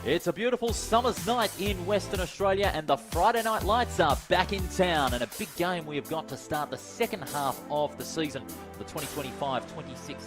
It's a beautiful summer's night in Western Australia and the Friday Night Lights are back in town, and a big game we have got to start the second half of the season, the 2025-26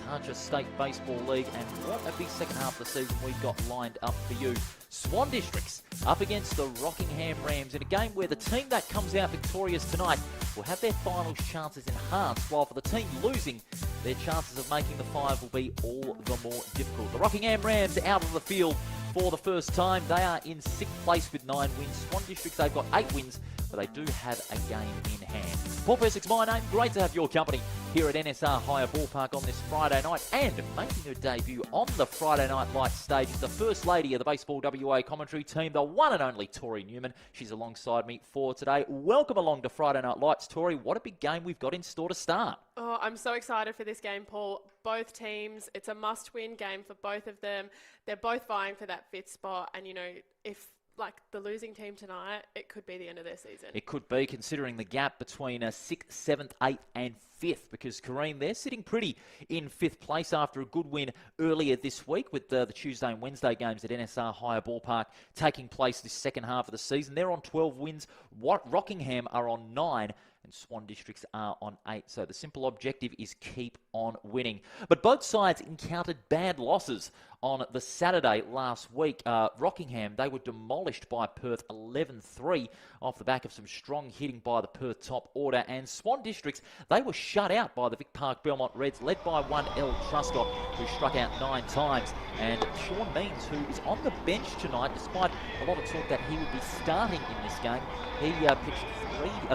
Harcher State Baseball League. And what a big second half of the season we've got lined up for you. Swan Districts up against the Rockingham Rams in a game where the team that comes out victorious tonight will have their final chances enhanced, while for the team losing, their chances of making the five will be all the more difficult. The Rockingham Rams out of the field for the first time. They are in 6th place with 9 wins. Swan Districts, they've got 8 wins, but they do have a game in hand. Paul Persick's my name. Great to have your company here at NSR Hire Ballpark on this Friday night, and making her debut on the Friday Night Lights stage is the First Lady of the Baseball WA commentary team, the one and only Tori Newman. She's alongside me for today. Welcome along to Friday Night Lights, Tori. What a big game we've got in store to start. Oh, I'm so excited for this game, Paul. Both teams, it's a must-win game for both of them. They're both vying for that 5th spot, and, you know, if like the losing team tonight, it could be the end of their season. It could be, considering the gap between 6th, 7th, 8th and 5th, because Kareem, they're sitting pretty in 5th place after a good win earlier this week with the Tuesday and Wednesday games at NSR Hire Ballpark taking place this second half of the season. They're on 12 wins. Rockingham are on 9. And Swan Districts are on 8. So the simple objective is keep on winning. But both sides encountered bad losses on the Saturday last week. Rockingham, they were demolished by Perth 11-3 off the back of some strong hitting by the Perth top order. And Swan Districts, they were shut out by the Vic Park Belmont Reds, led by one L. Truscott, who struck out 9 times. And Sean Means, who is on the bench tonight, despite a lot of talk that he would be starting in this game, he pitched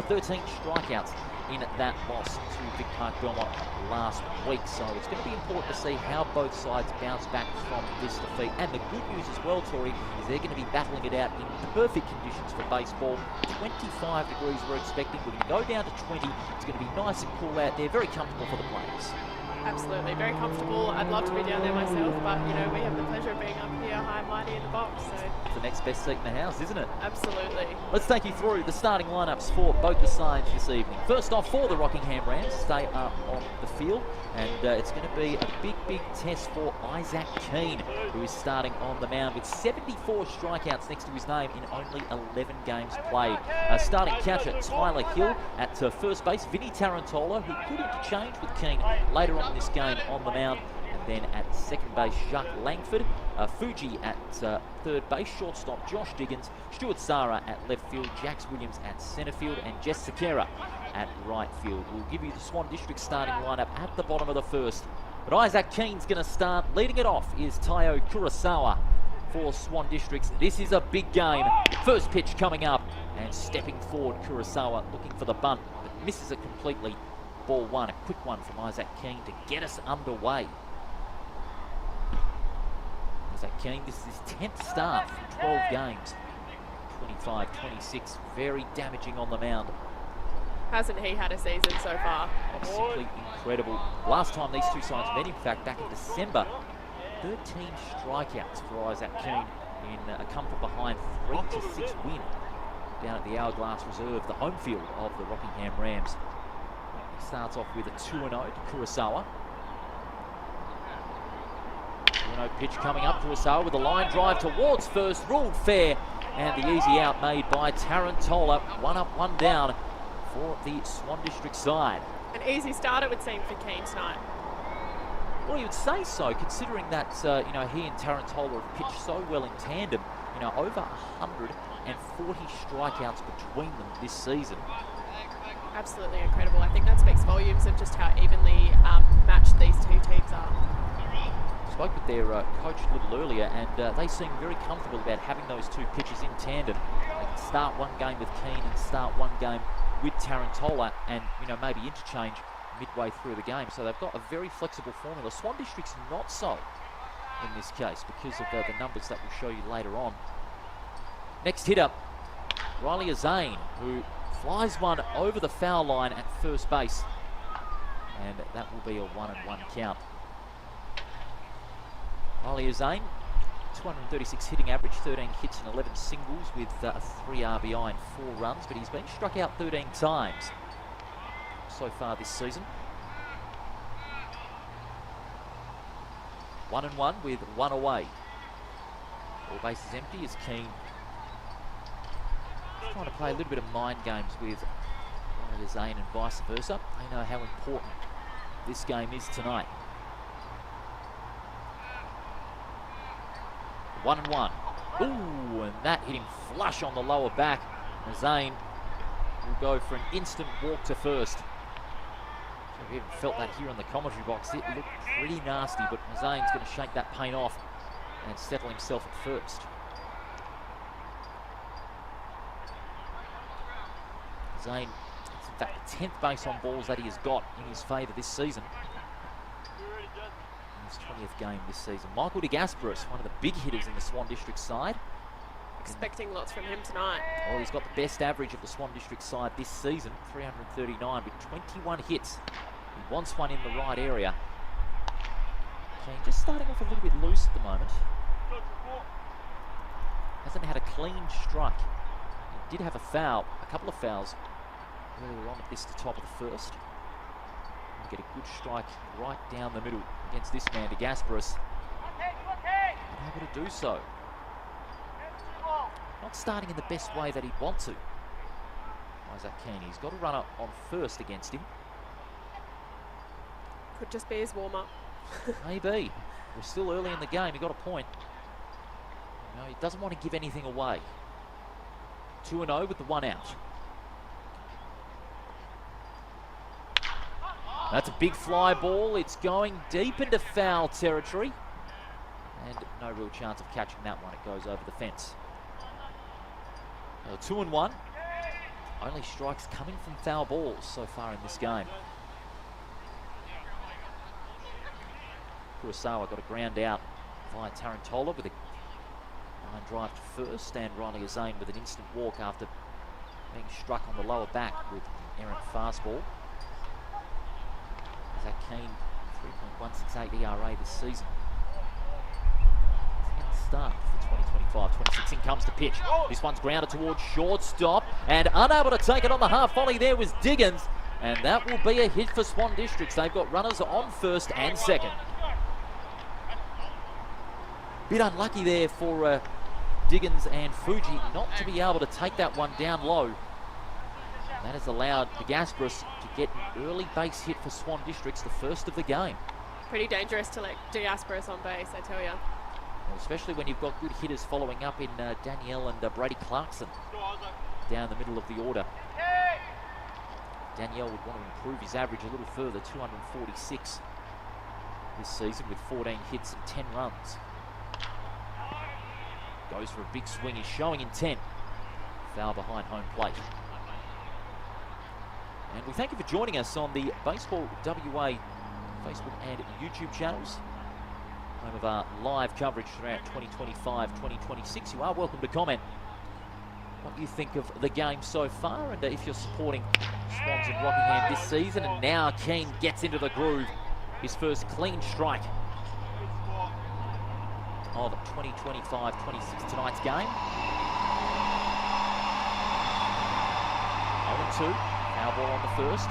13 strikeouts in that loss to Vic Park Belmont last week. So it's going to be important to see how both sides bounce back from this defeat. And the good news as well, Tori, is they're going to be battling it out in perfect conditions for baseball. 25 degrees we're expecting. We're going to go down to 20. It's going to be nice and cool out there. Very comfortable for the players. Absolutely, very comfortable. I'd love to be down there myself, but, you know, we have the pleasure of being up here high and mighty in the box. So it's the next best seat in the house, isn't it? Absolutely. Let's take you through the starting lineups for both the sides this evening. First off, for the Rockingham Rams, they are on the field, and it's going to be a big test for Isaac Keane, who is starting on the mound with 74 strikeouts next to his name in only 11 games played. Starting catcher Tyler Hill at first base, Vinny Tarantola, who could interchange with Keane later on in this game on the mound. And then at second base, Jacques Langford, Fuji at third base, shortstop Josh Diggins, Stuart Sara at left field, Jax Williams at centre field, and Jess Sakera at right field. We'll give you the Swan District starting lineup at the bottom of the first. But Isaac Keane's going to start. Leading it off is Tayo Kurosawa for Swan Districts. This is a big game. First pitch coming up, and stepping forward, Kurosawa looking for the bunt, but misses it completely. Ball one, a quick one from Isaac Keane to get us underway. Isaac Keane, this is his 10th start from 12 games. 25-26, very damaging on the mound. Hasn't he had a season so far? Simply incredible. Last time these two sides met, in fact, back in December, 13 strikeouts for Isaac Keane in a come from behind 3-6 win down at the Hourglass Reserve, the home field of the Rockingham Rams. He starts off with a 2-0 to Kurosawa. 2-0 pitch coming up. Kurosawa with a line drive towards first, ruled fair, and the easy out made by Tarantola. 1 up, 1 down for the Swan District side. An easy start, it would seem, for Keane tonight. Well, you would say so, considering that you know, he and Tarantola have pitched so well in tandem. You know, over 140 strikeouts between them this season. Absolutely incredible. I think that speaks volumes of just how evenly matched these two teams are. Spoke with their coach a little earlier, and they seem very comfortable about having those two pitchers in tandem. They can start one game with Keane and start one game with Tarantola, and, you know, maybe interchange midway through the game. So they've got a very flexible formula. Swan District's not so in this case because of the numbers that we'll show you later on. Next hitter, Riley Azane, who flies one over the foul line at first base, and that will be a 1-1 count. Riley Azane, 236 hitting average, 13 hits and 11 singles with 3 RBI and 4 runs, but he's been struck out 13 times so far this season. 1-1 with 1 away. All bases empty as Keane trying to play a little bit of mind games with Zane and vice versa. They know how important this game is tonight. 1-1. Ooh, and that hit him flush on the lower back. Zane will go for an instant walk to first. We even felt that here in the commentary box. It looked pretty nasty, but Zane's going to shake that pain off and settle himself at first. Zane, it's in fact the 10th base on balls that he has got in his favour this season. In his 20th game this season. Michael de Gasperis, one of the big hitters in the Swan District side. Expecting lots from him tonight. Well, he's got the best average of the Swan District side this season, 339 with 21 hits. He wants one in the right area. Keane just starting off a little bit loose at the moment. Hasn't had a clean strike. He did have a foul, a couple of fouls earlier on at the top of the first. Get a good strike right down the middle against this man, de Gasperis. Unable to do so. Not starting in the best way that he'd want to. Isaac Keane, he's got a runner on first against him. Could just be his warm-up. Maybe. We're still early in the game. He got a point. You know, he doesn't want to give anything away. 2-0 with the one out. That's a big fly ball. It's going deep into foul territory. And no real chance of catching that one. It goes over the fence. 2-1. Only strikes coming from foul balls so far in this game. Kurosawa got a ground out via Tarantola with a line drive to first, and Riley Zane with an instant walk after being struck on the lower back with an errant fastball. Isaac Keane, 3.168 ERA this season. Start for 2025-26. In comes the pitch. This one's grounded towards shortstop, and unable to take it on the half volley there was Diggins, and that will be a hit for Swan Districts. They've got runners on first and second. Bit unlucky there for Diggins and Fuji not to be able to take that one down low. And that has allowed de Gasperis to get an early base hit for Swan Districts, the first of the game. Pretty dangerous to let de Gasperis on base, I tell you. Especially when you've got good hitters following up in Danielle and Brady Clarkson down the middle of the order. Danielle would want to improve his average a little further, 246 this season with 14 hits and 10 runs. Goes for a big swing, he's showing intent. Foul behind home plate. And we thank you for joining us on the Baseball WA Facebook and YouTube channels. Home of our live coverage throughout 2025-2026. You are welcome to comment what you think of the game so far, and if you're supporting Swans in Rockingham this season. And now Keane gets into the groove. His first clean strike of 2025-26 tonight's game. 0-2, foul ball on the first.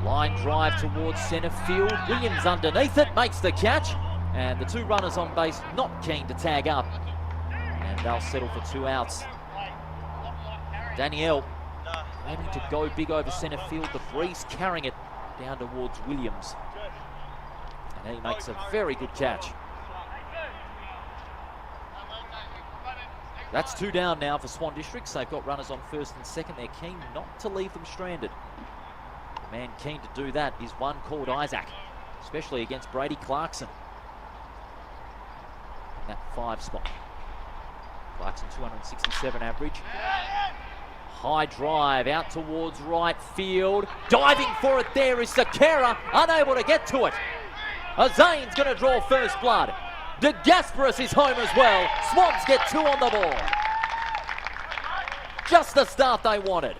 Line drive towards centre field. Williams underneath it, makes the catch. And the two runners on base not keen to tag up. And they'll settle for 2 outs. Danielle aiming to go big over centre field. The breeze carrying it down towards Williams. And he makes a very good catch. That's 2 down now for Swan Districts. They've got runners on first and second. They're keen not to leave them stranded. The man keen to do that is one called Isaac, especially against Brady Clarkson. In that 5 spot. Clarkson 267 average. High drive out towards right field. Diving for it there is Sakara, unable to get to it. Zane's going to draw first blood. De Gasperis is home as well. Swans get 2 on the board. Just the start they wanted.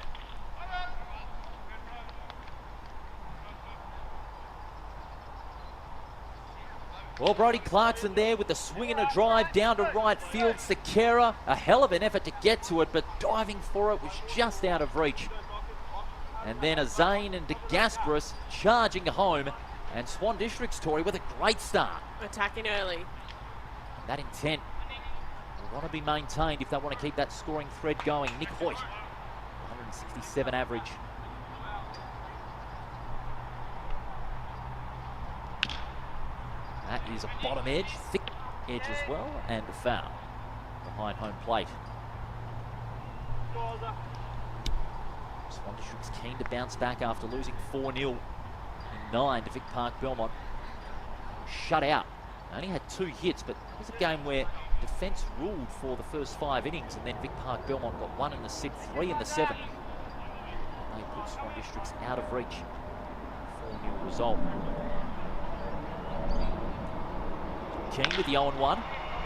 Well, Brody Clarkson there with the swing and a drive down to right field. Sakara, a hell of an effort to get to it, but diving for it was just out of reach. And then Zane and de Gasperis charging home, And Swan District's Tory with a great start. Attacking early. That intent will want to be maintained if they want to keep that scoring thread going. Nick Hoyt, 167 average. That is a bottom edge, thick edge as well, and a foul behind home plate. Swan District's keen to bounce back after losing 4-0 in 9 to Vic Park Belmont. Shut out. Only had 2 hits, but it was a game where defence ruled for the first 5 innings, and then Vic Park Belmont got 1 in the 6th, 3 in the 7th. They put Swan Districts out of reach. 4-0 result. Keen with the 0-1.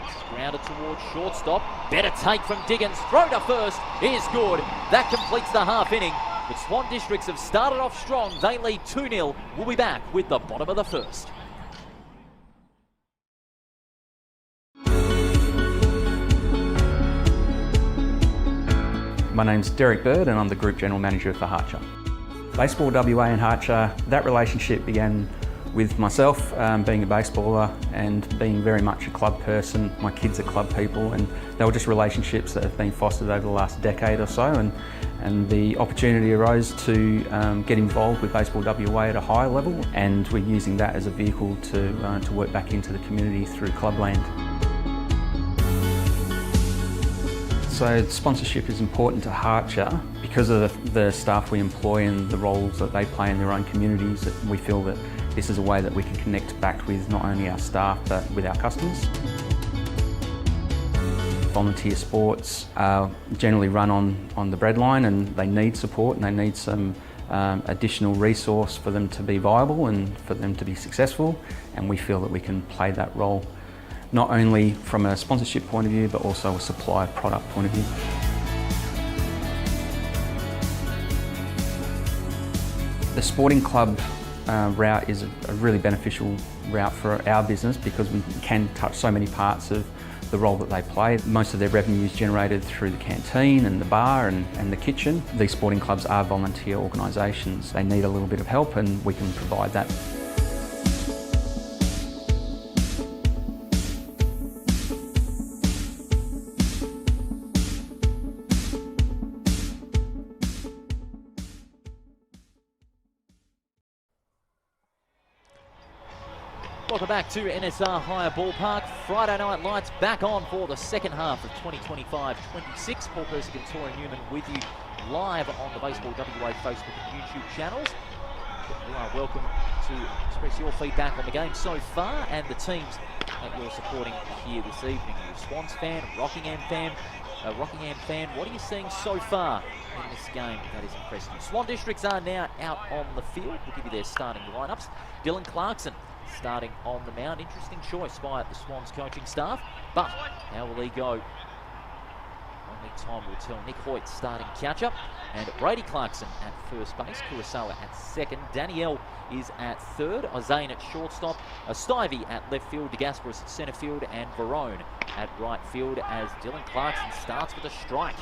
This is grounded towards shortstop. Better take from Diggins. Throw to first is good. That completes the half inning. But Swan Districts have started off strong. They lead 2-0. We'll be back with the bottom of the first. My name's Derek Bird and I'm the Group General Manager for Harcher. Baseball WA and Harcher, that relationship began with myself being a baseballer and being very much a club person. My kids are club people, and they were just relationships that have been fostered over the last decade or so, and the opportunity arose to get involved with Baseball WA at a higher level, and we're using that as a vehicle to work back into the community through Clubland. So sponsorship is important to Harcher because of the staff we employ and the roles that they play in their own communities. That we feel that this is a way that we can connect back with not only our staff but with our customers. Volunteer sports are generally run on the breadline, and they need support and they need some additional resource for them to be viable and for them to be successful, and we feel that we can play that role not only from a sponsorship point of view, but also a supply of product point of view. The sporting club route is a really beneficial route for our business because we can touch so many parts of the role that they play. Most of their revenue is generated through the canteen and the bar and the kitchen. These sporting clubs are volunteer organisations. They need a little bit of help, and we can provide that. Welcome back to NSR Hire Ballpark. Friday Night Lights back on for the second half of 2025-26. Paul Persick and Tori Newman with you live on the Baseball WA Facebook and YouTube channels. You are welcome to express your feedback on the game so far and the teams that you're supporting here this evening. You're a Swans fan, Rockingham fan, what are you seeing so far in this game that is impressive? Swan Districts are now out on the field. We'll give you their starting lineups. Dylan Clarkson starting on the mound. Interesting choice by the Swans coaching staff, but how will he go? Only time will tell. Nick Hoyt starting catcher, and Brady Clarkson at first base, Kurosawa at second, Danielle is at third, Isaiah at shortstop, Stivey at left field, DeGasperis at centre field, and Verone at right field as Dylan Clarkson starts with a strike.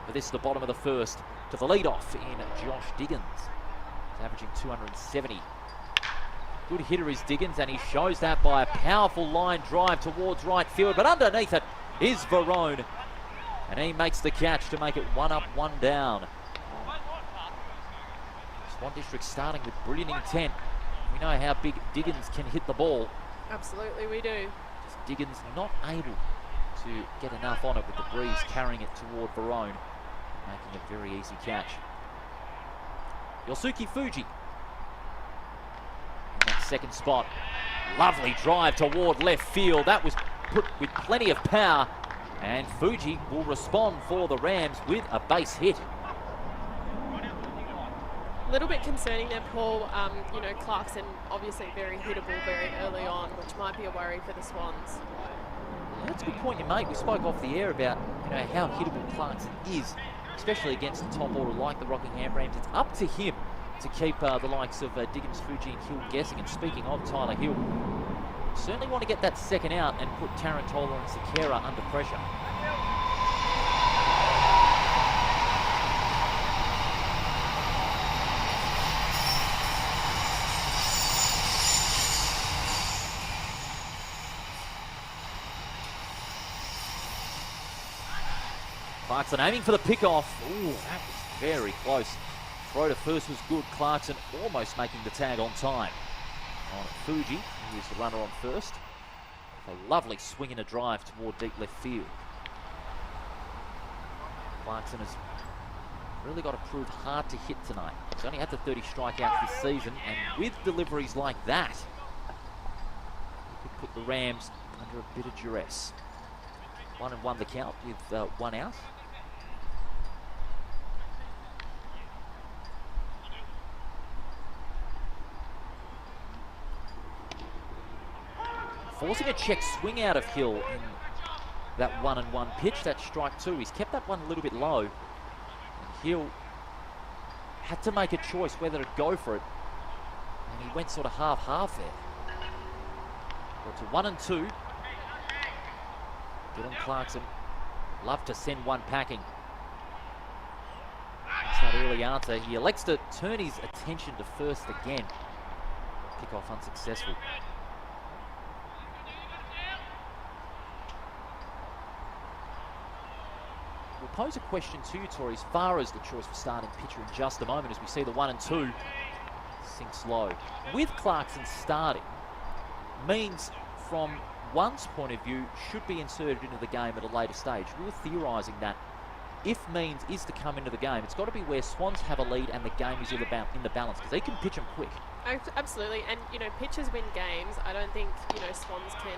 But this is the bottom of the first to the leadoff in Josh Diggins. He's averaging 270. Good hitter is Diggins, and he shows that by a powerful line drive towards right field, but underneath it is Verone, and he makes the catch to make it 1 up, 1 down. Swan District starting with brilliant intent. We know how big Diggins can hit the ball. Absolutely, we do. Just Diggins not able to get enough on it with the breeze carrying it toward Verone, making a very easy catch. Yosuke Fuji in that second spot. Lovely drive toward left field. That was put with plenty of power, and Fuji will respond for the Rams with a base hit. A little bit concerning there, Paul. You know, Clarkson obviously very hittable very early on, which might be a worry for the Swans. That's a good point you make. We spoke off the air about how hittable Clarkson is, especially against the top order like the Rockingham Rams. It's up to him to keep the likes of Diggins, Fuji and Hill guessing. And speaking of Tyler Hill, certainly want to get that second out and put Tarantola and Sakera under pressure. Clarkson aiming for the pick-off. Ooh, that was very close. Throw to first was good. Clarkson almost making the tag on time. On Fuji, who is the runner on first. A lovely swing and a drive toward deep left field. Clarkson has really got to prove hard to hit tonight. He's only had the 30 strikeouts this season, and with deliveries like that, he could put the Rams under a bit of duress. 1-1 the count with 1 out. Forcing a check swing out of Hill in that 1-1 pitch, that's strike 2. He's kept that one a little bit low. And Hill had to make a choice whether to go for it. And he went sort of half-half there. Well, to 1 and 2. Dylan Clarkson loved to send one packing. That's that early answer. He elects to turn his attention to first again. Pick off unsuccessful. We'll pose a question to you, Tori, as far as the choice for starting pitcher in just a moment, as we see the 1 and 2 sinks low. With Clarkson starting, means from one's point of view should be inserted into the game at a later stage. We were theorising that if Means is to come into the game, it's got to be where Swans have a lead and the game is in the balance, because they can pitch them quick. Absolutely, and pitchers win games. I don't think Swans can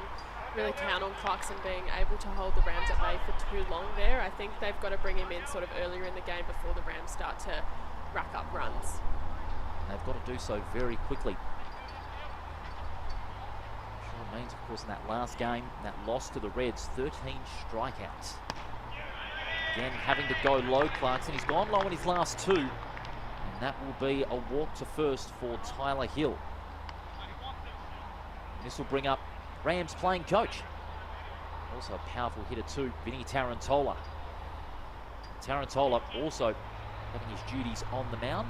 really count on Clarkson being able to hold the Rams at bay for too long there. I think they've got to bring him in sort of earlier in the game before the Rams start to rack up runs. And they've got to do so very quickly. Sure Means, of course, in that last game, that loss to the Reds, 13 strikeouts. Again, having to go low, Clarkson. He's gone low in his last 2. And that will be a walk to first for Tyler Hill. This will bring up Rams playing coach. Also a powerful hitter too, Vinny Tarantola. Tarantola also having his duties on the mound.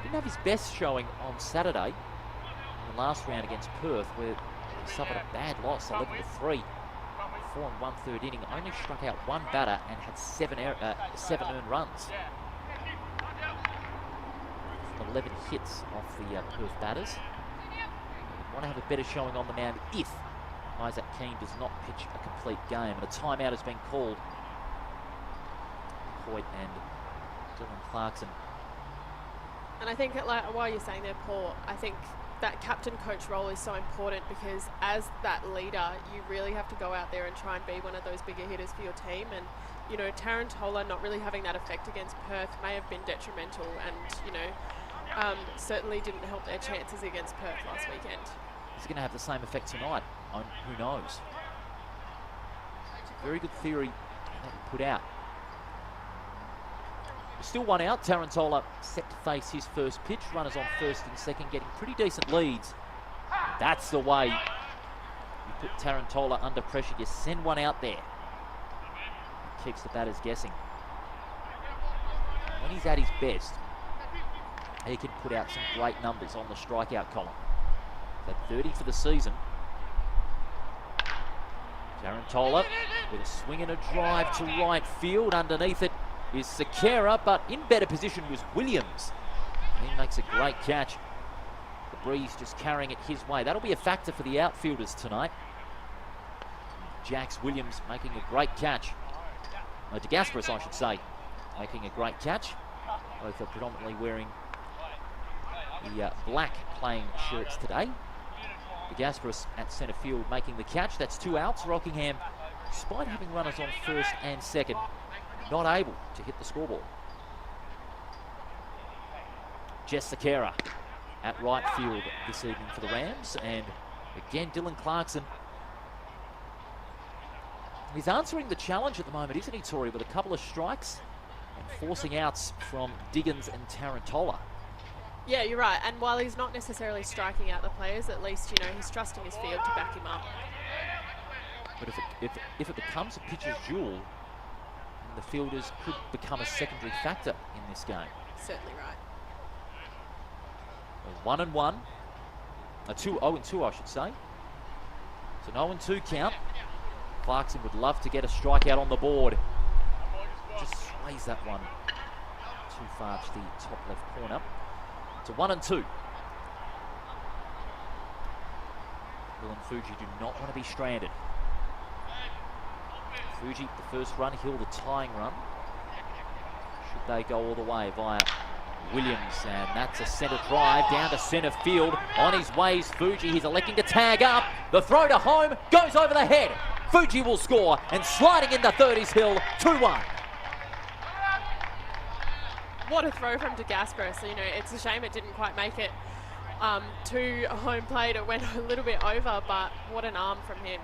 Didn't have his best showing on Saturday in the last round against Perth, where he suffered a bad loss, 11-3. 4 1/3 inning, only struck out 1 batter and had 7 earned runs. 11 hits off the Perth batters. Want to have a better showing on the mound if Isaac Keane does not pitch a complete game. And a timeout has been called. Hoyt and Dylan Clarkson. And I think, while you're saying there, Paul, I think that captain-coach role is so important, because as that leader, you really have to go out there and try and be one of those bigger hitters for your team. And, Tarantola not really having that effect against Perth may have been detrimental, and, certainly didn't help their chances against Perth last weekend. Is it going to have the same effect tonight? Who knows? It's a very good theory that you put out. Still 1 out. Tarantola set to face his first pitch. Runners on first and second, getting pretty decent leads. And that's the way you put Tarantola under pressure. You send one out there. It keeps the batters guessing. When he's at his best, he can put out some great numbers on the strikeout column. So 30 for the season. Tarantola with a swing and a drive to right field. Underneath it is Sekera, but in better position was Williams. And he makes a great catch. The breeze just carrying it his way. That'll be a factor for the outfielders tonight. Jax Williams making a great catch. DeGasperis, I should say, making a great catch. Both are predominantly wearing the black playing shirts today. DeGasperis at centre field making the catch. That's 2 outs. Rockingham, despite having runners on first and second, not able to hit the scoreboard. Jess Sekera at right field this evening for the Rams. And again, Dylan Clarkson. He's answering the challenge at the moment, isn't he, Tori, with a couple of strikes and forcing outs from Diggins and Tarantola. Yeah, you're right. And while he's not necessarily striking out the players, at least, he's trusting his field to back him up. But if it becomes a pitcher's duel, the fielders could become a secondary factor in this game. Certainly right. A 1-1. A 0-2, I should say. It's an 0-2 count. Clarkson would love to get a strikeout on the board. just sways that one too far to the top left corner. To 1 and 2. Hill and Fuji do not want to be stranded. Fuji, the first run, Hill the tying run. Should they go all the way via Williams, and that's a centre drive down to centre field. On his way is Fuji. He's electing to tag up. The throw to home goes over the head. Fuji will score, and sliding into third is Hill, 2-1. What a throw from DeGasperis. You know, it's a shame it didn't quite make it to home plate. It went a little bit over, but what an arm from him.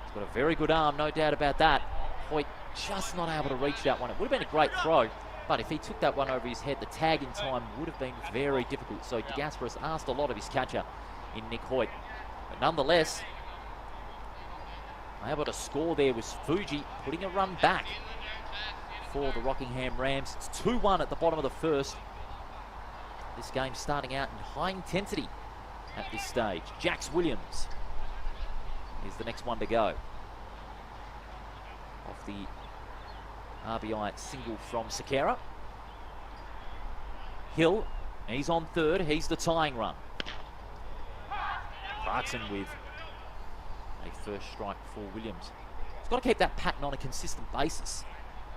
He's got a very good arm, no doubt about that. Hoyt just not able to reach that one. It would have been a great throw, but if he took that one over his head, the tag in time would have been very difficult. So DeGasperis asked a lot of his catcher in Nick Hoyt. But nonetheless, able to score there was Fuji, putting a run back for the Rockingham Rams. It's 2-1 at the bottom of the first. This game starting out in high intensity at this stage. Jax Williams is the next one to go. Off the RBI single from Sakara. Hill, he's on third. He's the tying run. Clarkson with a first strike for Williams. He's got to keep that pattern on a consistent basis,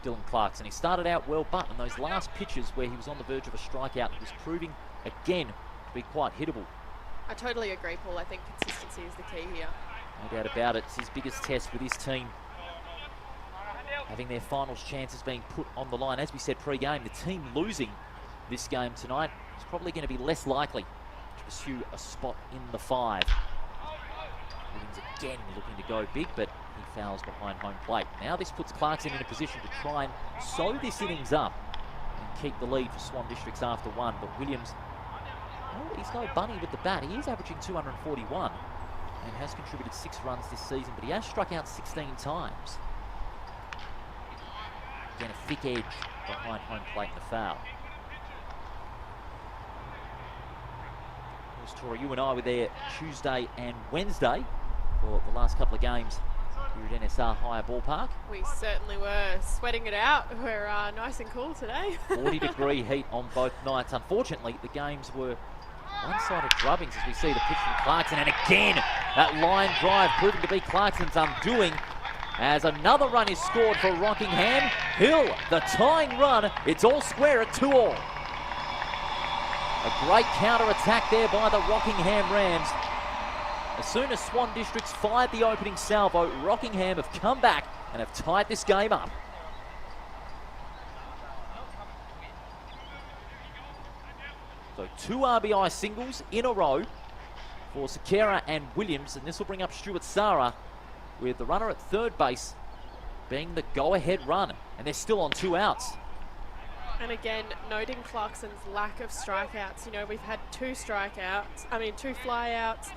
Dylan Clarkson. He started out well, but in those last pitches where he was on the verge of a strikeout, he was proving again to be quite hittable. I totally agree, Paul. I think consistency is the key here. No doubt about it. It's his biggest test with his team having their finals chances being put on the line. As we said pre-game, the team losing this game tonight is probably going to be less likely to pursue a spot in the 5. Williams again looking to go big, but he fouls behind home plate. Now this puts Clarkson in a position to try and sew this innings up and keep the lead for Swan Districts after 1. But Williams, well, he's no bunny with the bat. He is averaging 241 and has contributed 6 runs this season, but he has struck out 16 times. Again, a thick edge behind home plate in the foul. Of course, Tora, you and I were there Tuesday and Wednesday for the last couple of games here at NSR Higher Ballpark. We certainly were sweating it out. We're nice and cool today. 40-degree heat on both nights. Unfortunately, the games were one-sided drubbings as we see the pitch from Clarkson. And again, that line drive proving to be Clarkson's undoing as another run is scored for Rockingham. Hill, the tying run. It's all square at 2-2. A great counter-attack there by the Rockingham Rams. As soon as Swan Districts fired the opening salvo, Rockingham have come back and have tied this game up. So 2 RBI singles in a row for Sakara and Williams, and this will bring up Stuart Sara with the runner at third base being the go-ahead run, and they're still on 2 outs. And again, noting Clarkson's lack of strikeouts. You know, we've had 2 flyouts,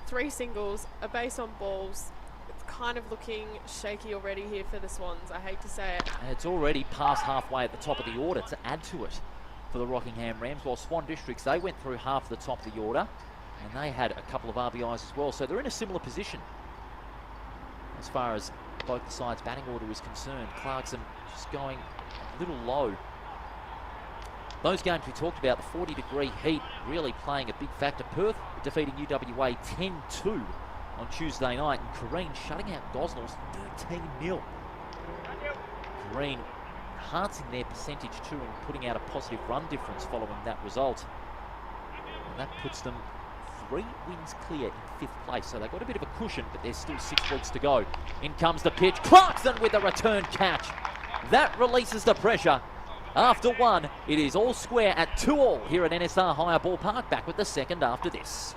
3 singles, a base on balls. It's kind of looking shaky already here for the Swans. I hate to say it. And it's already past halfway at the top of the order to add to it for the Rockingham Rams, while Swan Districts, they went through half the top of the order, and they had a couple of RBIs as well. So they're in a similar position as far as both the sides' batting order is concerned. Clarkson just going a little low. Those games we talked about, the 40-degree heat really playing a big factor. Perth defeating UWA 10-2 on Tuesday night, and Kareen shutting out Gosnells 13-0. Kareen enhancing their percentage too and putting out a positive run difference following that result. And that puts them 3 wins clear in 5th place. So they've got a bit of a cushion, but there's still 6 weeks to go. In comes the pitch. Clarkson with a return catch. That releases the pressure. After 1, it is all square at 2-2 here at NSR Higher Ballpark. Back with the second after this.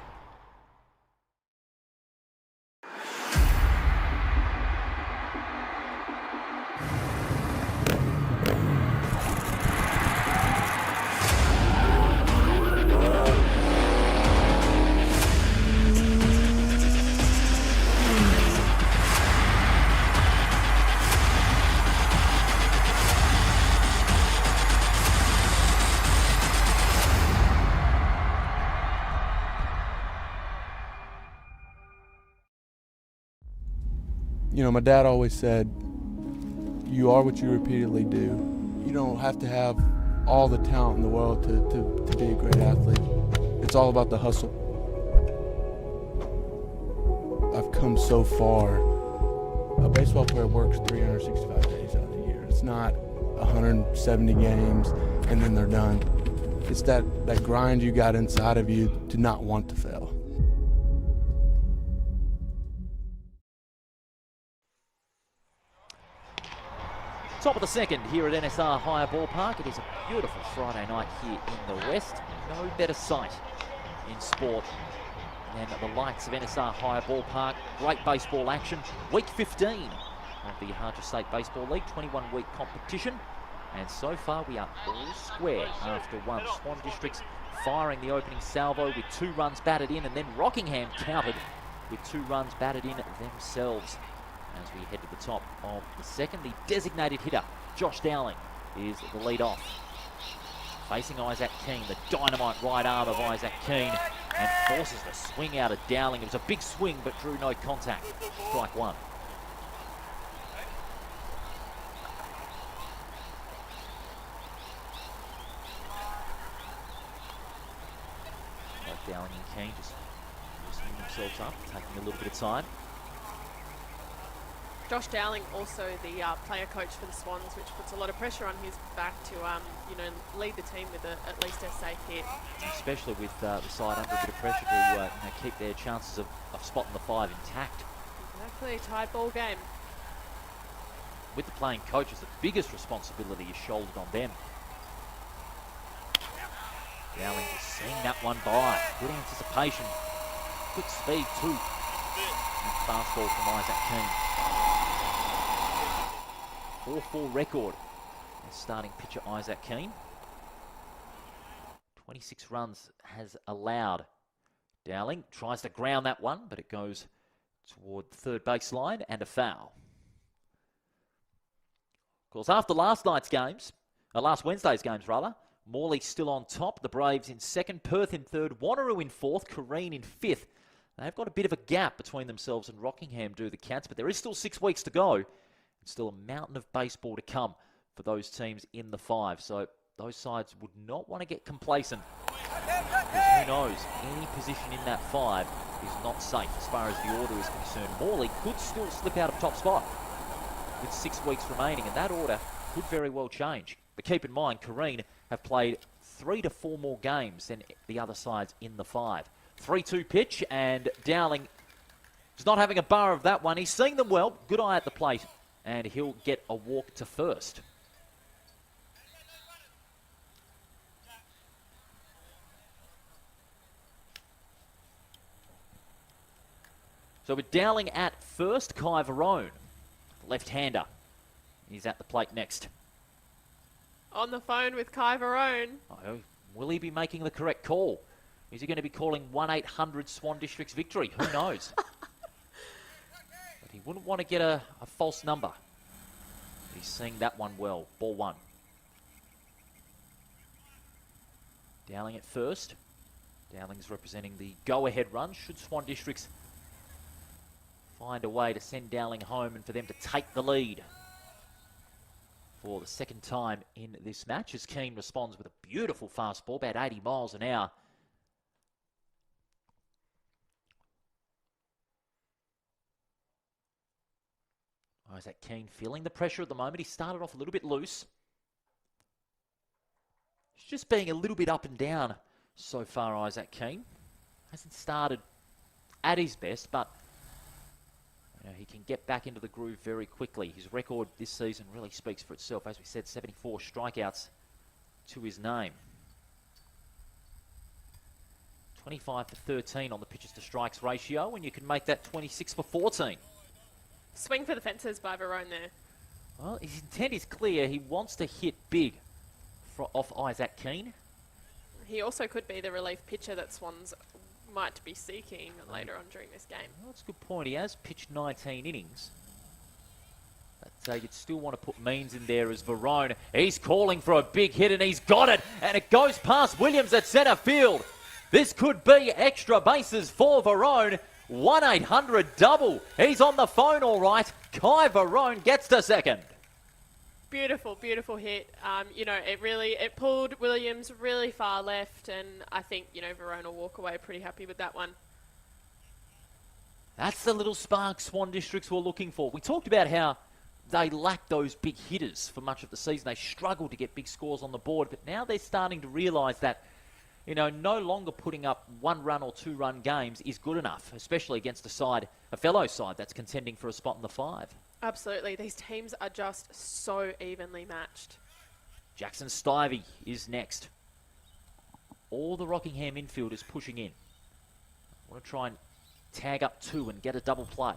You know, my dad always said, you are what you repeatedly do. You don't have to have all the talent in the world to be a great athlete. It's all about the hustle. I've come so far. A baseball player works 365 days out of the year. It's not 170 games and then they're done. It's that grind you got inside of you to not want to fail. Top of the second here at NSR Hire Ballpark. It is a beautiful Friday night here in the West. No better sight in sport than the lights of NSR Hire Ballpark. Great baseball action. Week 15 of the Harcher State Baseball League, 21-week competition. And so far we are all square after one. Swan Districts firing the opening salvo with 2 runs batted in, and then Rockingham countered with 2 runs batted in themselves. As we head to the top of the second, the designated hitter, Josh Dowling, is the lead off. Facing Isaac Keane, the dynamite right arm of Isaac Keane, and forces the swing out of Dowling. It was a big swing, but drew no contact. Strike one. Both Dowling and Keane just loosening themselves up, taking a little bit of time. Josh Dowling, also the player coach for the Swans, which puts a lot of pressure on his back to, lead the team with at least a safe hit. Especially with the side under a bit of pressure to keep their chances of spotting the 5 intact. Exactly, tied ball game. With the playing coaches, the biggest responsibility is shouldered on them. Dowling just seeing that one by. Good anticipation. Quick speed too. And fastball from Isaac Keane. 4-4 record. Starting pitcher Isaac Keane. 26 runs has allowed. Dowling tries to ground that one, but it goes toward the third baseline and a foul. Of course, after last Wednesday's games, Morley still on top. The Braves in second, Perth in third, Wanneroo in fourth, Kareen in fifth. They've got a bit of a gap between themselves and Rockingham, do the Cats, but there is still 6 weeks to go. And still a mountain of baseball to come for those teams in the 5. So those sides would not want to get complacent. Because who knows, any position in that 5 is not safe as far as the order is concerned. Morley could still slip out of top spot with 6 weeks remaining, and that order could very well change. But keep in mind, Kareen have played 3 to 4 more games than the other sides in the 5. 3-2 pitch, and Dowling is not having a bar of that one. He's seeing them well. Good eye at the plate, and he'll get a walk to first. So with Dowling at first, Kai Verone, left-hander, he's at the plate next. On the phone with Kai Verone. Oh, will he be making the correct call? Is he going to be calling 1-800 Swan District's victory? Who knows? But he wouldn't want to get a false number. He's seeing that one well. Ball 1. Dowling at first. Dowling's representing the go-ahead run. Should Swan Districts find a way to send Dowling home and for them to take the lead for the second time in this match, as Keane responds with a beautiful fastball, about 80 miles an hour. Isaac Keane feeling the pressure at the moment. He started off a little bit loose. He's just being a little bit up and down so far, Isaac Keane. Hasn't started at his best, but he can get back into the groove very quickly. His record this season really speaks for itself. As we said, 74 strikeouts to his name. 25 for 13 on the pitches to strikes ratio, and you can make that 26 for 14. Swing for the fences by Verone there. Well, his intent is clear. He wants to hit big off Isaac Keane. He also could be the relief pitcher that Swans might be seeking later on during this game. Well, that's a good point. He has pitched 19 innings. But you'd still want to put Means in there as Verone. He's calling for a big hit, and he's got it. And it goes past Williams at centre field. This could be extra bases for Verone. 1-800 double. He's on the phone all right. Kai Verone gets to second. Beautiful, beautiful hit. It pulled Williams really far left, and I think, Verona walk away pretty happy with that one. That's the little spark Swan Districts were looking for. We talked about how they lacked those big hitters for much of the season. They struggled to get big scores on the board, but now they're starting to realise that, no longer putting up 1-run or 2-run games is good enough, especially against a fellow side that's contending for a spot in the 5. Absolutely. These teams are just so evenly matched. Jackson Stivey is next. All the Rockingham infielders pushing in. Want to try and tag up 2 and get a double play.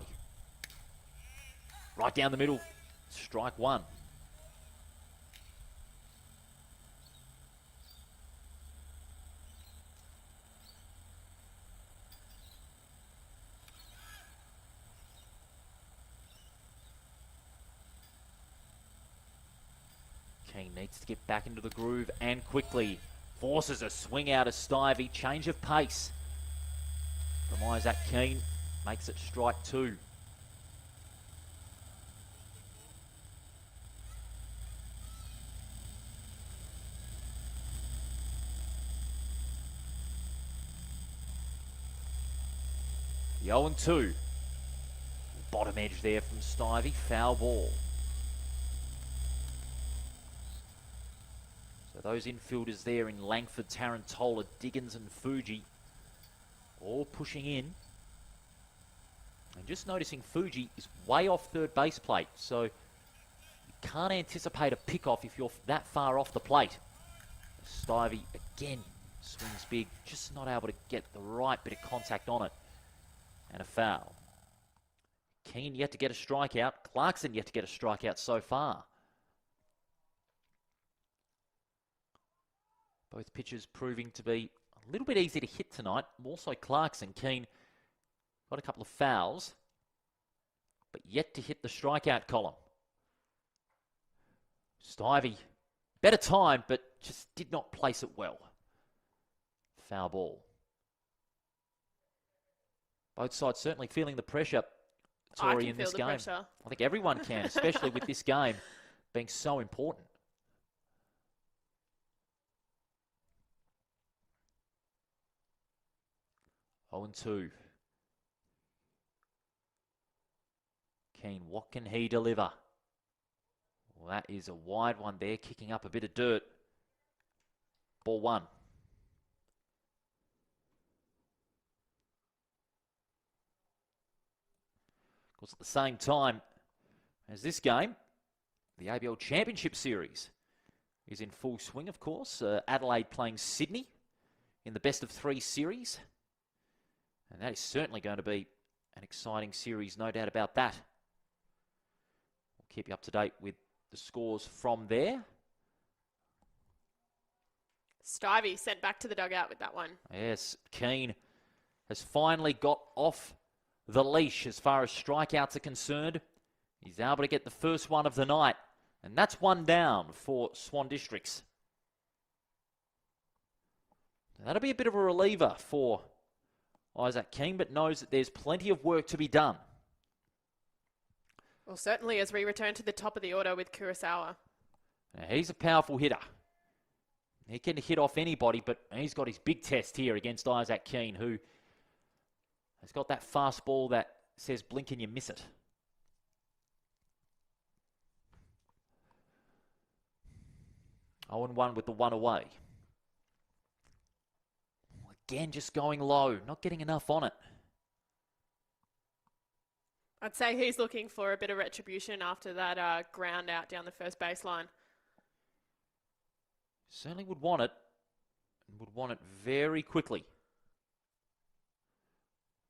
Right down the middle. Strike 1. King needs to get back into the groove and quickly forces a swing out of Stivey. Change of pace from Isaac Keane. Makes it strike 2. The 0-2. Bottom edge there from Stivey. Foul ball. So those infielders there in Langford, Tarantola, Diggins and Fuji all pushing in. And just noticing Fuji is way off third base plate. So you can't anticipate a pick-off if you're that far off the plate. Stivey again swings big. Just not able to get the right bit of contact on it. And a foul. Keane yet to get a strikeout. Clarkson yet to get a strikeout so far. Both pitchers proving to be a little bit easy to hit tonight. More so Clarkson. Keane got a couple of fouls, but yet to hit the strikeout column. Stivey, better time, but just did not place it well. Foul ball. Both sides certainly feeling the pressure, Tori, in this game. Pressure. I think everyone can, especially with this game being so important. Oh, and 2. Keane, what can he deliver? Well, that is a wide one there, kicking up a bit of dirt. Ball 1. Of course, at the same time as this game, the ABL Championship Series is in full swing, of course. Adelaide playing Sydney in the best of 3 series. And that is certainly going to be an exciting series, no doubt about that. We'll keep you up to date with the scores from there. Stivey sent back to the dugout with that one. Yes, Keane has finally got off the leash as far as strikeouts are concerned. He's able to get the first one of the night. And that's 1 down for Swan Districts. That'll be a bit of a reliever for Isaac Keane, but knows that there's plenty of work to be done. Well, certainly as we return to the top of the order with Kurosawa. Now, he's a powerful hitter. He can hit off anybody, but he's got his big test here against Isaac Keane, who has got that fastball that says blink and you miss it. Oh, and 1 with the 1 away. Again, just going low, not getting enough on it. I'd say he's looking for a bit of retribution after that ground out down the first baseline. Certainly would want it, and would want it very quickly.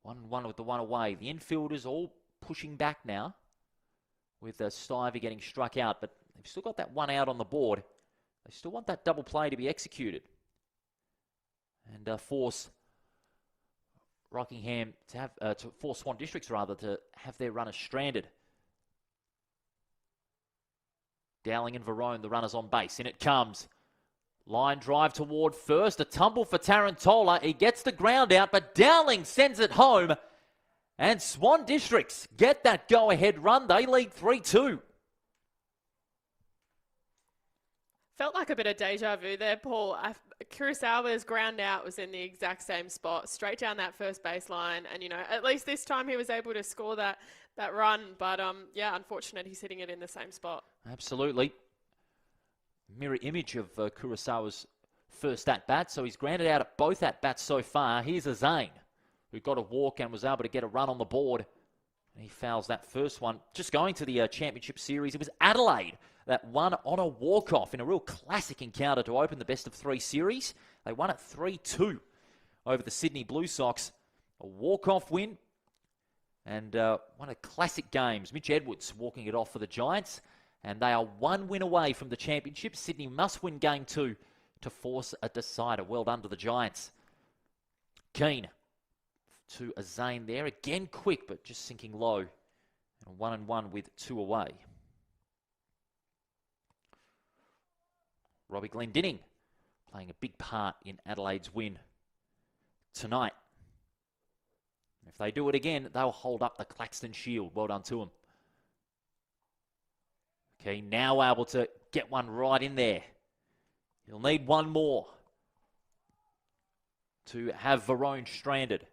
1-1 with the 1 away. The infielders all pushing back now, with Stivey getting struck out, but they've still got that 1 out on the board. They still want that double play to be executed. And force Rockingham to have, to force Swan Districts rather, to have their runners stranded. Dowling and Verone, the runners on base. In it comes. Line drive toward first. A tumble for Tarantola. He gets the ground out, but Dowling sends it home. And Swan Districts get that go-ahead run. They lead 3-2. Felt like a bit of deja vu there, Paul. Kurosawa's ground out was in the exact same spot, straight down that first baseline. And, at least this time he was able to score that run. But, unfortunate he's hitting it in the same spot. Absolutely. Mirror image of Kurosawa's first at-bat. So he's grounded out at both at-bats so far. Here's a Zane, who got a walk and was able to get a run on the board. And he fouls that first one. Just going to the championship series, it was Adelaide that won on a walk-off in a real classic encounter to open the best-of-3 series. They won it 3-2 over the Sydney Blue Sox. A walk-off win and one of classic games. Mitch Edwards walking it off for the Giants. And they are one win away from the championship. Sydney must win game 2 to force a decider. Well done to the Giants. Keane to a Zane there. Again quick, but just sinking low. And 1-1 with 2 away. Robbie Glendinning playing a big part in Adelaide's win tonight. If they do it again, they'll hold up the Claxton Shield. Well done to them. Okay, now able to get one right in there. He'll need one more to have Verone stranded.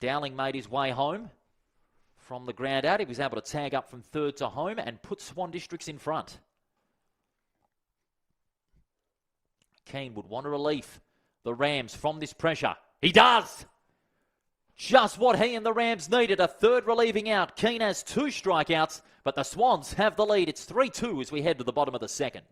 Dowling made his way home from the ground out. He was able to tag up from third to home and put Swan Districts in front. Keane would want to relieve the Rams from this pressure. He does! Just what he and the Rams needed, a third relieving out. Keane has 2 strikeouts, but the Swans have the lead. It's 3-2 as we head to the bottom of the second.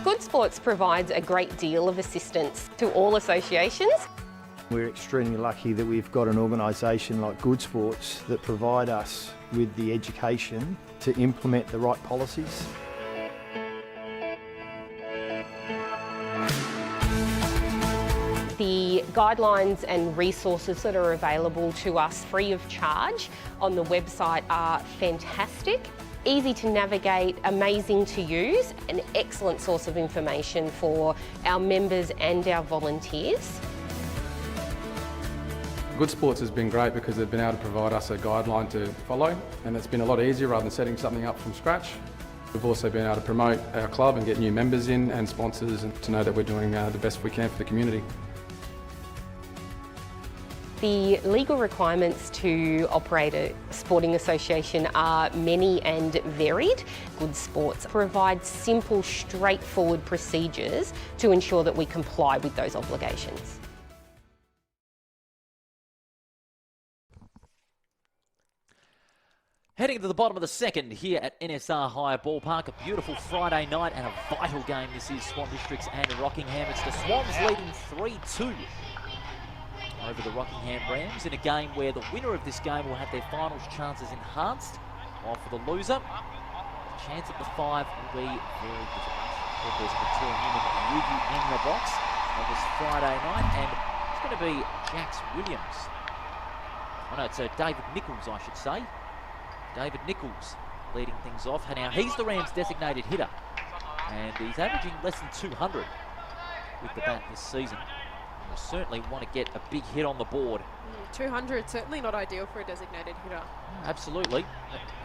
Good Sports provides a great deal of assistance to all associations. We're extremely lucky that we've got an organisation like Good Sports that provide us with the education to implement the right policies. The guidelines and resources that are available to us free of charge on the website are fantastic, easy to navigate, amazing to use, an excellent source of information for our members and our volunteers. Good Sports has been great because they've been able to provide us a guideline to follow, and it's been a lot easier rather than setting something up from scratch. We've also been able to promote our club and get new members in and sponsors, and to know that we're doing the best we can for the community. The legal requirements to operate a sporting association are many and varied. Good Sports provides simple, straightforward procedures to ensure that we comply with those obligations. Heading to the bottom of the second here at NSR High Ballpark. A beautiful Friday night and a vital game this is, Swan Districts and Rockingham. It's the Swans leading 3-2 over the Rockingham Rams in a game where the winner of this game will have their finals chances enhanced, while for the loser, the chance at the 5 will be very difficult. There's Victoria Newman with you in the box on this Friday night, and it's going to be Jax Williams. Oh no, it's David Nichols, I should say. David Nichols leading things off. Now, he's the Rams' designated hitter, and he's averaging less than 200 with the bat this season. We'll certainly want to get a big hit on the board. 200, certainly not ideal for a designated hitter. Absolutely.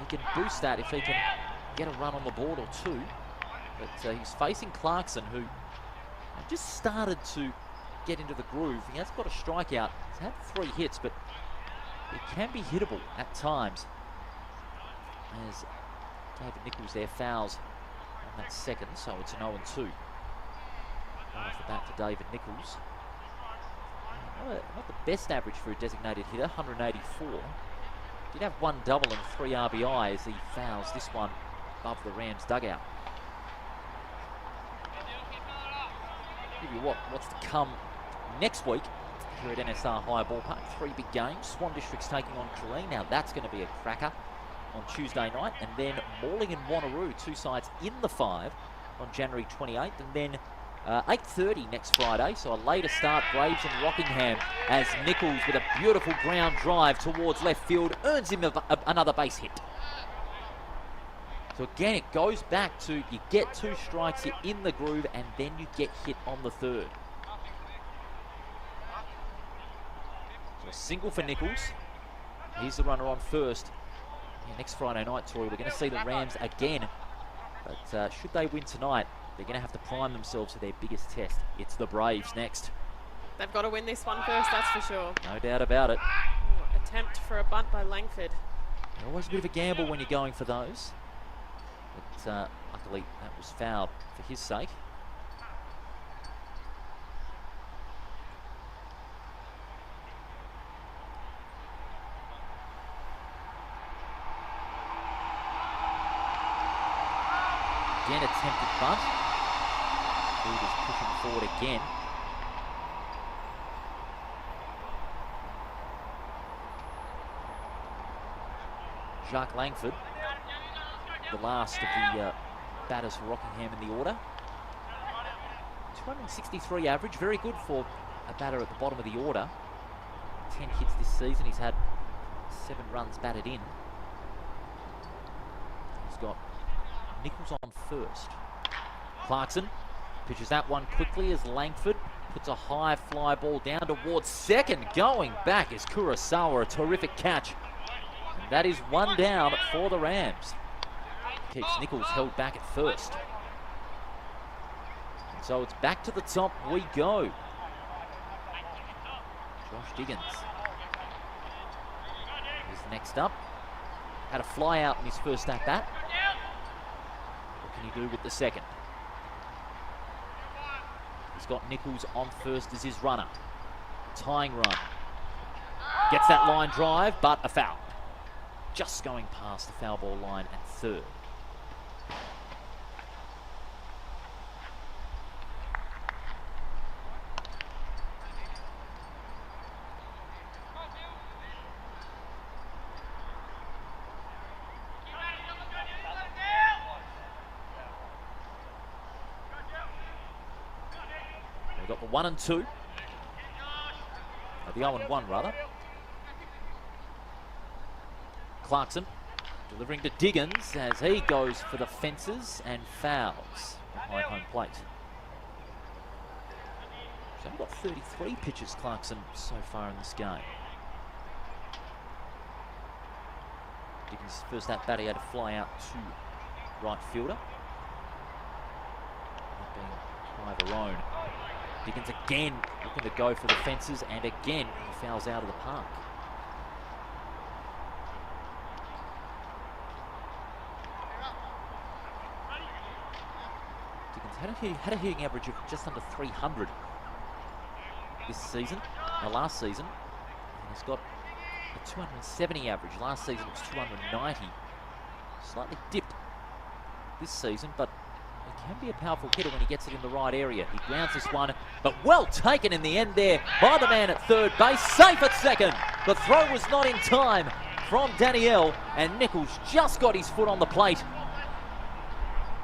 He can boost that if he can get a run on the board or 2. But he's facing Clarkson, who just started to get into the groove. He has got a strikeout. He's had 3 hits, but he can be hittable at times. As David Nichols there fouls on that second, so it's an 0-2. Right off the bat for David Nichols. Not the best average for a designated hitter, 184. Did have 1 double and 3 RBI as he fouls this one above the Rams dugout. Give you what's to come next week here at NSR High Ballpark. 3 big games. Swan Districts taking on Tralee. Now that's going to be a cracker on Tuesday night, and then Morling and Wanneroo, 2 sides in the 5 on January 28th, and then 8:30 next Friday, so a later start, Braves and Rockingham, as Nichols with a beautiful ground drive towards left field earns him another base hit. So again, it goes back to you get 2 strikes, you're in the groove, and then you get hit on the 3rd. So a single for Nichols. He's the runner on first. Yeah, next Friday night, Tori, we're going to see the Rams again. But should they win tonight, they're going to have to prime themselves for their biggest test. It's the Braves next. They've got to win this one first, that's for sure. No doubt about it. Ooh, attempt for a bunt by Langford. Always a bit of a gamble when you're going for those. But luckily, that was fouled for his sake. Again, attempted bunt. Reed is pushing forward again. Jacques Langford, the last of the batters for Rockingham in the order. 263 average, very good for a batter at the bottom of the order. 10 hits this season, he's had 7 runs batted in. He's got Nichols on first. Clarkson pitches that one quickly as Langford puts a high fly ball down towards second. Going back is Kurosawa, a terrific catch. And that is 1 down for the Rams. Keeps Nichols held back at first. And so it's back to the top we go. Josh Diggins is next up. Had a fly out in his first at bat. What can he do with the second? He's got Nichols on first as his runner. Tying run. Gets that line drive, but a foul. Just going past the foul ball line at third. We've got the 1 and 2. The 0 and 1 rather. Clarkson delivering to Diggins as he goes for the fences and fouls behind home plate. He's only got 33 pitches, Clarkson, so far in this game. Diggins' first at bat, he had to fly out to right fielder. That being Clive. Diggins again looking to go for the fences, and again he fouls out of the park. Had a hitting average of just under 300 this season, last season. And he's got a 270 average. Last season it was 290. Slightly dipped this season, but he can be a powerful hitter when he gets it in the right area. He grounds this one, but well taken in the end there by the man at third base. Safe at second. The throw was not in time from Danielle, and Nichols just got his foot on the plate.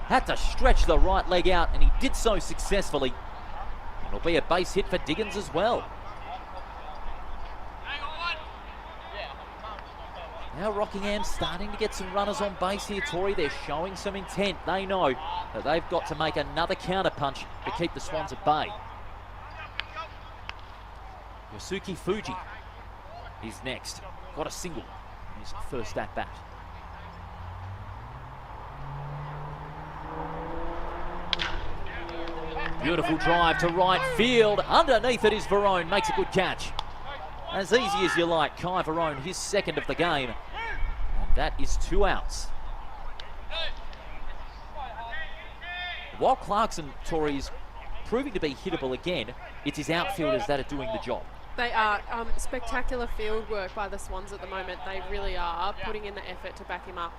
Had to stretch the right leg out, and he did so successfully. It'll be a base hit for Diggins as well. Now Rockingham starting to get some runners on base here, Tori. They're showing some intent. They know that they've got to make another counter punch to keep the Swans at bay. Yosuke Fuji is next. Got a single in his first at bat. Beautiful drive to right field. Underneath it is Verone. Makes a good catch. As easy as you like. Kai Verone, his second of the game. And that is 2 outs. While Clarkson, Tori, is proving to be hittable again, it's his outfielders that are doing the job. They are spectacular field work by the Swans at the moment. They really are putting in the effort to back him up.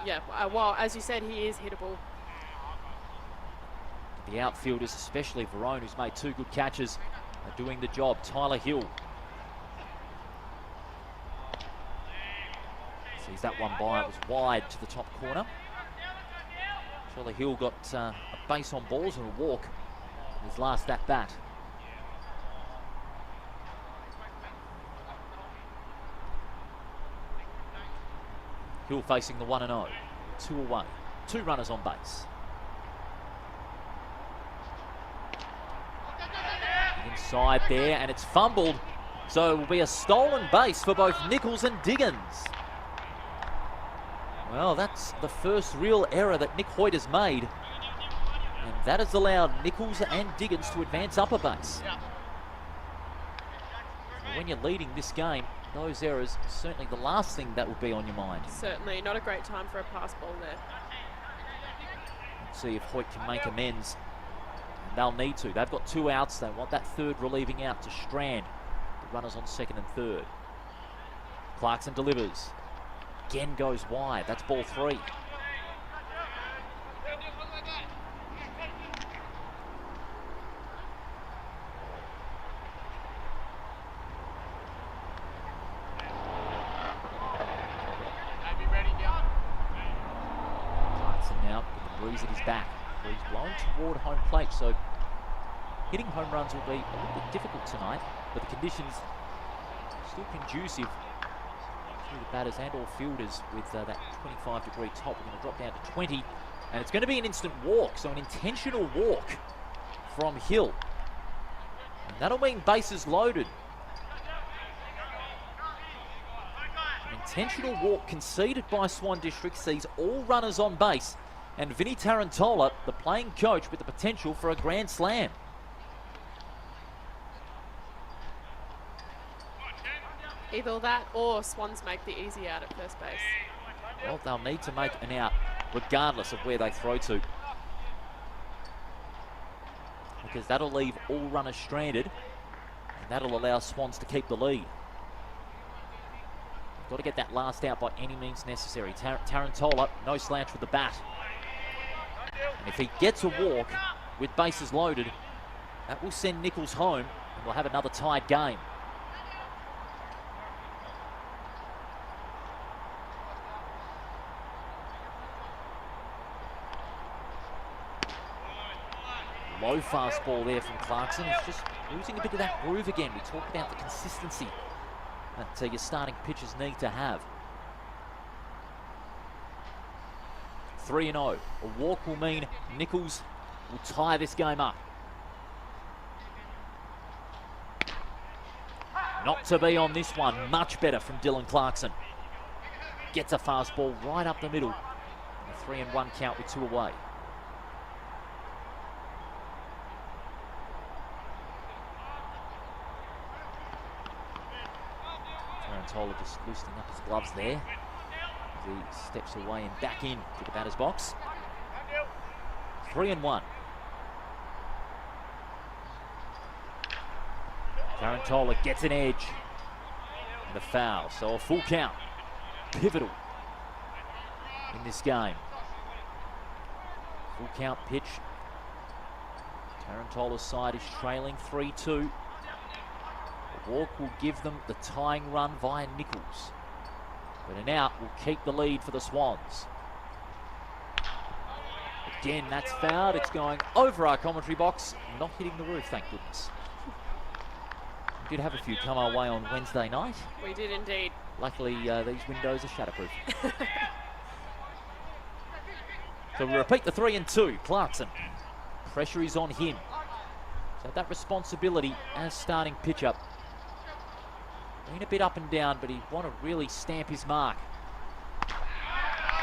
Yeah, well, as you said, he is hittable. The outfielders, especially Verone, who's made 2 good catches, are doing the job. Tyler Hill sees that one by. It was wide to the top corner. Tyler Hill got a base on balls and a walk in his last at bat. Hill facing the 1-0. 2 away. 2 runners on base. Inside there, and it's fumbled. So it will be a stolen base for both Nichols and Diggins. Well, that's the first real error that Nick Hoyt has made. And that has allowed Nichols and Diggins to advance up a base. So when you're leading this game, those errors, certainly the last thing that will be on your mind. Certainly, not a great time for a pass ball there. Let's see if Hoyt can make amends. And they'll need to. They've got 2 outs. They want that third relieving out to Strand. The runners on second and third. Clarkson delivers. Again goes wide. That's ball 3. Clarkson now with the breeze at his back. Breeze blowing toward home plate, so hitting home runs will be a little bit difficult tonight, but the conditions still conducive through the batters and all fielders with that 25-degree top. We're going to drop down to 20, and it's going to be an instant walk, so an intentional walk from Hill. And that'll mean bases loaded. An intentional walk conceded by Swan District sees all runners on base, and Vinny Tarantola, the playing coach, with the potential for a grand slam. Either that or Swans make the easy out at first base. Well, they'll need to make an out regardless of where they throw to, because that'll leave all runners stranded, and that'll allow Swans to keep the lead. Got to get that last out by any means necessary. Tarantola, no slouch with the bat. And if he gets a walk with bases loaded, that will send Nichols home, and we'll have another tied game. Low fastball there from Clarkson. He's just losing a bit of that groove again. We talked about the consistency that your starting pitchers need to have. 3-0. A walk will mean Nichols will tie this game up. Not to be on this one. Much better from Dylan Clarkson. Gets a fastball right up the middle. A 3-1 count with 2 away. Tarantola just loosening up his gloves there. He steps away and back in to the batter's box. 3-1. Tarantola gets an edge. And a foul, so a full count. Pivotal in this game. Full count pitch. Tarantola's side is trailing 3-2. A walk will give them the tying run via Nichols. But an out will keep the lead for the Swans. Again, that's fouled. It's going over our commentary box, not hitting the roof, thank goodness. We did have a few come our way on Wednesday night. We did indeed. Luckily, these windows are shatterproof. So we repeat the 3-2. Clarkson. Pressure is on him. So that responsibility as starting pitcher. Been a bit up and down, but he'd want to really stamp his mark.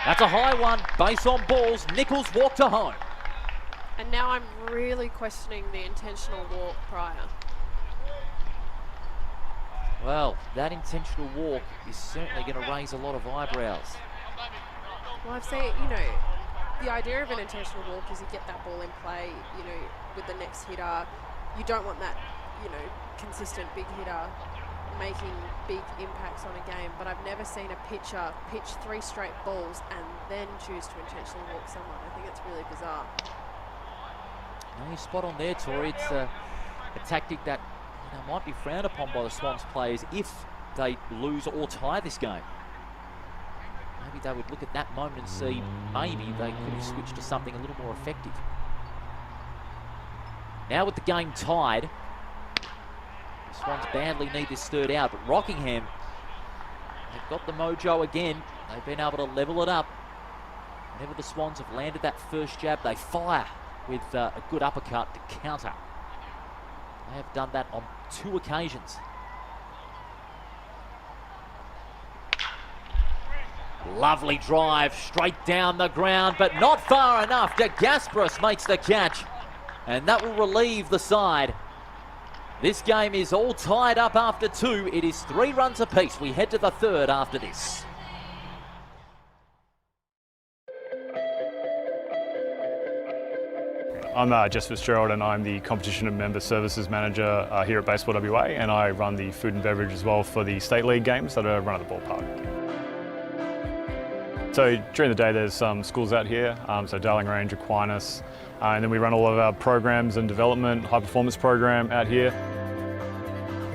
That's a high one. Base on balls. Nichols walk to home. And now I'm really questioning the intentional walk prior. Well, that intentional walk is certainly going to raise a lot of eyebrows. Well, I've seen, you know, the idea of an intentional walk is you get that ball in play, you know, with the next hitter. You don't want that, you know, consistent big hitter making big impacts on a game, but I've never seen a pitcher pitch 3 straight balls and then choose to intentionally walk someone. I think it's really bizarre. No, you're spot on there, Tori. It's a tactic that might be frowned upon by the Swans players if they lose or tie this game. Maybe they would look at that moment and see maybe they could have switched to something a little more effective. Now with the game tied, the Swans badly need this third out, but Rockingham, they've got the mojo again. They've been able to level it up. Whenever the Swans have landed that first jab, they fire with a good uppercut to counter. They have done that on 2 occasions. Lovely drive, straight down the ground, but not far enough. De Gasperis makes the catch, and that will relieve the side. This game is all tied up after 2. It is 3 runs apiece. We head to the 3rd after this. I'm Jess Fitzgerald and I'm the Competition and Member Services Manager here at Baseball WA, and I run the food and beverage as well for the State League games that are run at the ballpark. So during the day there's some schools out here, so Darling Range, Aquinas, and then we run all of our programs and development, high performance program out here.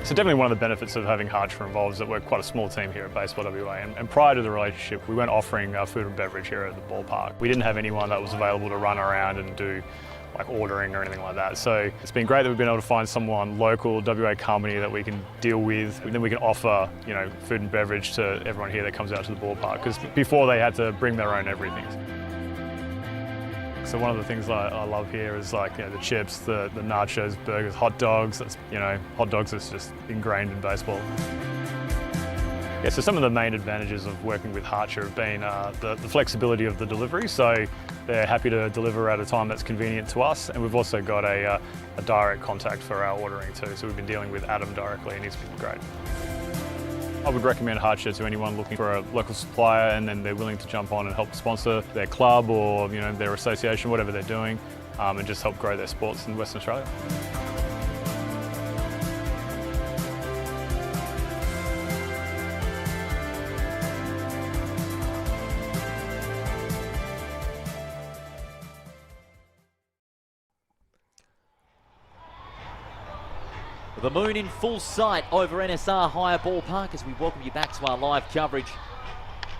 So definitely one of the benefits of having Harcher involved is that we're quite a small team here at Baseball WA, and prior to the relationship we weren't offering food and beverage here at the ballpark. We didn't have anyone that was available to run around and do like ordering or anything like that. So it's been great that we've been able to find someone local, WA company that we can deal with, and then we can offer, you know, food and beverage to everyone here that comes out to the ballpark, because before they had to bring their own everything. So one of the things I love here is, like, you know, the chips, the nachos, burgers, hot dogs. That's, you know, hot dogs is just ingrained in baseball. Yeah, so some of the main advantages of working with Harcher have been the flexibility of the delivery. So they're happy to deliver at a time that's convenient to us, and we've also got a direct contact for our ordering too. So we've been dealing with Adam directly, and he's been great. I would recommend Harcher to anyone looking for a local supplier and then they're willing to jump on and help sponsor their club or, you know, their association, whatever they're doing, and just help grow their sports in Western Australia. The moon in full sight over NSR Higher Ballpark as we welcome you back to our live coverage.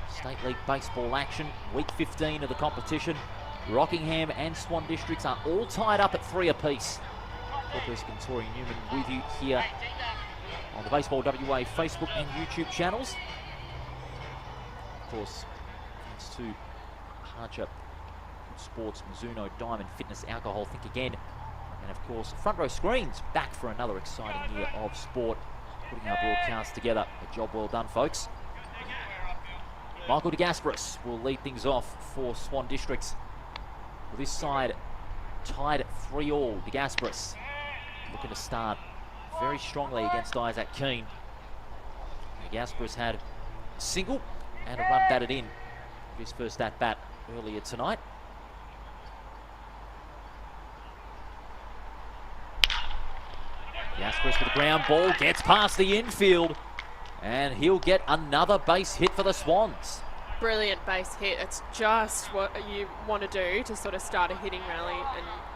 State League baseball action, week 15 of the competition. Rockingham and Swan districts are all tied up at 3 apiece. Corpus and Tori Newman with you here on the Baseball WA Facebook and YouTube channels. Of course, thanks to Harcher, Sports, Mizuno, Diamond, Fitness, Alcohol, Think Again. And of course, Front Row Screens back for another exciting year of sport, putting our broadcast together. A job well done, folks. Michael De Gasperis will lead things off for Swan Districts. Well, this side tied at 3-all. De Gasperis looking to start very strongly against Isaac Keane. De Gasperis had a single and a run batted in his first at-bat earlier tonight. Gasperis with a ground ball, gets past the infield, and he'll get another base hit for the Swans. Brilliant base hit. It's just what you want to do to sort of start a hitting rally,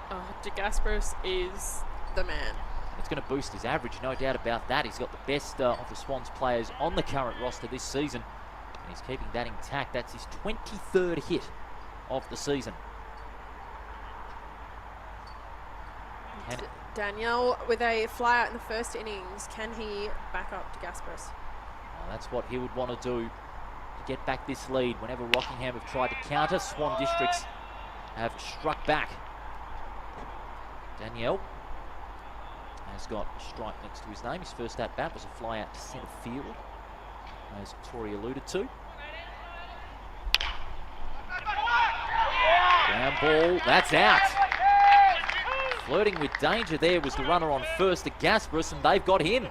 and De Gasperis is the man. It's going to boost his average, no doubt about that. He's got the best of the Swans players on the current roster this season, and he's keeping that intact. That's his 23rd hit of the season. Danielle with a flyout in the first innings. Can he back up De Gasperis? Well, that's what he would want to do to get back this lead. Whenever Rockingham have tried to counter, Swan Districts have struck back. Danielle has got a strike next to his name. His first at-bat was a fly out to centre field, as Tori alluded to. Ground ball, that's out. Flirting with danger there was the runner on first, De Gasperis, and they've got him.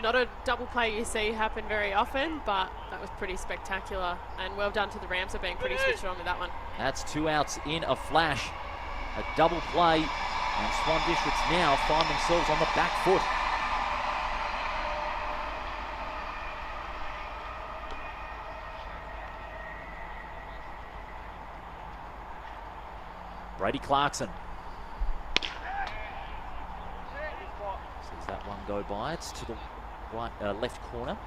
Not a double play you see happen very often, but that was pretty spectacular. And well done to the Rams for being pretty switched on with that one. That's 2 outs in a flash. A double play, and Swan Districts now find themselves on the back foot. Brady Clarkson. Sees that one go by. It's to the right, left corner.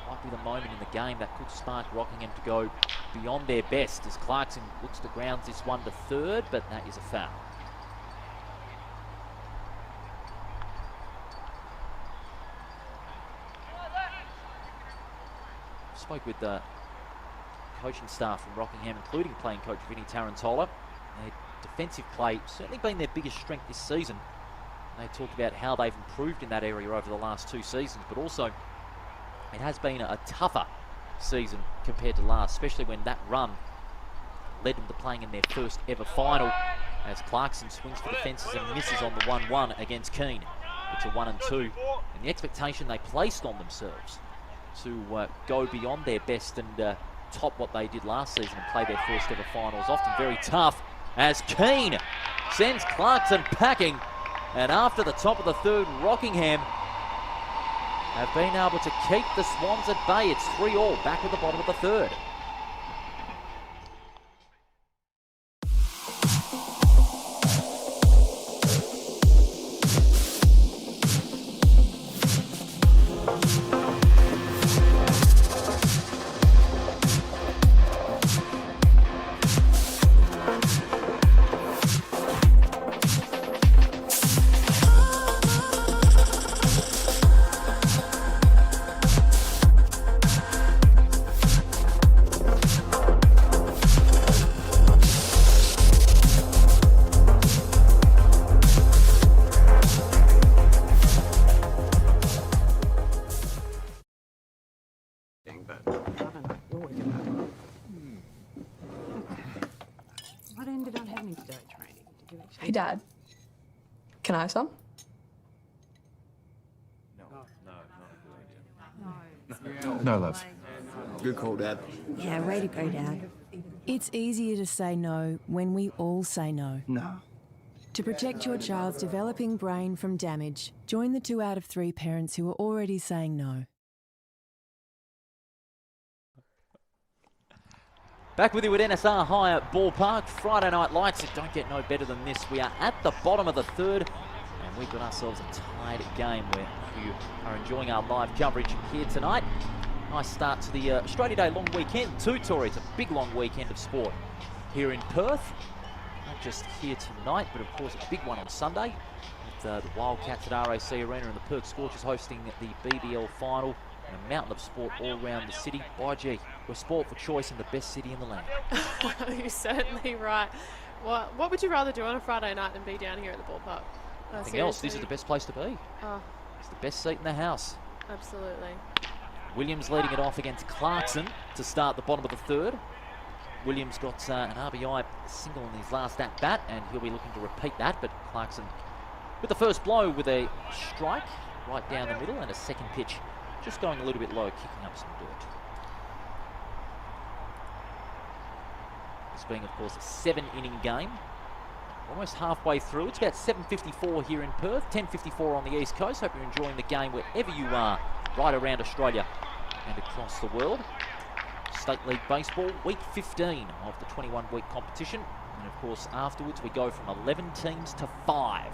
Might be the moment in the game that could spark Rockingham to go beyond their best as Clarkson looks to ground this one to third, but that is a foul. spoke with the coaching staff from Rockingham, including playing coach Vinny Tarantola. Their defensive play certainly been their biggest strength this season. They talked about how they've improved in that area over the last 2 seasons, but also it has been a tougher season compared to last, especially when that run led them to playing in their first ever final, as Clarkson swings for the fences and misses on the 1-1 against Keene. It's a 1-2, and the expectation they placed on themselves to go beyond their best and top what they did last season and play their first ever final is often very tough, as Keene sends Clarkson packing, and after the top of the third, Rockingham have been able to keep the Swans at bay. It's 3-3 back at the bottom of the third. What ended up happening today at training? Did you actually... Hey, Dad. Can I have some? No, love. Good call, Dad. Yeah, way to go, Dad. It's easier to say no when we all say no. No. To protect your child's developing brain from damage, join the 2 out of 3 parents who are already saying no. Back with you at NSR Higher Ballpark. Friday night lights, it don't get no better than this. We are at the bottom of the third, and we've got ourselves a tied game where you are enjoying our live coverage here tonight. Nice start to the Australia Day long weekend too, Tori. It's a big long weekend of sport here in Perth. Not just here tonight, but of course a big one on Sunday with the Wildcats at RAC Arena and the Perth Scorchers hosting the BBL final. A mountain of sport all around the city. By gee, we're sport for choice in the best city in the land. You're certainly right. What would you rather do on a Friday night than be down here at the ballpark? Nothing else. This is the best place to be. Oh, It's the best seat in the house. absolutely. Williams leading it off against Clarkson to start the bottom of the third. Williams got an RBI single in his last at-bat, and he'll be looking to repeat that, but Clarkson with the first blow with a strike right down the middle and a second pitch just going a little bit low, kicking up some dirt. This being, of course, a 7-inning game. Almost halfway through. It's about 7:54 here in Perth, 10:54 on the East Coast. Hope you're enjoying the game wherever you are, right around Australia and across the world. State League Baseball, week 15 of the 21-week competition. And, of course, afterwards we go from 11 teams to 5.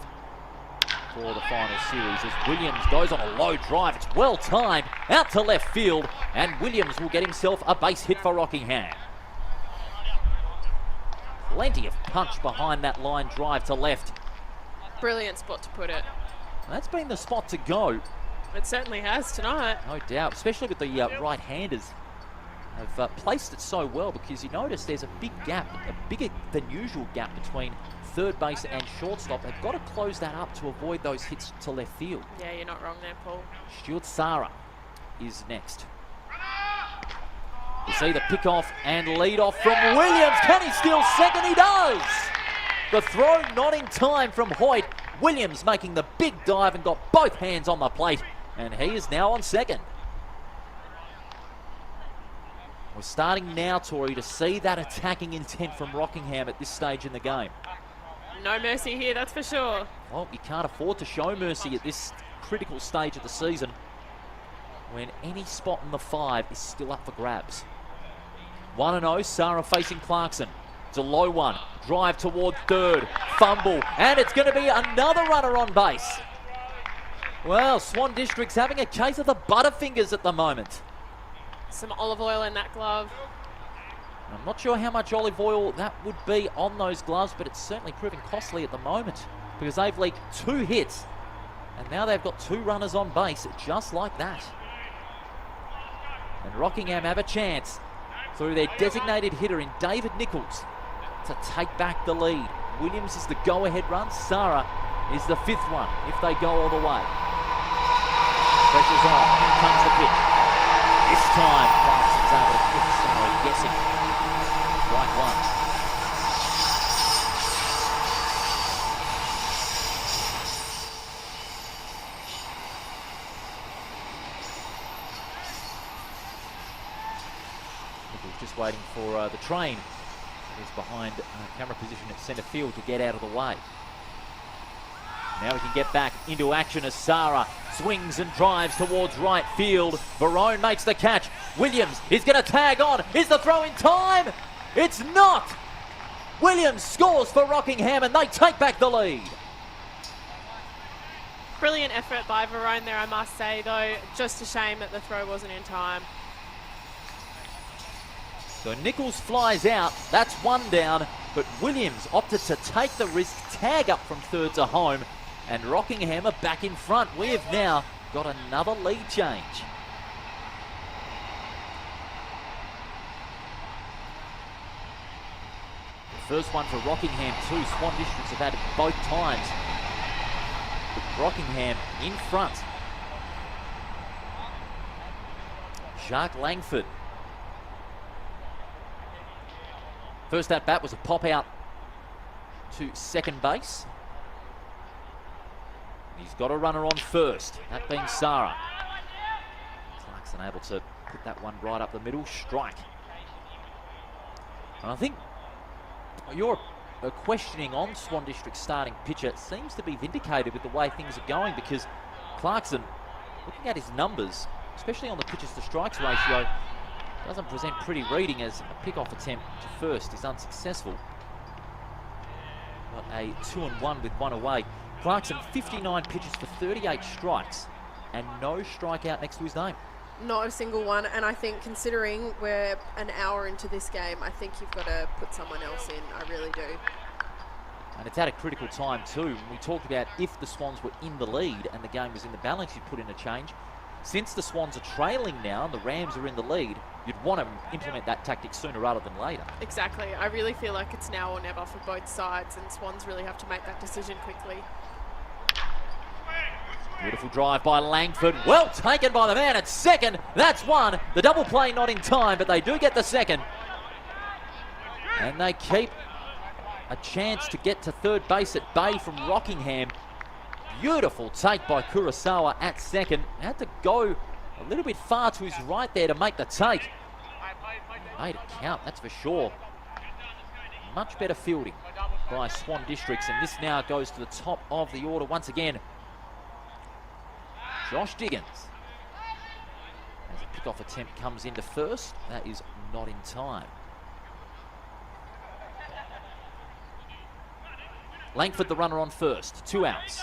For the final series as Williams goes on a low drive. It's well timed out to left field, and Williams will get himself a base hit for Rockingham. Plenty of punch behind that line drive to left. Brilliant spot to put it. That's been the spot to go. It certainly has tonight. No doubt, especially with the right-handers have placed it so well, because you notice there's a big gap, a bigger than usual gap between third base and shortstop. They've got to close that up to avoid those hits to left field. Yeah, you're not wrong there, Paul. Stuart Sara is next. You see the pick-off and lead-off from Williams. Can he steal second? He does! The throw not in time from Hoyt. Williams making the big dive and got both hands on the plate, and he is now on second. We're starting now, Tori, to see that attacking intent from Rockingham at this stage in the game. No mercy here, that's for sure. Well, you can't afford to show mercy at this critical stage of the season when any spot in the 5 is still up for grabs. 1-0, Sara facing Clarkson. It's a low one. Drive toward third. Fumble. And it's going to be another runner on base. Well, Swan District's having a case of the Butterfingers at the moment. Some olive oil in that glove. I'm not sure how much olive oil that would be on those gloves, but it's certainly proving costly at the moment because they've leaked 2 hits and now they've got 2 runners on base just like that. And Rockingham have a chance through their designated hitter in David Nichols to take back the lead. Williams is the go-ahead run. Sarah is the fifth one if they go all the way. Pressure's on. Here comes the pitch. This time, Clarkson's able to put Sarah guessing. Strike one. Nichols just waiting for the train. Is behind camera position at centre field to get out of the way. Now we can get back into action as Sarah swings and drives towards right field. Varone makes the catch. Williams is going to tag on. Is the throw in time? It's not! Williams scores for Rockingham and they take back the lead. Brilliant effort by Varone there, I must say, though. Just a shame that the throw wasn't in time. So Nichols flies out, that's one down, but Williams opted to take the risk, tag up from third to home, and Rockingham are back in front. We have now got another lead change. The first one for Rockingham too. Swan Districts have had it both times. With Rockingham in front. Jacques Langford. First at bat was a pop out to second base. He's got a runner on first, that being Sarah. Clarkson able to put that one right up the middle, strike. And I think your questioning on Swan District's starting pitcher seems to be vindicated with the way things are going, because Clarkson, looking at his numbers, especially on the pitches to strikes ratio, doesn't present pretty reading as a pick-off attempt to first is unsuccessful. Got a 2-1 with one away. Clarkson, 59 pitches for 38 strikes and no strikeout next to his name. Not a single one, and I think considering we're an hour into this game, I think you've got to put someone else in. I really do. And it's at a critical time too. We talked about if the Swans were in the lead and the game was in the balance, you'd put in a change. Since the Swans are trailing now and the Rams are in the lead, you'd want to implement that tactic sooner rather than later. Exactly. I really feel like it's now or never for both sides, and Swans really have to make that decision quickly. Beautiful drive by Langford. Well taken by the man at second. That's one. The double play not in time, but they do get the second. And they keep a chance to get to third base at bay from Rockingham. Beautiful take by Kurosawa at second. Had to go a little bit far to his right there to make the take. Made it count, that's for sure. Much better fielding by Swan Districts, and this now goes to the top of the order once again. Josh Diggins. As a pickoff attempt comes into first, that is not in time. Langford the runner on first, 2 outs.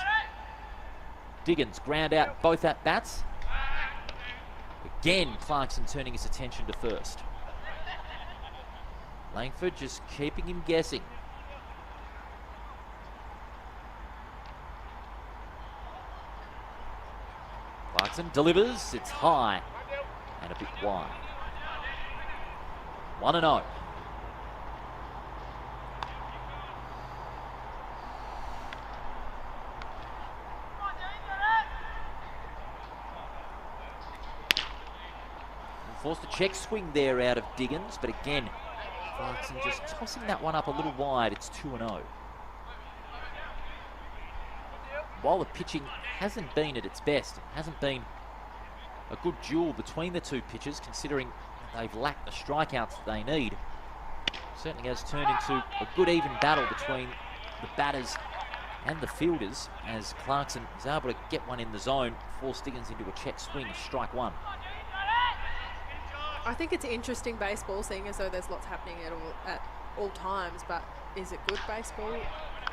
Diggins ground out both at bats. Again, Clarkson turning his attention to first. Langford just keeping him guessing. Clarkson delivers, it's high and a bit wide. 1-0. Forced a check swing there out of Diggins, but again, Clarkson just tossing that one up a little wide. It's 2-0. While the pitching hasn't been at its best, it hasn't been a good duel between the two pitchers, considering they've lacked the strikeouts that they need. Certainly has turned into a good even battle between the batters and the fielders, as Clarkson is able to get one in the zone, force Diggins into a check swing, strike one. I think it's interesting baseball, seeing as though there's lots happening at all times, but is it good baseball?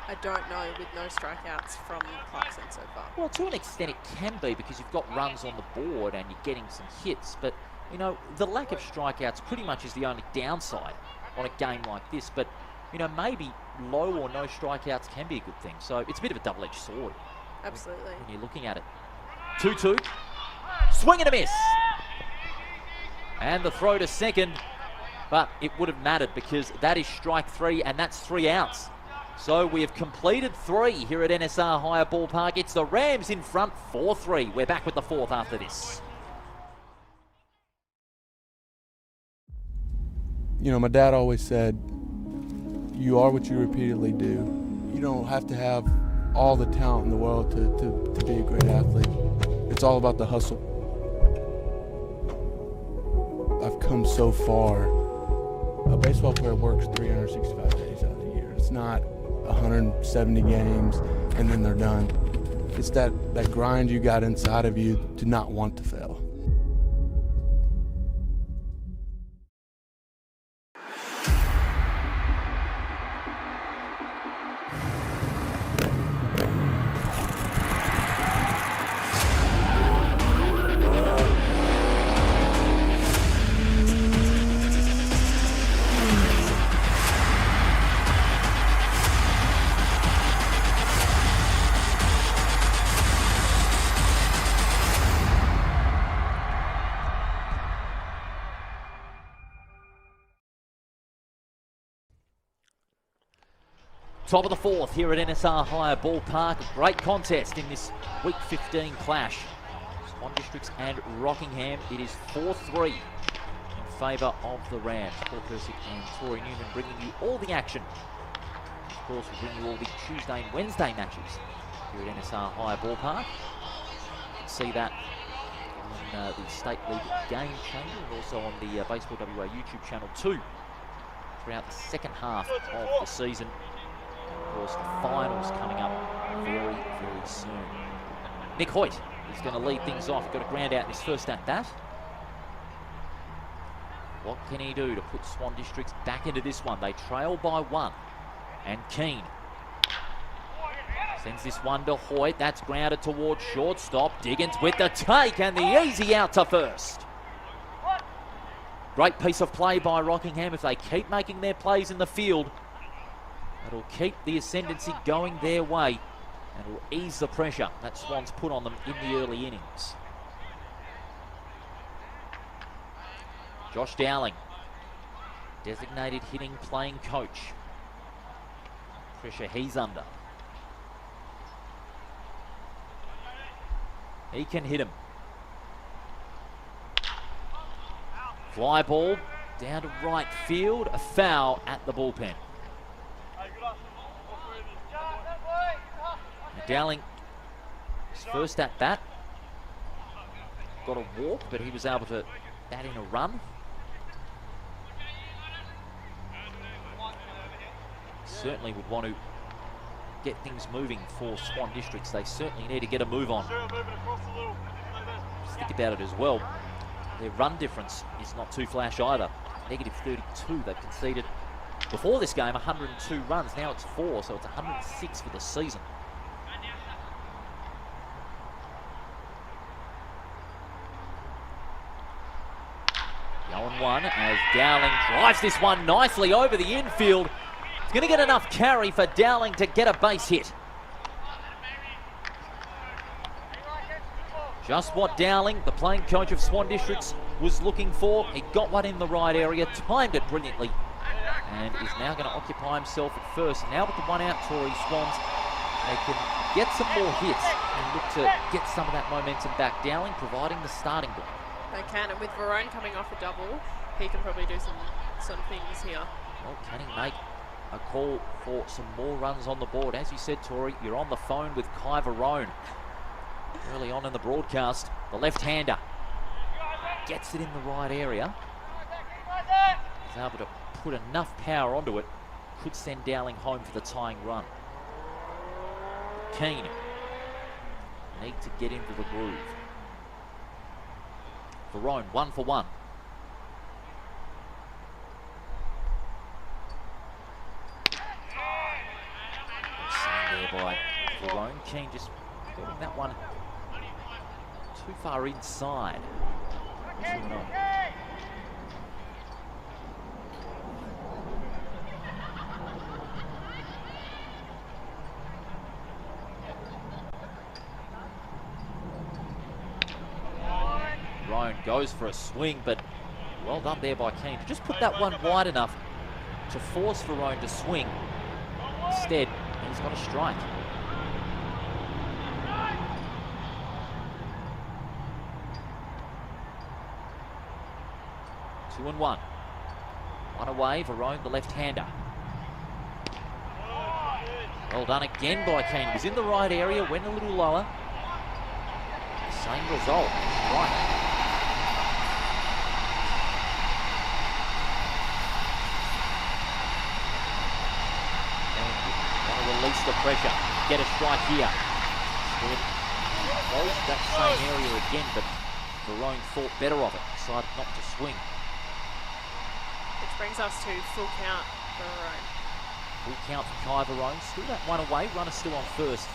I don't know, with no strikeouts from Clarkson so far. Well, to an extent it can be, because you've got runs on the board and you're getting some hits, but you know, the lack of strikeouts pretty much is the only downside on a game like this, but you know, maybe low or no strikeouts can be a good thing, so it's a bit of a double-edged sword. Absolutely. When you're looking at it. 2-2, swing and a miss. And the throw to second, but it would have mattered because that is strike 3 and that's 3 outs. So we have completed 3 here at NSR Hire Ballpark. It's the Rams in front, 4-3. We're back with the 4th after this. You know, my dad always said, you are what you repeatedly do. You don't have to have all the talent in the world to be a great athlete. It's all about the hustle. I've come so far. A baseball player works 365 days out of the year. It's not 170 games and then they're done. It's that grind you got inside of you to not want to fail. Top of the 4th here at NSR Hire Ballpark. A great contest in this Week 15 clash. Swan Districts and Rockingham. It is 4-3 in favour of the Rams. Paul Persick and Tori Newman bringing you all the action. Of course, we'll bring you all the Tuesday and Wednesday matches here at NSR Hire Ballpark. You can see that on the State League Game Channel and also on the Baseball WA YouTube channel too throughout the second half of the season. Of course, the finals coming up very, very soon. Nick Hoyt is going to lead things off. Got a ground out in his first at-bat. What can he do to put Swan Districts back into this one? They trail by 1. And Keane sends this one to Hoyt. That's grounded towards shortstop. Diggins with the take and the easy out to first. Great piece of play by Rockingham. If they keep making their plays in the field, it'll keep the ascendancy going their way and will ease the pressure that Swans put on them in the early innings. Josh Dowling, designated hitting playing coach. Pressure he's under. He can hit him. Fly ball down to right field, a foul at the bullpen. Dowling, his first at bat, got a walk, but he was able to bat in a run. Certainly would want to get things moving for Swan Districts. They certainly need to get a move on. Just think about it as well. Their run difference is not too flash either. -32 they've conceded before this game, 102 runs. Now it's 4, so it's 106 for the season. 0-1 as Dowling drives this one nicely over the infield. It's going to get enough carry for Dowling to get a base hit. Just what Dowling, the playing coach of Swan Districts, was looking for. He got one in the right area, timed it brilliantly, and is now going to occupy himself at first. Now with the 1 out, Tory Swans, they can get some more hits and look to get some of that momentum back. Dowling providing the starting block. They can, and with Verone coming off a double, he can probably do some things here. Well, can he make a call for some more runs on the board? As you said, Tori, you're on the phone with Kai Verone. Early on in the broadcast, the left-hander gets it in the right area. He's able to put enough power onto it, could send Dowling home for the tying run. Keane need to get into the groove. Verone, 1 for 1. Seen there by Verone. Keane just getting that one too far inside. 2-0. Roan goes for a swing, but Well done there by Keane to just put that one wide enough to force Verone to swing. Instead, he's got a strike. Two and one. One away, Verone, the left-hander. Well done again by Keane. He was in the right area, went a little lower. Same result. Right. Release the pressure, get a strike here. Goes that same area again, but Verone thought better of it, decided not to swing. Which brings us to full count for Verone. Full count for Kai Verone, still that one away, runner still on first.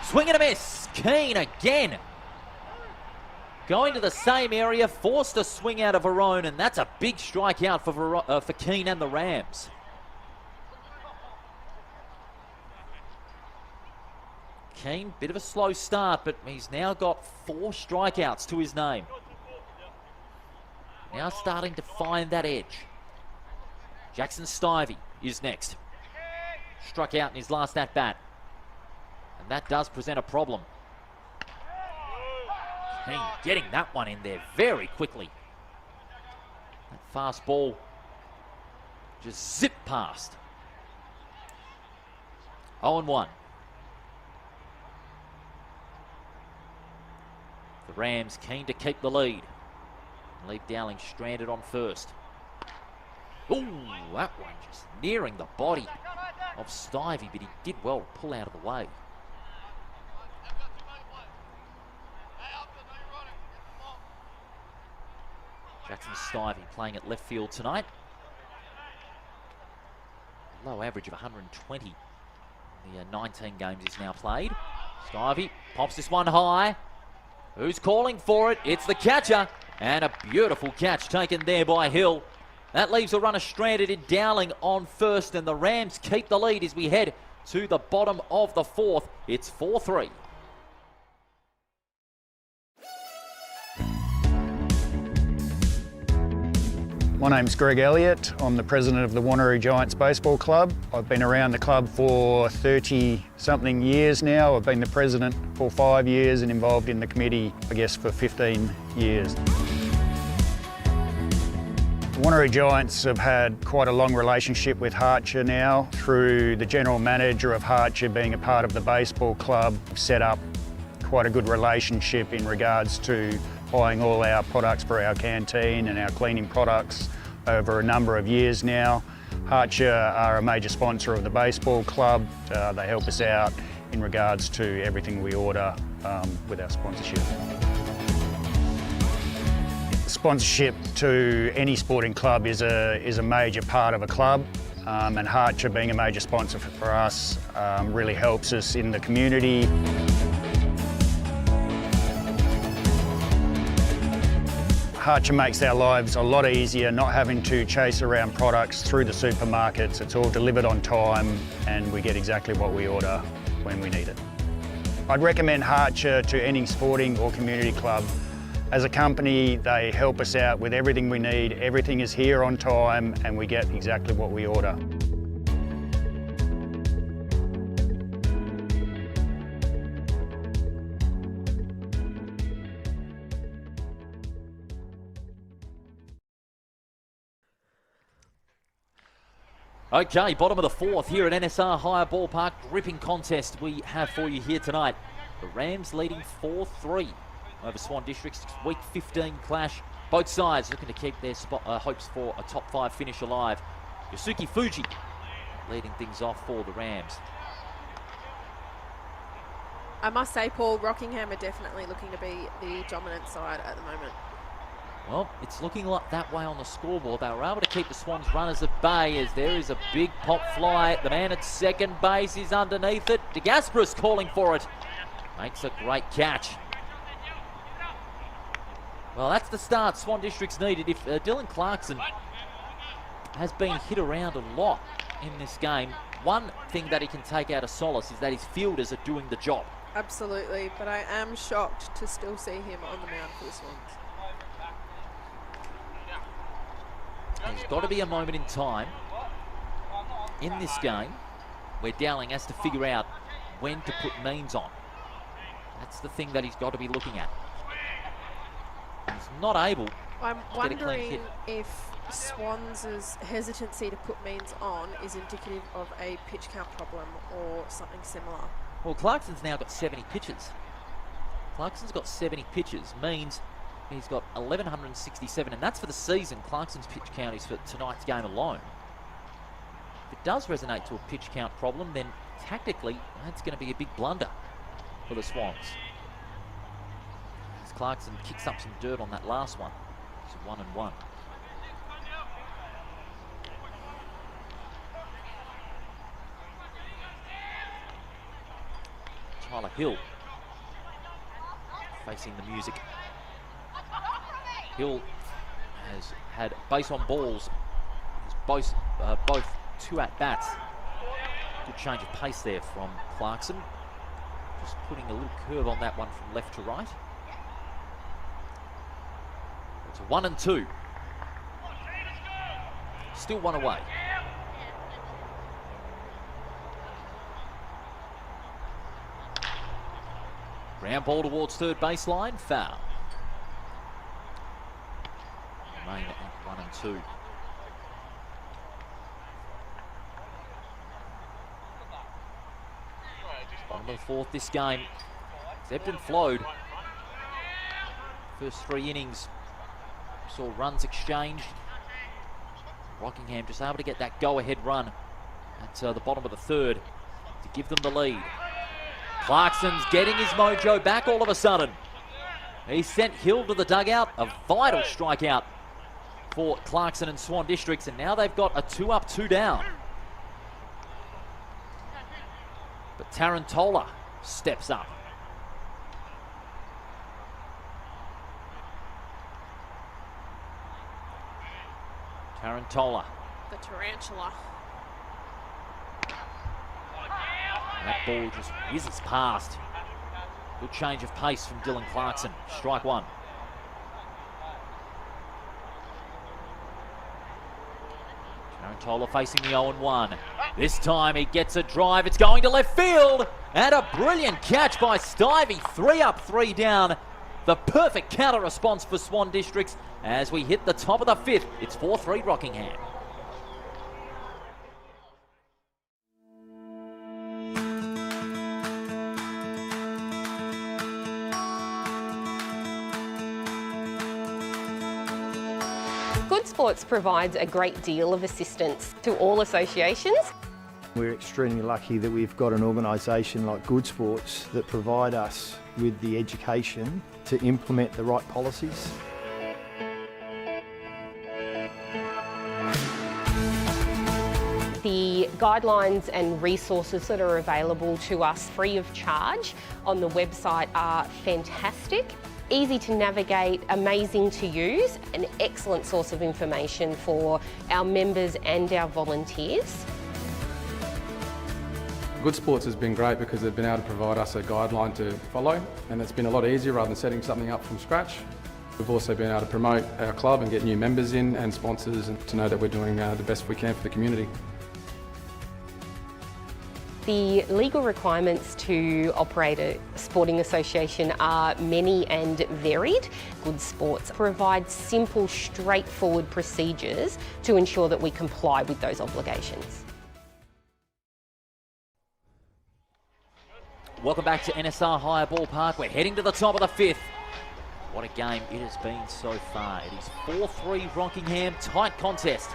Swing and a miss, Keane again. Going to the same area, forced a swing out of Verone, and that's a big strikeout for Keane and the Rams. Keane, bit of a slow start, but he's now got 4 strikeouts to his name. Now starting to find that edge. Jackson Stivey is next. Struck out in his last at-bat, and that does present a problem. Keane getting that one in there very quickly. That fast ball just zipped past. 0-1. The Rams keen to keep the lead. Lee Dowling stranded on first. Ooh, that one just nearing the body of Stivey, but he did well to pull out of the way. Jackson Stivey playing at left field tonight. Low average of 120 in the 19 games he's now played. Stivey pops this one high. Who's calling for it? It's the catcher. And a beautiful catch taken there by Hill. That leaves a runner stranded in Dowling on first, and the Rams keep the lead as we head to the bottom of the 4th. It's 4-3. My name's Greg Elliott. I'm the president of the Wanneroo Giants Baseball Club. I've been around the club for 30-something years now. I've been the president for 5 years and involved in the committee, I guess, for 15 years. The Wanneroo Giants have had quite a long relationship with Harcher now, through the general manager of Harcher being a part of the baseball club, set up quite a good relationship in regards to buying all our products for our canteen and our cleaning products over a number of years now. Harcher are a major sponsor of the baseball club. They help us out in regards to everything we order with our sponsorship. Sponsorship to any sporting club is a major part of a club, and Harcher being a major sponsor for us really helps us in the community. Harcher makes our lives a lot easier, not having to chase around products through the supermarkets. It's all delivered on time and we get exactly what we order when we need it. I'd recommend Harcher to any sporting or community club. As a company, they help us out with everything we need. Everything is here on time and we get exactly what we order. Okay, bottom of the 4th here at NSR Hire Ballpark. Gripping contest we have for you here tonight. The Rams leading 4-3 over Swan District's Week 15 clash. Both sides looking to keep their hopes for a top 5 finish alive. Yosuke Fuji leading things off for the Rams. I must say, Paul, Rockingham are definitely looking to be the dominant side at the moment. Well, it's looking like that way on the scoreboard. They were able to keep the Swans runners at bay as there is a big pop fly. The man at second base is underneath it. De Gasperis calling for it. Makes a great catch. Well, that's the start Swan District's needed. If Dylan Clarkson has been hit around a lot in this game, one thing that he can take out of solace is that his fielders are doing the job. Absolutely, but I am shocked to still see him on the mound for the Swans. There's got to be a moment in time in this game where Dowling has to figure out when to put Means on. That's the thing that he's got to be looking at. He's not able I'm to get a clean wondering hit. if Swans' hesitancy to put Means on is indicative of a pitch count problem or something similar. Well, Clarkson's now got 70 pitches. Clarkson's got 70 pitches, means he's got 1,167, and that's for the season. Clarkson's pitch count is for tonight's game alone. If it does resonate to a pitch count problem, then tactically, that's going to be a big blunder for the Swans. As Clarkson kicks up some dirt on that last one. It's 1-1. Tyler Hill facing the music. Hill has had base on balls. He's both 2 at-bats. Good change of pace there from Clarkson. Just putting a little curve on that one from left to right. It's 1-2. Still 1 away. Ground ball towards third baseline, foul. Remain at 1-2. Bottom of the fourth this game. It's ebbed and flowed. First 3 innings saw runs exchanged. Rockingham just able to get that go-ahead run at the bottom of the third to give them the lead. Clarkson's getting his mojo back all of a sudden. He sent Hill to the dugout, a vital strikeout for Clarkson and Swan Districts, and now they've got a 2 up, 2 down. But Tarantola steps up. Tarantola. The tarantula. That ball just whizzes past. Good change of pace from Dylan Clarkson. Strike 1. Tarantola facing the 0-1. This time he gets a drive. It's going to left field. And a brilliant catch by Stivey. 3 up, 3 down. The perfect counter response for Swan Districts as we hit the top of the 5th. It's 4-3 Rockingham. Good Sports provides a great deal of assistance to all associations. We're extremely lucky that we've got an organisation like Good Sports that provide us with the education to implement the right policies. The guidelines and resources that are available to us free of charge on the website are fantastic. Easy to navigate, amazing to use, an excellent source of information for our members and our volunteers. Good Sports has been great because they've been able to provide us a guideline to follow, and it's been a lot easier rather than setting something up from scratch. We've also been able to promote our club and get new members in and sponsors, and to know that we're doing the best we can for the community. The legal requirements to operate a sporting association are many and varied. Good Sports provides simple, straightforward procedures to ensure that we comply with those obligations. Welcome back to NSR Hire Ballpark. We're heading to the top of the 5th. What a game it has been so far. It is 4-3 Rockingham, tight contest.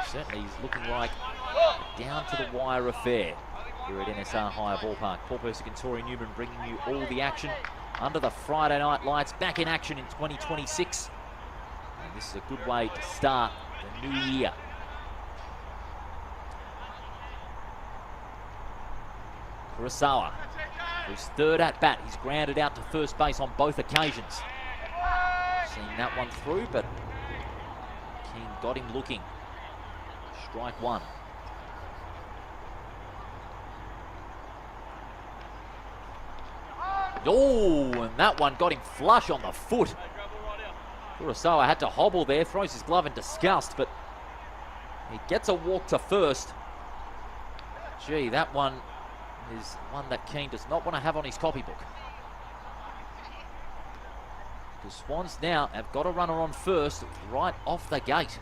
Certainly is looking like a down to the wire affair here at NSR Hire Ballpark. Paul Persick and Tori Newman bringing you all the action under the Friday night lights, back in action in 2026. And this is a good way to start the new year. Kurosawa, for his 3rd at-bat, he's grounded out to first base on both occasions. Seeing that one through, but King got him looking. Strike 1. Oh, and that one got him flush on the foot. Kurosawa had to hobble there, throws his glove in disgust, but he gets a walk to first. Gee, that one is one that Keane does not want to have on his copybook. The Swans now have got a runner on first right off the gate.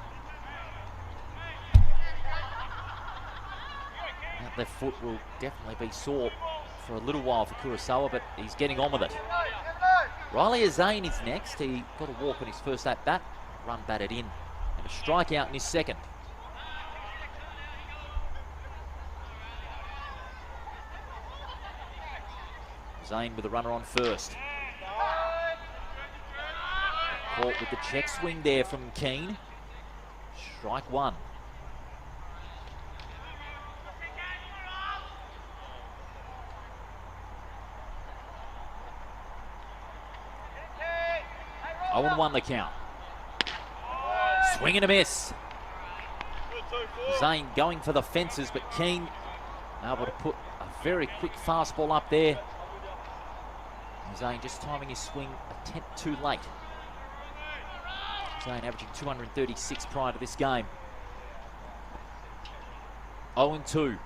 That left foot will definitely be sore for a little while for Kurosawa, but he's getting on with it. Riley Azane is next. He got a walk on his first at bat, run batted in, and a strikeout in his second. Zane with the runner on first. Caught with the check swing there from Keane. Strike one. Oh, and 1 the count. Swing and a miss. Zane going for the fences, but Keane able to put a very quick fastball up there. Zane just timing his swing a tenth too late. Zane averaging 236 prior to this game. 0-2.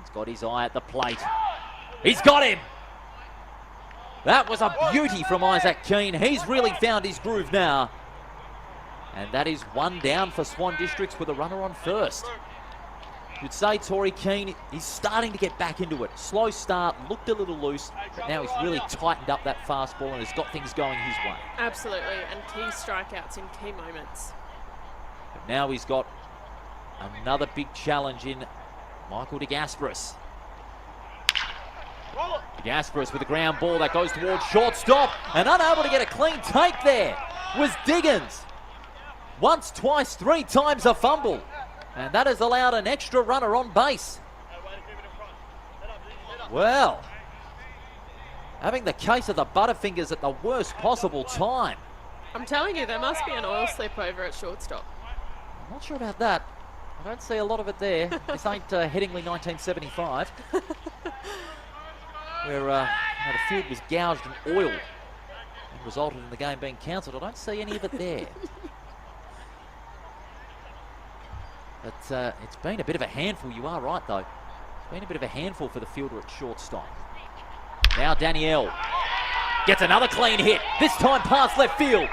He's got his eye at the plate. He's got him! That was a beauty from Isaac Keane. He's really found his groove now. And that is one down for Swan Districts with a runner on first. You'd say Tory Keane, he's starting to get back into it. Slow start, looked a little loose, but now he's really tightened up that fastball and has got things going his way. Absolutely, and key strikeouts in key moments. But now he's got another big challenge in Michael De Gasperis. De Gasperis with a ground ball that goes towards shortstop, and unable to get a clean take there was Diggins. Once, twice, 3 times a fumble. And that has allowed an extra runner on base. Well, having the case of the Butterfingers at the worst possible time. I'm telling you, there must be an oil slip over at shortstop. I'm not sure about that. I don't see a lot of it there. This ain't Headingley 1975. Where the field was gouged in oil and resulted in the game being cancelled. I don't see any of it there. But it's been a bit of a handful. You are right, though. It's been a bit of a handful for the fielder at shortstop. Now Danielle gets another clean hit, this time past left field.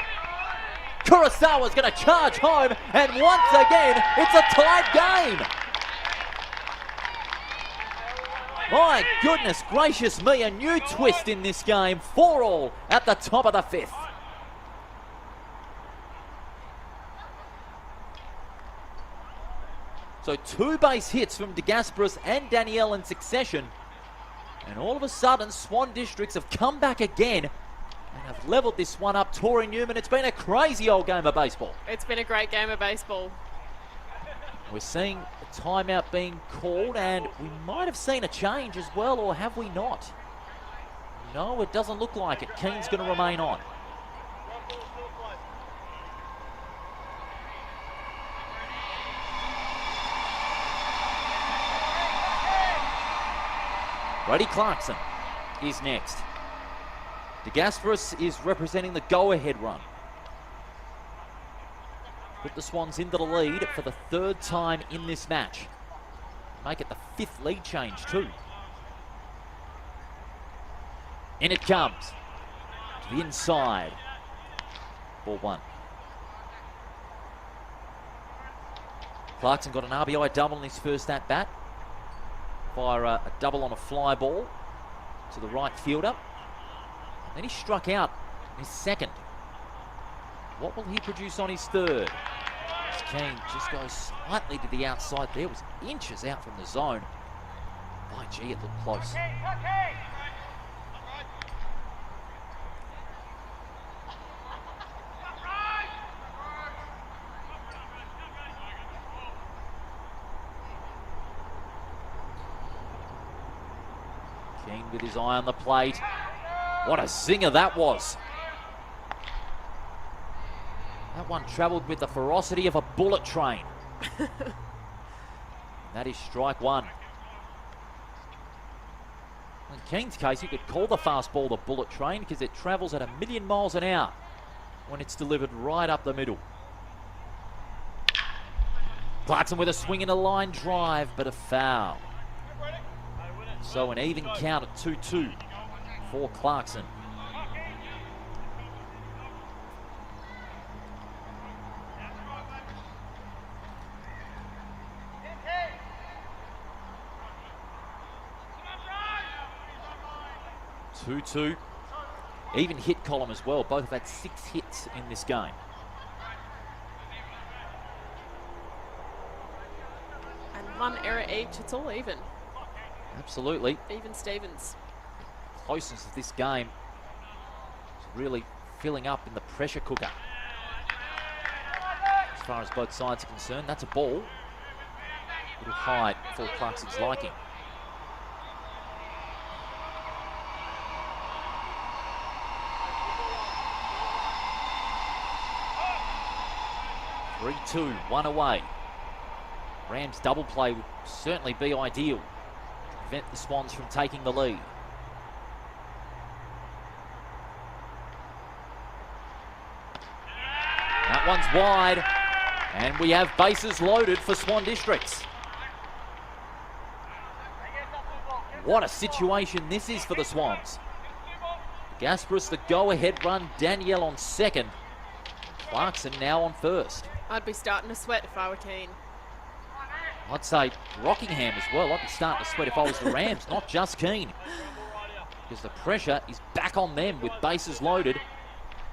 Kurosawa's going to charge home, and once again, it's a tied game. My goodness gracious me, a new twist in this game. 4-all at the top of the 5th. So 2 base hits from De Gasperis and Danielle in succession. And all of a sudden, Swan Districts have come back again and have levelled this one up. Tori Newman, it's been a crazy old game of baseball. It's been a great game of baseball. We're seeing a timeout being called, and we might have seen a change as well, or have we not? No, it doesn't look like it. Keane's going to remain on. Brady Clarkson is next. De Gasperis is representing the go-ahead run. Put the Swans into the lead for the 3rd time in this match. Make it the 5th lead change too. In it comes. To the inside. Ball 1. Clarkson got an RBI double in his first at-bat. Via a double on a fly ball to the right fielder. Then he struck out in his second. What will he produce on his third? Keane just goes slightly to the outside there. Was inches out from the zone. My gee, it looked close. Keane with his eye on the plate. What a zinger that was. That one travelled with the ferocity of a bullet train. That is strike 1. Keen's case, you could call the fastball the bullet train because it travels at 1,000,000 miles an hour when it's delivered right up the middle. Clarkson with a swing and a line drive, but a foul. So an even count at 2-2 for Clarkson. Even hit column as well. Both have had 6 hits in this game. And 1 error each. It's all even. Absolutely. Even Stevens. Closeness of this game is really filling up in the pressure cooker. As far as both sides are concerned, that's a ball. A little high for Clarkson's liking. Three-two, 1 away. Rams double play would certainly be ideal to prevent the Swans from taking the lead. That one's wide, and we have bases loaded for Swan Districts. What a situation this is for the Swans. Gasparis the go-ahead run, Danielle on second. Clarkson now on first. I'd be starting to sweat if I were Keen. I'd say Rockingham as well. I'd be starting to sweat if I was the Rams, not just Keen. Because the pressure is back on them with bases loaded.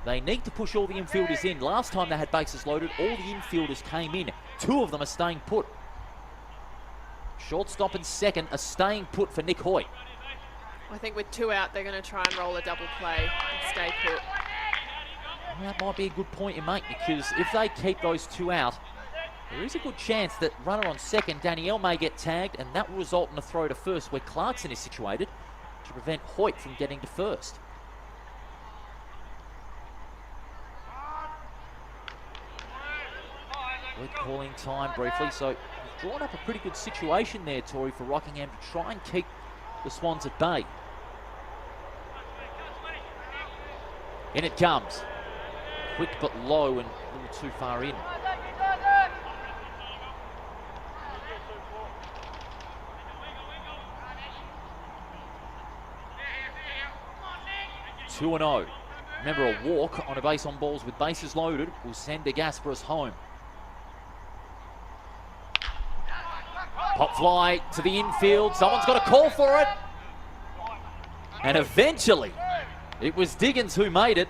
They need to push all the infielders in. Last time they had bases loaded, all the infielders came in. 2 of them are staying put. Shortstop and second are staying put for Nick Hoyt. I think with 2 out, they're going to try and roll a double play and stay put. Well, that might be a good point you make, because if they keep those 2 out, there is a good chance that runner on second, Danielle, may get tagged, and that will result in a throw to first where Clarkson is situated to prevent Hoyt from getting to first. Good calling time briefly, so he's drawn up a pretty good situation there, Tori, for Rockingham to try and keep the Swans at bay. In it comes. Quick but low and a little too far in. Two 2-0. Remember, a walk on a base on balls with bases loaded will send Gasparis home. Pop fly to the infield. Someone's got a call for it. And eventually, it was Diggins who made it.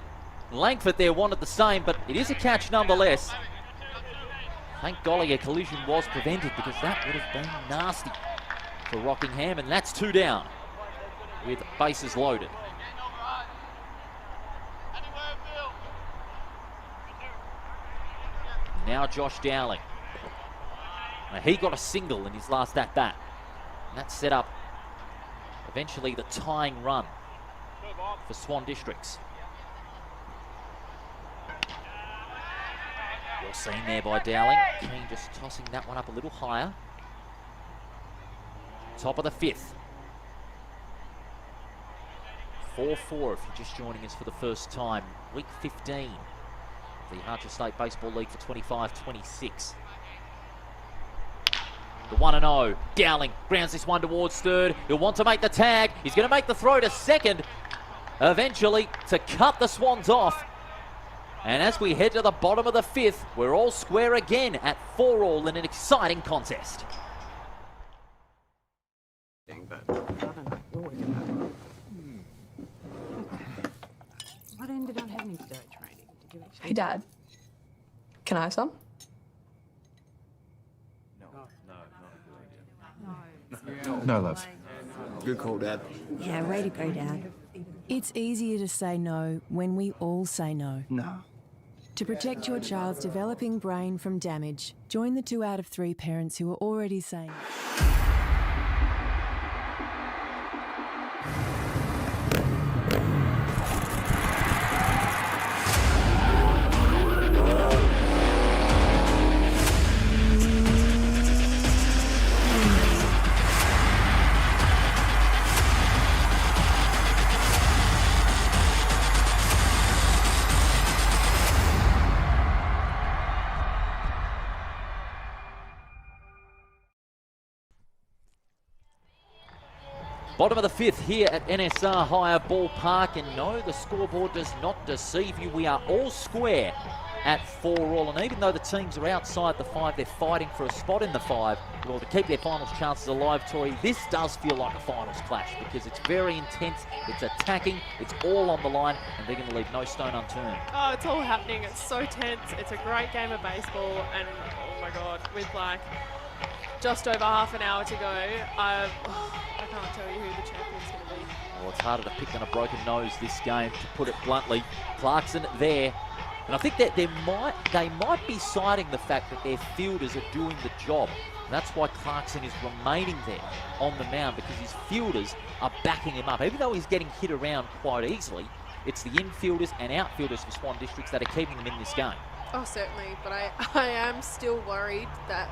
Langford there wanted the same, but it is a catch nonetheless. Thank golly a collision was prevented, because that would have been nasty for Rockingham, and that's 2 down with bases loaded. Now Josh Dowling. Now he got a single in his last at-bat. And that set up eventually the tying run for Swan Districts. Well seen there by Dowling. Keen just tossing that one up a little higher. Top of the 5th. 4-4 if you're just joining us for the first time. Week 15. The Harcher State Baseball League for 25-26. The 1-0. Dowling grounds this one towards third. He'll want to make the tag. He's going to make the throw to second. Eventually to cut the Swans off. And as we head to the bottom of the 5th, we're all square again at 4-all in an exciting contest. What ended up happening today, training? Did you actually... Hey, Dad. Can I have some? No, love. Good call, Dad. Yeah, way to go, Dad. It's easier to say no when we all say no. No. To protect your child's developing brain from damage, join the 2 out of 3 parents who are already saying Bottom of the fifth here at NSR Hire Ballpark, and no, the scoreboard does not deceive you. We are all square at 4-all, and even though the teams are outside the 5, they're fighting for a spot in the 5 in order to keep their finals chances alive, Tori. This does feel like a finals clash because it's very intense, it's attacking, it's all on the line, and they're going to leave no stone unturned. Oh, it's all happening. It's so tense. It's a great game of baseball, and oh my God, with like just over half an hour to go, I can't tell you who the champion's going to be. Well, it's harder to pick than a broken nose this game, to put it bluntly. Clarkson there. And I think that they might be citing the fact that their fielders are doing the job. And that's why Clarkson is remaining there on the mound, because his fielders are backing him up. Even though he's getting hit around quite easily, it's the infielders and outfielders for Swan Districts that are keeping them in this game. Oh, certainly. But I am still worried that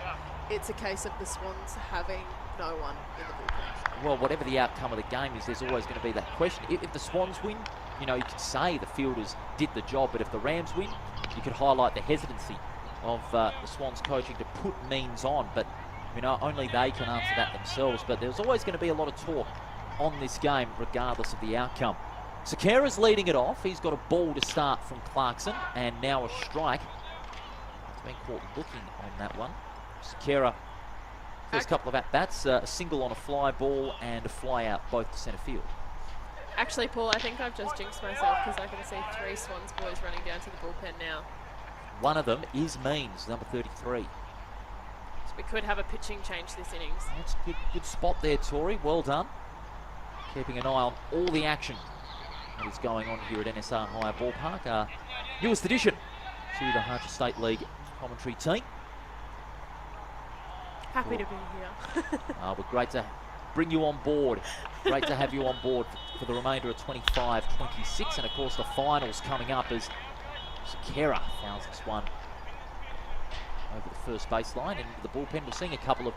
it's a case of the Swans having no one in the bullpen. Well, whatever the outcome of the game is, there's always going to be that question. If the Swans win, you know, you could say the fielders did the job, but if the Rams win, you could highlight the hesitancy of the Swans coaching to put Means on, but you know, only they can answer that themselves. But there's always going to be a lot of talk on this game, regardless of the outcome. Sakera's leading it off. He's got a ball to start from Clarkson, and now a strike. He's been caught looking on that one. Sakera, first couple of at-bats, a single on a fly ball and a fly out, both to centre field. Actually, Paul, I think I've just jinxed myself because I can see 3 Swans boys running down to the bullpen now. One of them is Means, number 33. So we could have a pitching change this innings. That's a good spot there, Tori. Well done. Keeping an eye on all the action that is going on here at NSR Hire Ballpark. Newest addition to the Harcher State League commentary team. Happy to be here. But great to bring you on board. Great to have you on board for the remainder of 25-26. And of course the finals coming up as Sakera fouls this one over the first baseline into the bullpen. We're seeing a couple of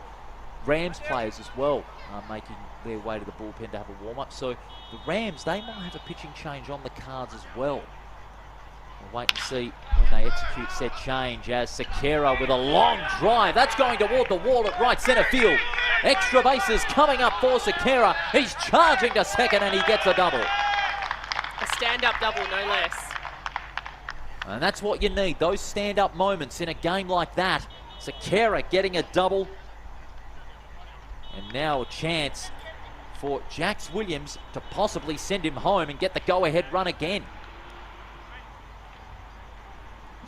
Rams players as well making their way to the bullpen to have a warm-up. So the Rams, they might have a pitching change on the cards as well. We'll wait and see when they execute said change as Sakera with a long drive. That's going toward the wall at right centre field. Extra bases coming up for Sakera. He's charging to second and he gets a double. A stand-up double, no less. And that's what you need, those stand-up moments in a game like that. Sakera getting a double. And now a chance for Jax Williams to possibly send him home and get the go-ahead run again.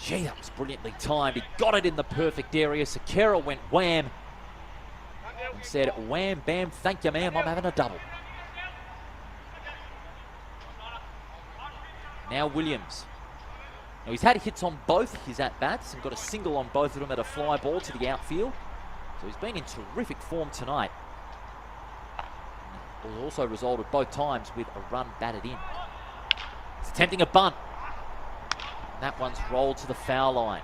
Gee, that was brilliantly timed. He got it in the perfect area. Sakera went wham and said, wham, bam, thank you, ma'am, I'm having a double. Now Williams. Now he's had hits on both his at-bats and got a single on both of them at a fly ball to the outfield. So he's been in terrific form tonight. It was also resulted both times with a run batted in. He's attempting a bunt. And that one's rolled to the foul line.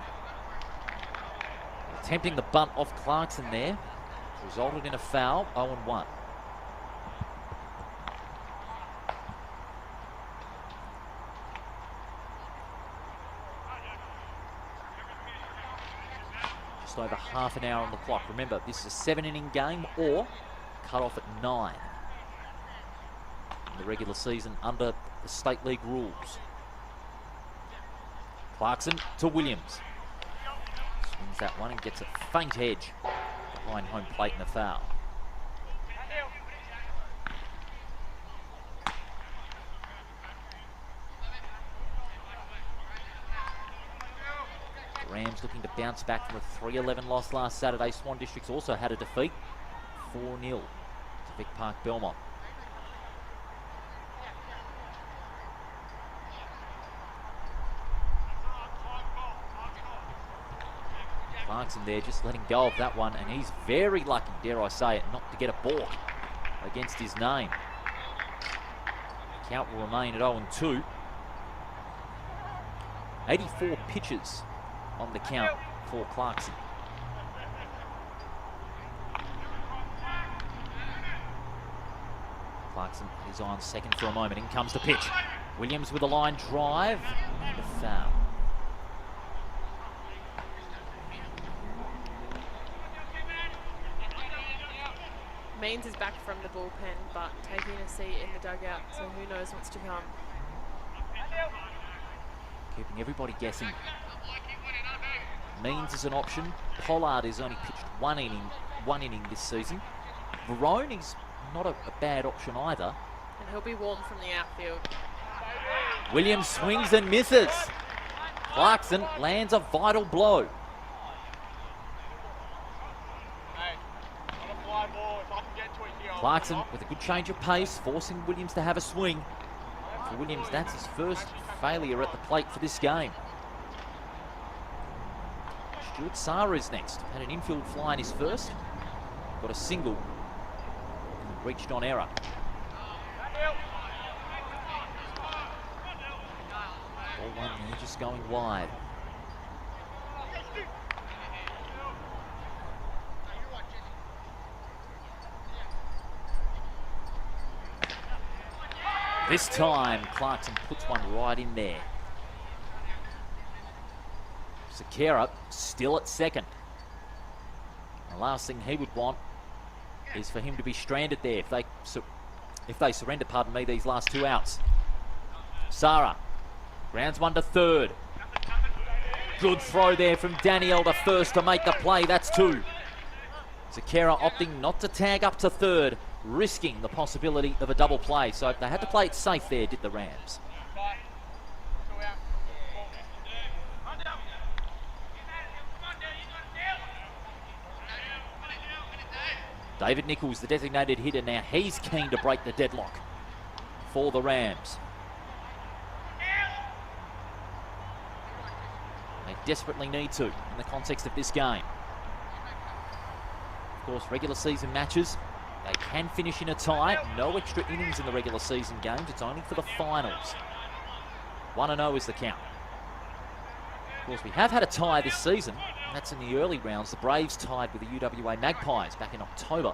Attempting the bunt off Clarkson there. Resulted in a foul, 0-1. Just over half an hour on the clock. Remember, this is a 7-inning game or cut off at 9 in the regular season under the State League rules. Clarkson to Williams. Swings that one and gets a faint edge behind home plate in the foul. The Rams looking to bounce back from a 3-11 loss last Saturday. Swan Districts also had a defeat, 4-0 to Vic Park Belmont. Clarkson there just letting go of that one, and he's very lucky, dare I say it, not to get a balk against his name. Count will remain at 0-2. 84 pitches on the count for Clarkson. Clarkson is on second for a moment. In comes the pitch. Williams with a line drive and a foul. Means is back from the bullpen, but taking a seat in the dugout, so who knows what's to come. Keeping everybody guessing. Means is an option. Pollard has only pitched one inning this season. Verone's not a bad option either. And he'll be warm from the outfield. Williams swings and misses. Clarkson lands a vital blow. Clarkson with a good change of pace, forcing Williams to have a swing. For Williams, that's his first failure at the plate for this game. Stuart Sara is next. Had an infield fly in his first. Got a single. Reached on error. Ball one there, just going wide. This time, Clarkson puts one right in there. Sakera still at second. The last thing he would want is for him to be stranded there if they surrender, these last two outs. Sara grounds one to third. Good throw there from Danielle to first to make the play. That's two. Sakera opting not to tag up to third, risking the possibility of a double play. So they had to play it safe there, did the Rams. David Nichols, the designated hitter, now he's keen to break the deadlock for the Rams. They desperately need to in the context of this game. Of course, regular season matches, they can finish in a tie. No extra innings in the regular season games. It's only for the finals. 1-0 is the count. Of course, we have had a tie this season. That's in the early rounds. The Braves tied with the UWA Magpies back in October.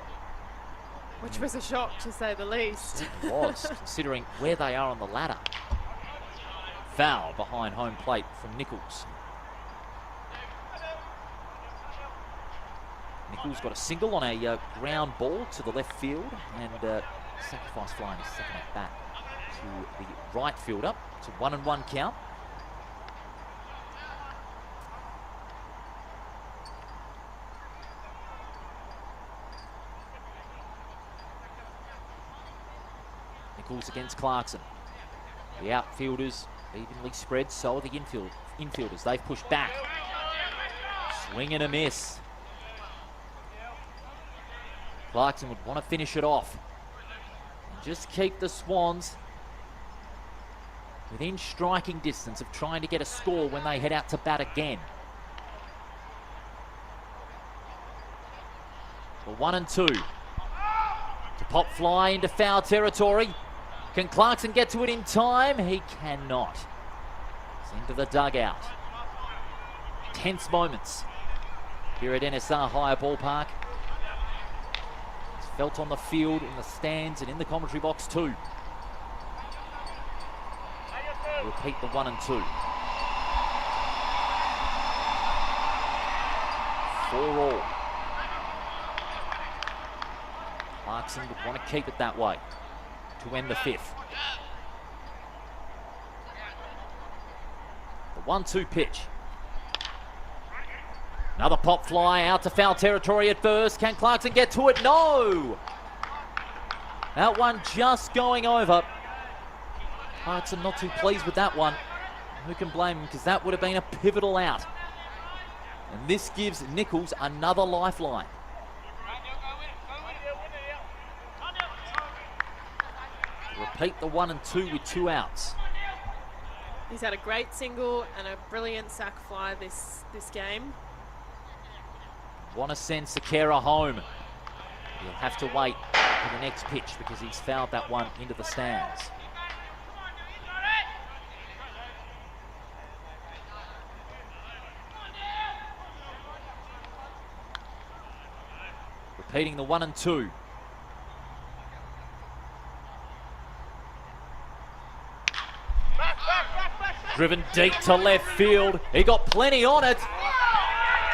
Which was a shock, to say the least. It was, considering where they are on the ladder. Foul behind home plate from Nichols. Nichols got a single on a ground ball to the left field, and sacrifice flying his second at bat to the right fielder. It's a 1-1 count. Nichols against Clarkson. The outfielders evenly spread, so are the infielders. They've pushed back. Swing and a miss. Clarkson would want to finish it off. And just keep the Swans within striking distance of trying to get a score when they head out to bat again. For 1-2. To pop fly into foul territory. Can Clarkson get to it in time? He cannot. It's into the dugout. Tense moments here at NSR Hire Ballpark. It's felt on the field, in the stands, and in the commentary box too. Repeat the 1-2. 4-all. Clarkson would want to keep it that way to end the fifth. The 1-2 pitch. Another pop fly out to foul territory at first. Can Clarkson get to it? No! That one just going over. Clarkson not too pleased with that one. Who can blame him, because that would have been a pivotal out. And this gives Nichols another lifeline. Repeat the 1-2 with 2 outs. He's had a great single and a brilliant sac fly this game. Want to send Sakera home. He'll have to wait for the next pitch because he's fouled that one into the stands. Repeating the 1-2. Driven deep to left field. He got plenty on it,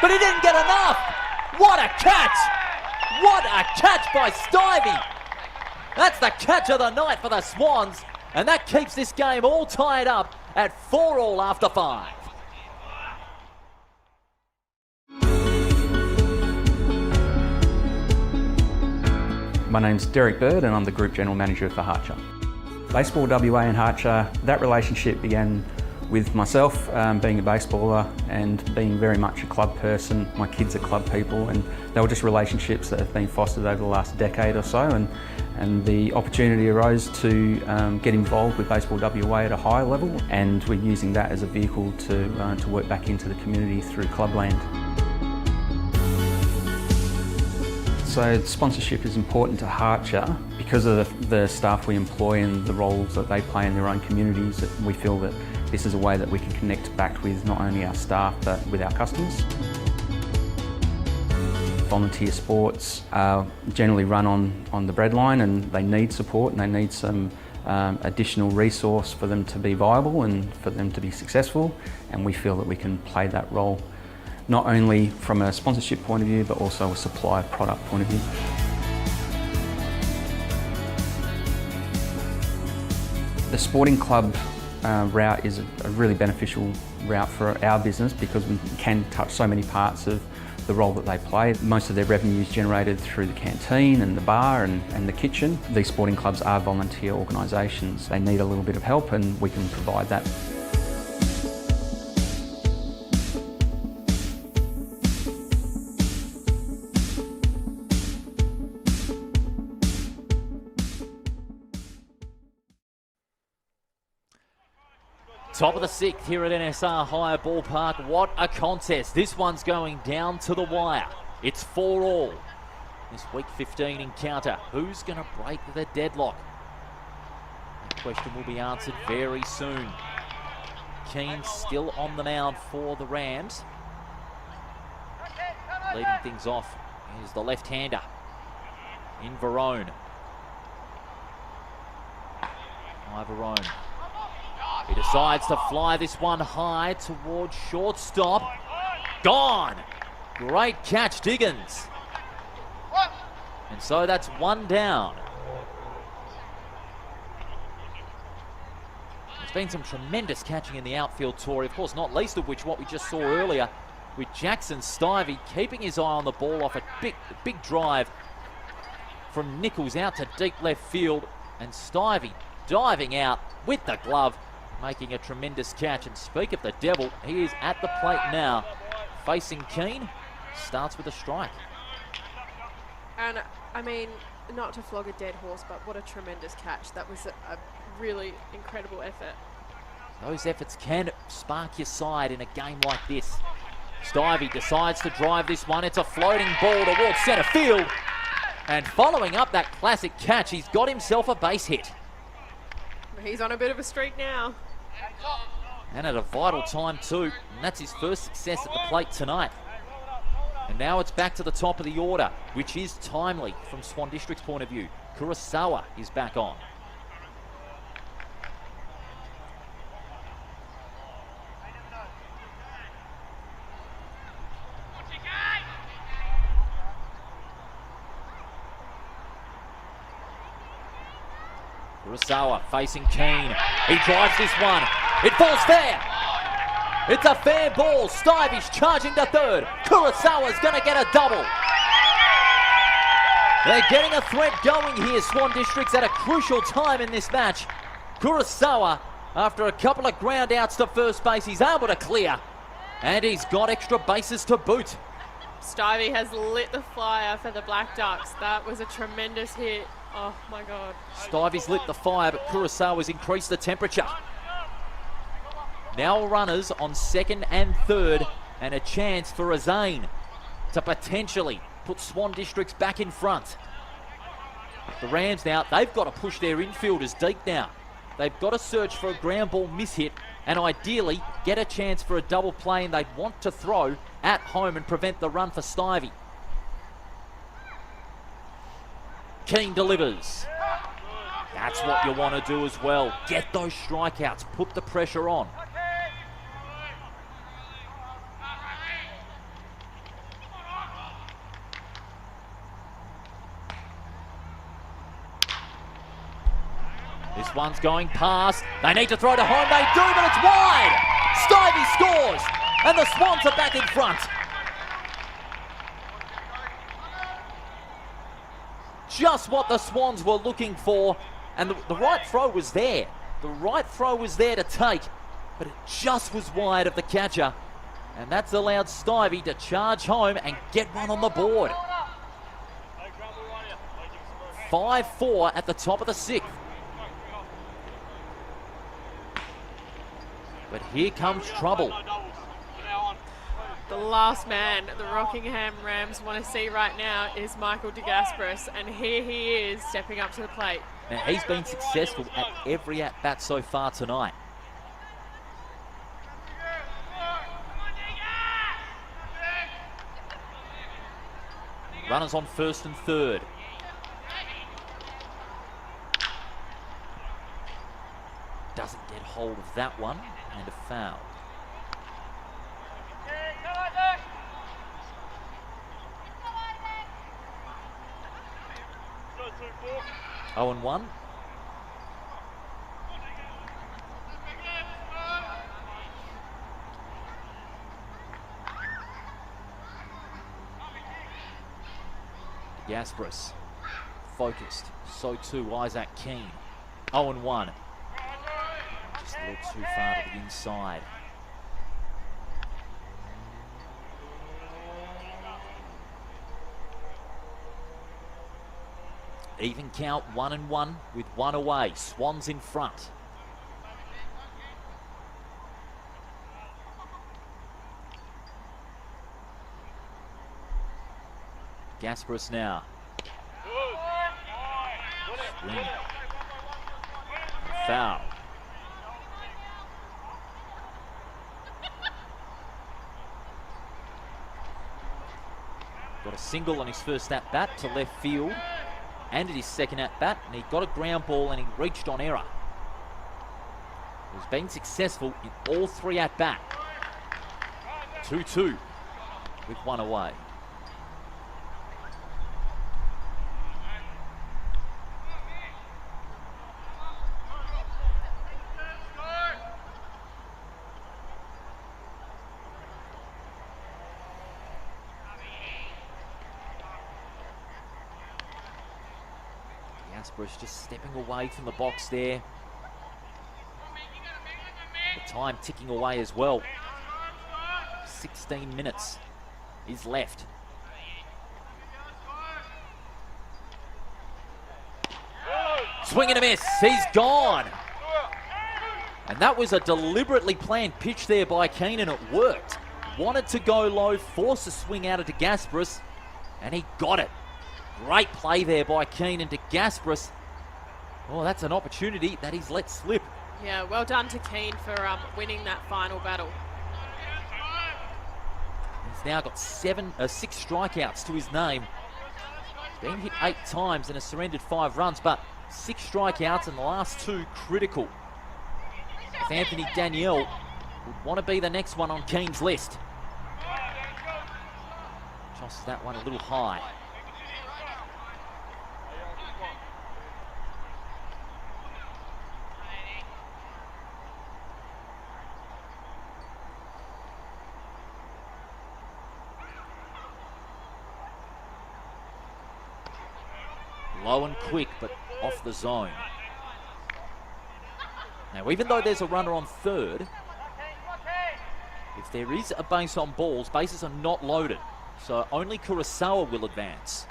but he didn't get enough. What a catch! What a catch by Stivey! That's the catch of the night for the Swans, and that keeps this game all tied up at 4-all after 5. My name's Derek Bird and I'm the Group General Manager for Harcher. Baseball WA and Harcher, that relationship began with myself being a baseballer and being very much a club person. My kids are club people, and they were just relationships that have been fostered over the last decade or so, and the opportunity arose to get involved with Baseball WA at a higher level, and we're using that as a vehicle to work back into the community through Clubland. So sponsorship is important to Harcher because of the staff we employ and the roles that they play in their own communities. That we feel that this is a way that we can connect back with not only our staff but with our customers. Volunteer sports are generally run on the breadline, and they need support and they need some additional resource for them to be viable and for them to be successful, and we feel that we can play that role not only from a sponsorship point of view but also a supply of product point of view. The sporting club route is a really beneficial route for our business because we can touch so many parts of the role that they play. Most of their revenue is generated through the canteen and the bar and the kitchen. These sporting clubs are volunteer organisations. They need a little bit of help and we can provide that. Top of the 6th here at NSR Hire Ballpark. What a contest. This one's going down to the wire. It's 4-all. This week 15 encounter. Who's going to break the deadlock? That question will be answered very soon. Keane still on the mound for the Rams. Leading things off is the left-hander in Verone. Verone. He decides to fly this one high towards shortstop. Gone! Great catch, Diggins. And so that's one down. There's been some tremendous catching in the outfield, Tory, of course, not least of which what we just saw earlier with Jackson Stivey keeping his eye on the ball off a big drive from Nichols out to deep left field, and Stivey diving out with the glove, making a tremendous catch. And speak of the devil, he is at the plate now, facing Keane. Starts with a strike. And, I mean, not to flog a dead horse, but what a tremendous catch. That was a really incredible effort. Those efforts can spark your side in a game like this. Stivey decides to drive this one. It's a floating ball towards centre field. And following up that classic catch, he's got himself a base hit. He's on a bit of a streak now. And at a vital time too. And that's his first success at the plate tonight. And now it's back to the top of the order, which is timely from Swan District's point of view. Kurosawa is back on. Kurosawa facing Keane. He drives this one. It falls fair. It's a fair ball. Stivey's charging to third. Kurosawa's going to get a double. They're getting a threat going here, Swan Districts, at a crucial time in this match. Kurosawa, after a couple of ground outs to first base, he's able to clear. And he's got extra bases to boot. Stivey has lit the flyer for the Black Ducks. That was a tremendous hit. Oh my God. Stivey's lit the fire, but Kurosawa's increased the temperature. Now runners on second and third, and a chance for Azane to potentially put Swan Districts back in front. The Rams now, they've got to push their infielders deep now. They've got to search for a ground ball mishit and ideally get a chance for a double play, and they'd want to throw at home and prevent the run for Stivey. Keane delivers. That's what you want to do as well. Get those strikeouts, put the pressure on. This one's going past. They need to throw to home. They do, but it's wide. Stivey scores, and the Swans are back in front. Just what the Swans were looking for, and the right throw was there. The right throw was there to take, but it just was wide of the catcher, and that's allowed Stivey to charge home and get one on the board. 5-4 at the top of the 6th. But here comes trouble. The last man the Rockingham Rams want to see right now is Michael De Gasperis, and here he is stepping up to the plate. Now, he's been successful at every at-bat so far tonight. Runners on first and third. Doesn't get hold of that one, and a foul. Oh, and 1. Gasperis focused. So too Isaac Keane. 0 and 1. Just a little too far to the inside. Even count 1 and 1 with 1 away. Swans in front. Gasperis now. Swing. Foul. Got a single on his first at-bat to left field. And at his second at-bat, and he got a ground ball and he reached on error. He's been successful in all 3 at-bat. 2-2 with 1 away. Gasperis just stepping away from the box there. The time ticking away as well. 16 minutes is left. Swing and a miss. He's gone. And that was a deliberately planned pitch there by Keane, and it worked. Wanted to go low, force a swing out of De Gasperis, and he got it. Great play there by Keane and De Gasperis. Oh, that's an opportunity that he's let slip. Yeah, well done to Keane for winning that final battle. He's now got 6 strikeouts to his name. He's been hit 8 times and has surrendered 5 runs, but 6 strikeouts and the last 2 critical. If Anthony Danielle would want to be the next one on Keane's list. Tosses that one a little high. Low and quick, but off the zone. Now, even though there's a runner on third, if there is a base on balls, bases are not loaded. So only Kurosawa will advance.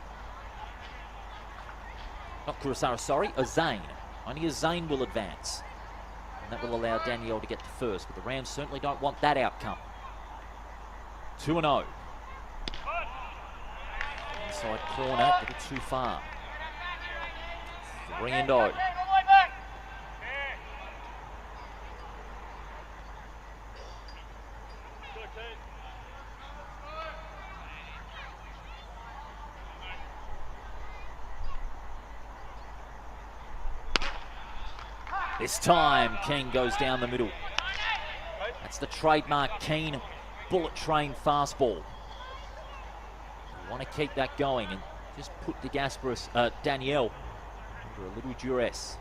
Not Kurosawa, sorry, Azane. Only Azane will advance. And that will allow Danielle to get to first, but the Rams certainly don't want that outcome. 2-0. Inside corner, a little too far. 3-0. This time, Keane goes down the middle. That's the trademark Keane bullet train fastball. You want to keep that going and just put De Gasperis, Danielle under a little duress.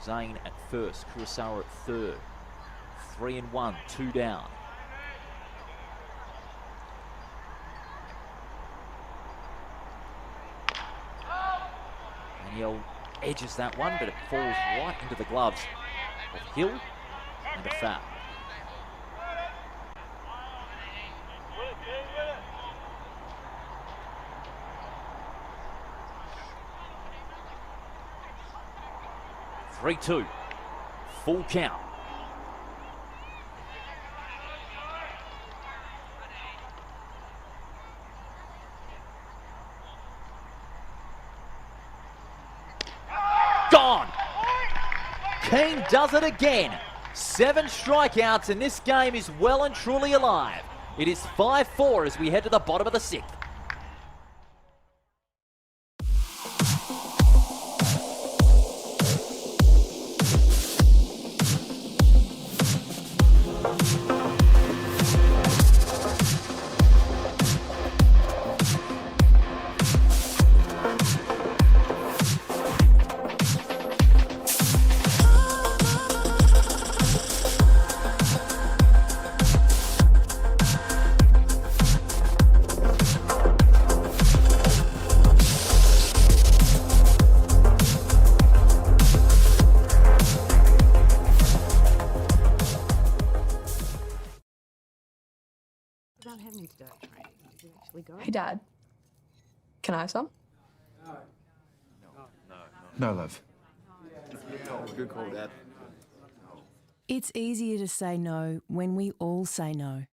Zane at first, Kurosawa at third. 3 and 1, 2 down. Daniel edges that one, but it falls right into the gloves of Hill and a foul. Three-two, full count. Gone. Keane does it again. 7 strikeouts, and this game is well and truly alive. It is 5-4 as we head to the bottom of the 6th. Don't have any today training. Did you actually go? Hey, Dad. Can I have some? No, love. Good call, Dad. It's easier to say no when we all say no.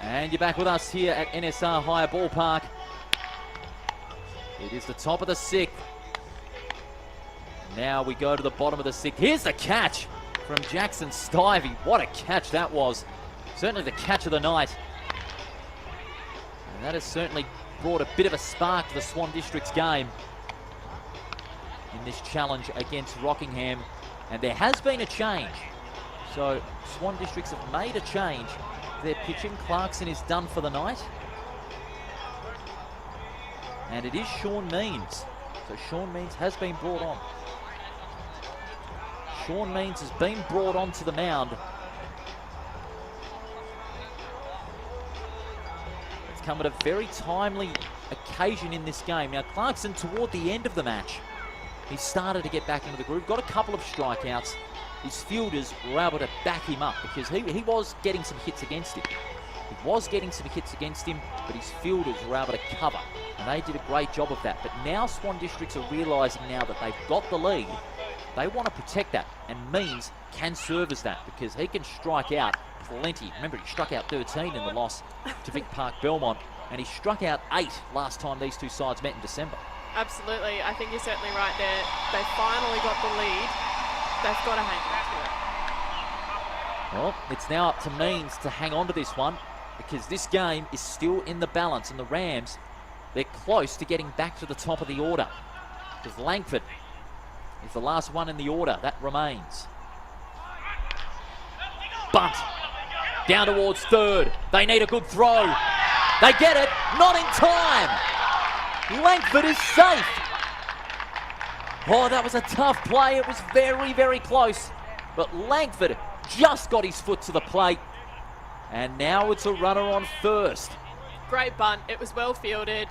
And you're back with us here at NSR Higher Ballpark. It is the top of the 6th. Now we go to the bottom of the 6th. Here's the catch from Jackson Stivey. What a catch that was. Certainly the catch of the night. And that has certainly brought a bit of a spark to the Swan District's game in this challenge against Rockingham. And there has been a change. So Swan Districts have made a change. Their pitching, Clarkson is done for the night. And it is Sean Means. So Sean Means has been brought on. Sean Means has been brought onto the mound. It's come at a very timely occasion in this game. Now Clarkson, toward the end of the match, he started to get back into the groove, got a couple of strikeouts. His fielders were able to back him up because he was getting some hits against him. He was getting some hits against him, but his fielders were able to cover, and they did a great job of that. But now Swan Districts are realising now that they've got the lead, they want to protect that, and Means can serve as that because he can strike out plenty. Remember, he struck out 13 in the loss to Vic Park Belmont, and he struck out 8 last time these two sides met in December. Absolutely. I think you're certainly right there. They finally got the lead. They've got to hang on to it. Well, it's now up to Means to hang on to this one because this game is still in the balance, and the Rams, they're close to getting back to the top of the order because Langford is the last one in the order. That remains. Bunt. Down towards third. They need a good throw. They get it. Not in time. Langford is safe. Oh, that was a tough play. It was very, very close. But Langford just got his foot to the plate. And now it's a runner on first. Great bunt. It was well fielded.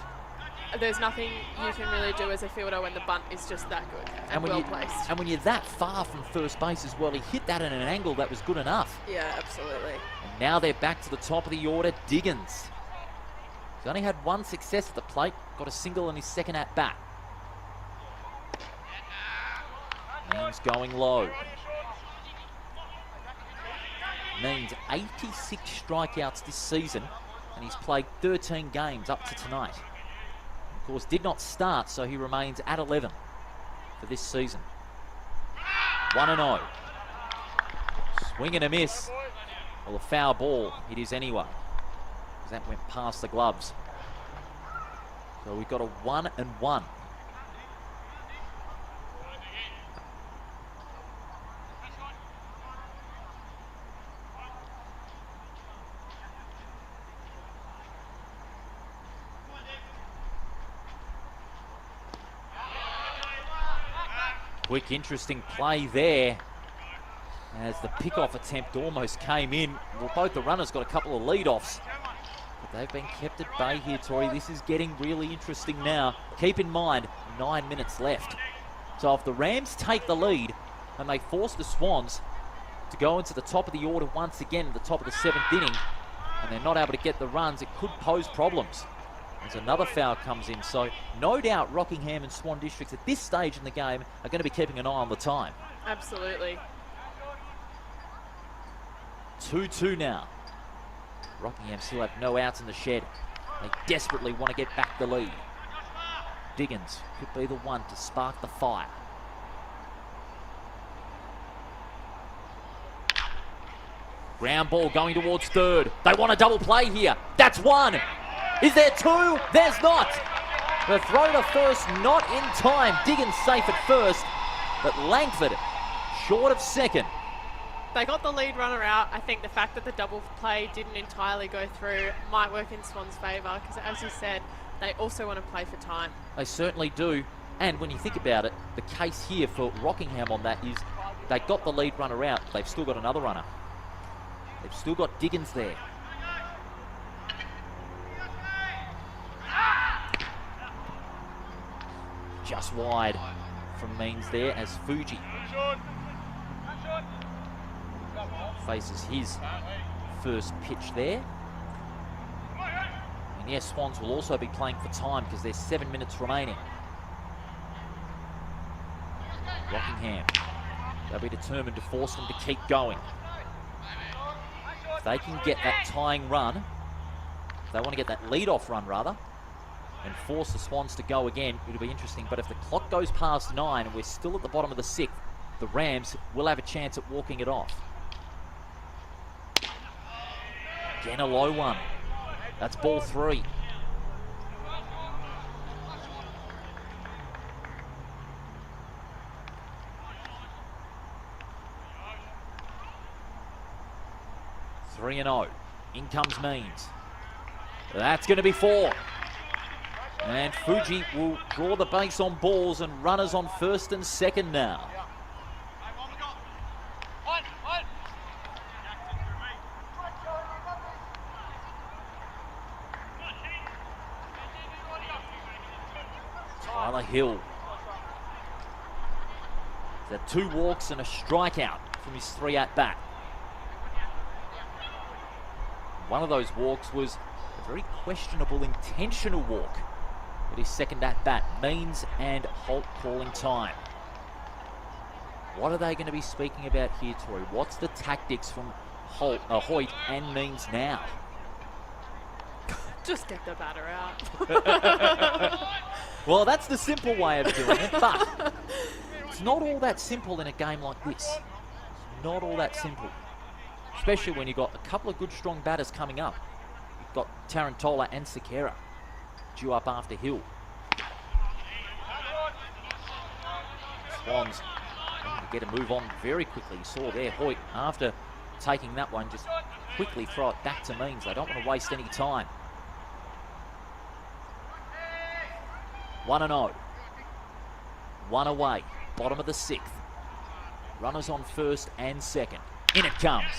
There's nothing you can really do as a fielder when the bunt is just that good and well placed. And when you're that far from first base as well, he hit that at an angle that was good enough. Yeah, absolutely. And now they're back to the top of the order. Diggins. He's only had one success at the plate. Got a single in his second at bat. Means going low. Means 86 strikeouts this season, and he's played 13 games up to tonight. Of course, did not start, so he remains at 11 for this season. 1-0. Swing and a miss. Well, a foul ball it is anyway, because that went past the gloves. So we've got a 1-1. Quick, interesting play there as the pick-off attempt almost came in. Well, both the runners got a couple of lead-offs, but they've been kept at bay here, Tori. This is getting really interesting now. Keep in mind, 9 minutes left. So if the Rams take the lead and they force the Swans to go into the top of the order once again at the top of the 7th inning, and they're not able to get the runs, it could pose problems as another foul comes in. So no doubt Rockingham and Swan Districts at this stage in the game are going to be keeping an eye on the time. Absolutely. 2-2 now. Rockingham still have no outs in the shed. They desperately want to get back the lead. Diggins could be the one to spark the fire. Ground ball going towards third. They want a double play here. That's one. Is there two? There's not. The throw to first not in time. Diggins safe at first, but Langford short of second. They got the lead runner out. I think the fact that the double play didn't entirely go through might work in Swan's favour, because as you said, they also want to play for time. They certainly do. And when you think about it, the case here for Rockingham on that is they got the lead runner out. They've still got another runner. They've still got Diggins there. Just wide from Means there as Fuji faces his first pitch there. And yes, Swans will also be playing for time because there's 7 minutes remaining. Rockingham, they'll be determined to force them to keep going. If they can get that tying run, if they want to get that lead-off run rather, and force the Swans to go again, it'll be interesting. But if the clock goes past 9 and we're still at the bottom of the 6th, the Rams will have a chance at walking it off. Again, a low one. That's ball 3. Three and 0. In comes Means. That's going to be 4. And Fuji will draw the base on balls and runners on first and second now. Tyler Hill. He's had 2 walks and a strikeout from his 3 at-bat. One of those walks was a very questionable intentional walk at his second at-bat. Means and Holt calling time. What are they going to be speaking about here, Tori? What's the tactics from Hoyt and Means now? Just get the batter out. Well, that's the simple way of doing it, but it's not all that simple in a game like this. It's not all that simple. Especially when you've got a couple of good strong batters coming up. You've got Tarantola and Sekera due up after Hill. Swans to get a move on very quickly. You saw there Hoyt, after taking that one, just quickly throw it back to Means. They don't want to waste any time. 1-0. 1 away. Bottom of the 6th. Runners on first and second. In it comes.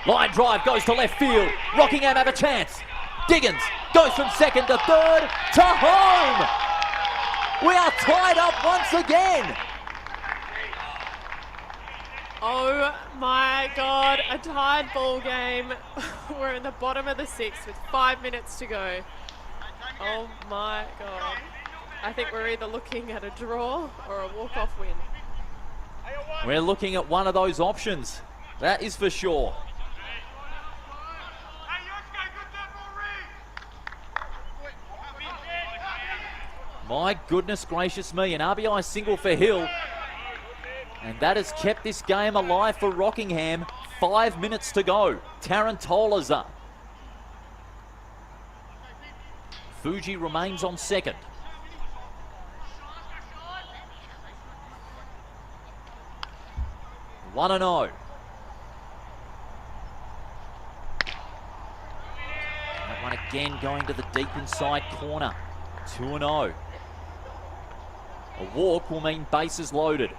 Line drive goes to left field. Rockingham have a chance. Diggins goes from second to third to home. We are tied up once again. Oh my God, a tied ball game. We're in the bottom of the 6th with 5 minutes to go. Oh my God. I think we're either looking at a draw or a walk-off win. We're looking at one of those options. That is for sure. My goodness gracious me, an RBI single for Hill. And that has kept this game alive for Rockingham. 5 minutes to go. Tarantola's up. Fuji remains on second. One and 0. That one again going to the deep inside corner. 2 and 0. A walk will mean bases loaded.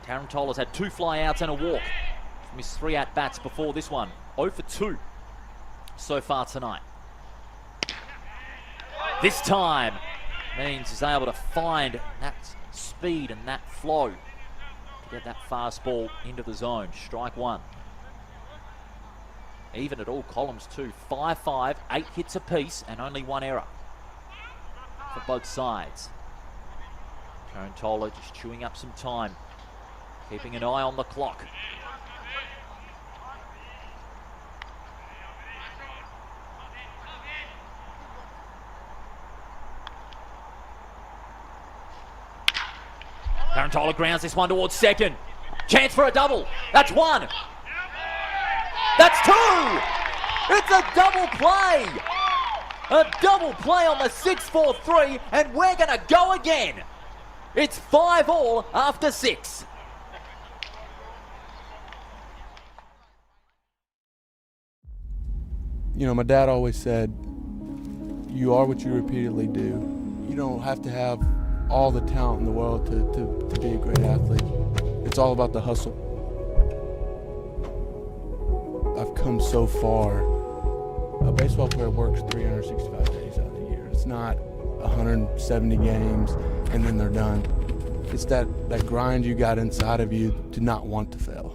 Tarantola's had 2 fly-outs and a walk. He's missed 3 at-bats before this one. 0 for 2 so far tonight. This time means he's able to find that speed and that flow to get that fastball into the zone. Strike 1. Even at all columns too. 5-5, 8 hits apiece and only 1 error for both sides. Tarantola just chewing up some time, keeping an eye on the clock. Tarantola grounds this one towards second. Chance for a double. That's 1. That's 2. It's a double play. A double play on the 6-4-3, and we're going to go again. It's 5-all after 6. You know, my dad always said, you are what you repeatedly do. You don't have to have all the talent in the world to be a great athlete. It's all about the hustle. I've come so far. A baseball player works 365 days out of the year. It's not 170 games and then they're done. It's that grind you got inside of you to not want to fail.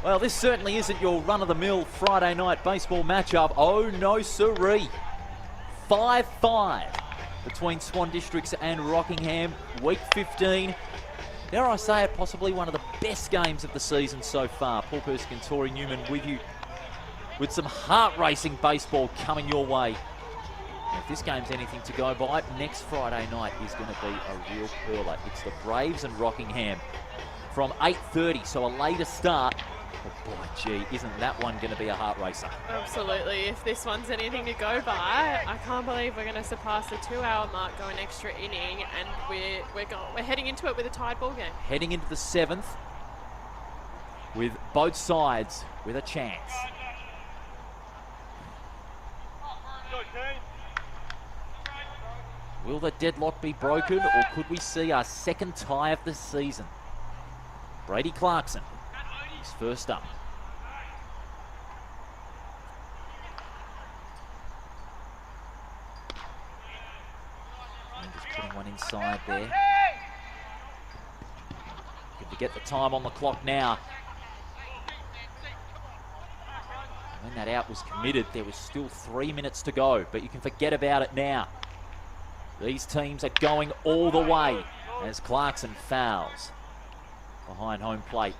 Well, this certainly isn't your run-of-the-mill Friday night baseball matchup. Oh, no siree. 5-5 between Swan Districts and Rockingham. Week 15. Dare I say it, possibly one of the best games of the season so far. Paul Persick and Tori Newman with you with some heart-racing baseball coming your way. And if this game's anything to go by, next Friday night is going to be a real pearler. It's the Braves and Rockingham from 8:30, so a later start. Oh boy, gee, isn't that one going to be a heart racer? Absolutely. If this one's anything to go by, I can't believe we're going to surpass the 2-hour mark, go an extra inning, and we're heading into it with a tied ball game. Heading into the 7th with both sides with a chance. Will the deadlock be broken, or could we see our second tie of the season? Brady Clarkson is first up. And just putting one inside there. Good to get the time on the clock now. When that out was committed, there was still 3 minutes to go, but you can forget about it now. These teams are going all the way as Clarkson fouls behind home plate.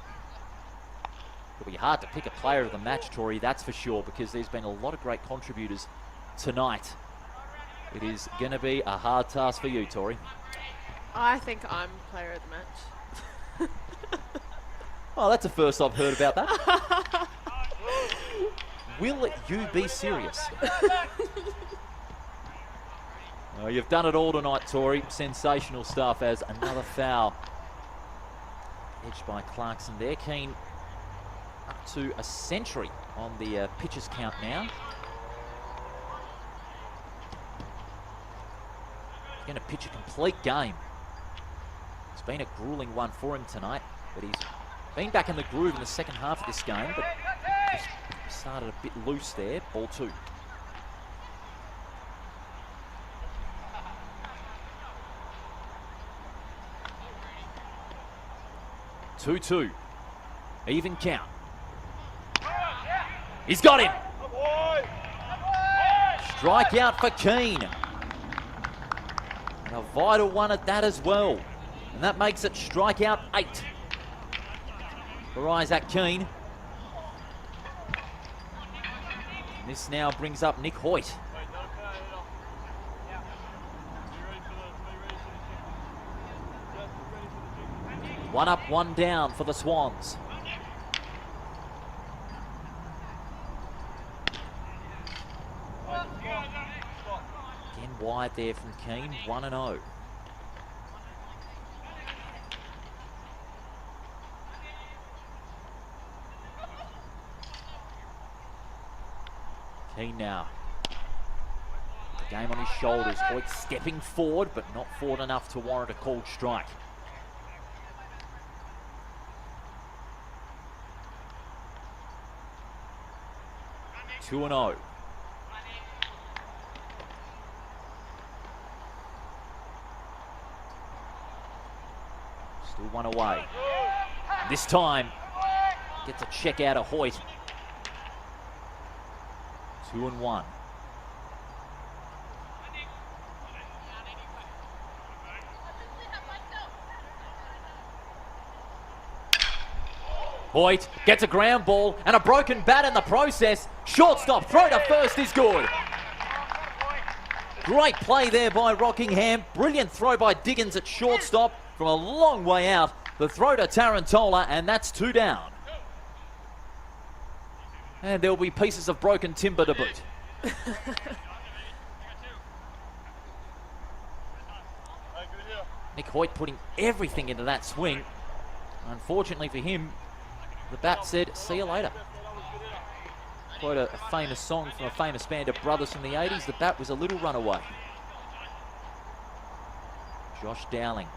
It'll be hard to pick a player of the match, Tori, that's for sure, because there's been a lot of great contributors tonight. It is going to be a hard task for you, Tori. I think I'm player of the match. Oh, that's the first I've heard about that. Will you be serious? Oh, you've done it all tonight, Tori. Sensational stuff as another foul. Edged by Clarkson there. Keen up to a century on the pitches count now. He's going to pitch a complete game. It's been a grueling one for him tonight, but he's been back in the groove in the second half of this game, but just started a bit loose there. Ball 2. Two. Even count. He's got him. Strikeout for Keane. And a vital one at that as well. And that makes it strikeout 8. for Isaac Keane. And this now brings up Nick Hoyt. One up, one down for the Swans. Again wide there from Keane, 1-0. Keane now. The game on his shoulders. Hoyt stepping forward, but not forward enough to warrant a called strike. Two and 0. Still one away. This time, gets a check out of Hoyt. 2 and 1. Hoyt gets a ground ball and a broken bat in the process. Shortstop, throw to first is good. Great play there by Rockingham. Brilliant throw by Diggins at shortstop from a long way out. The throw to Tarantola, and that's 2 down. And there'll be pieces of broken timber to boot. Nick Hoyt putting everything into that swing. Unfortunately for him, the bat said, see you later. Quite a famous song from a famous band of brothers from the 80s. The bat was a little runaway. Josh Dowling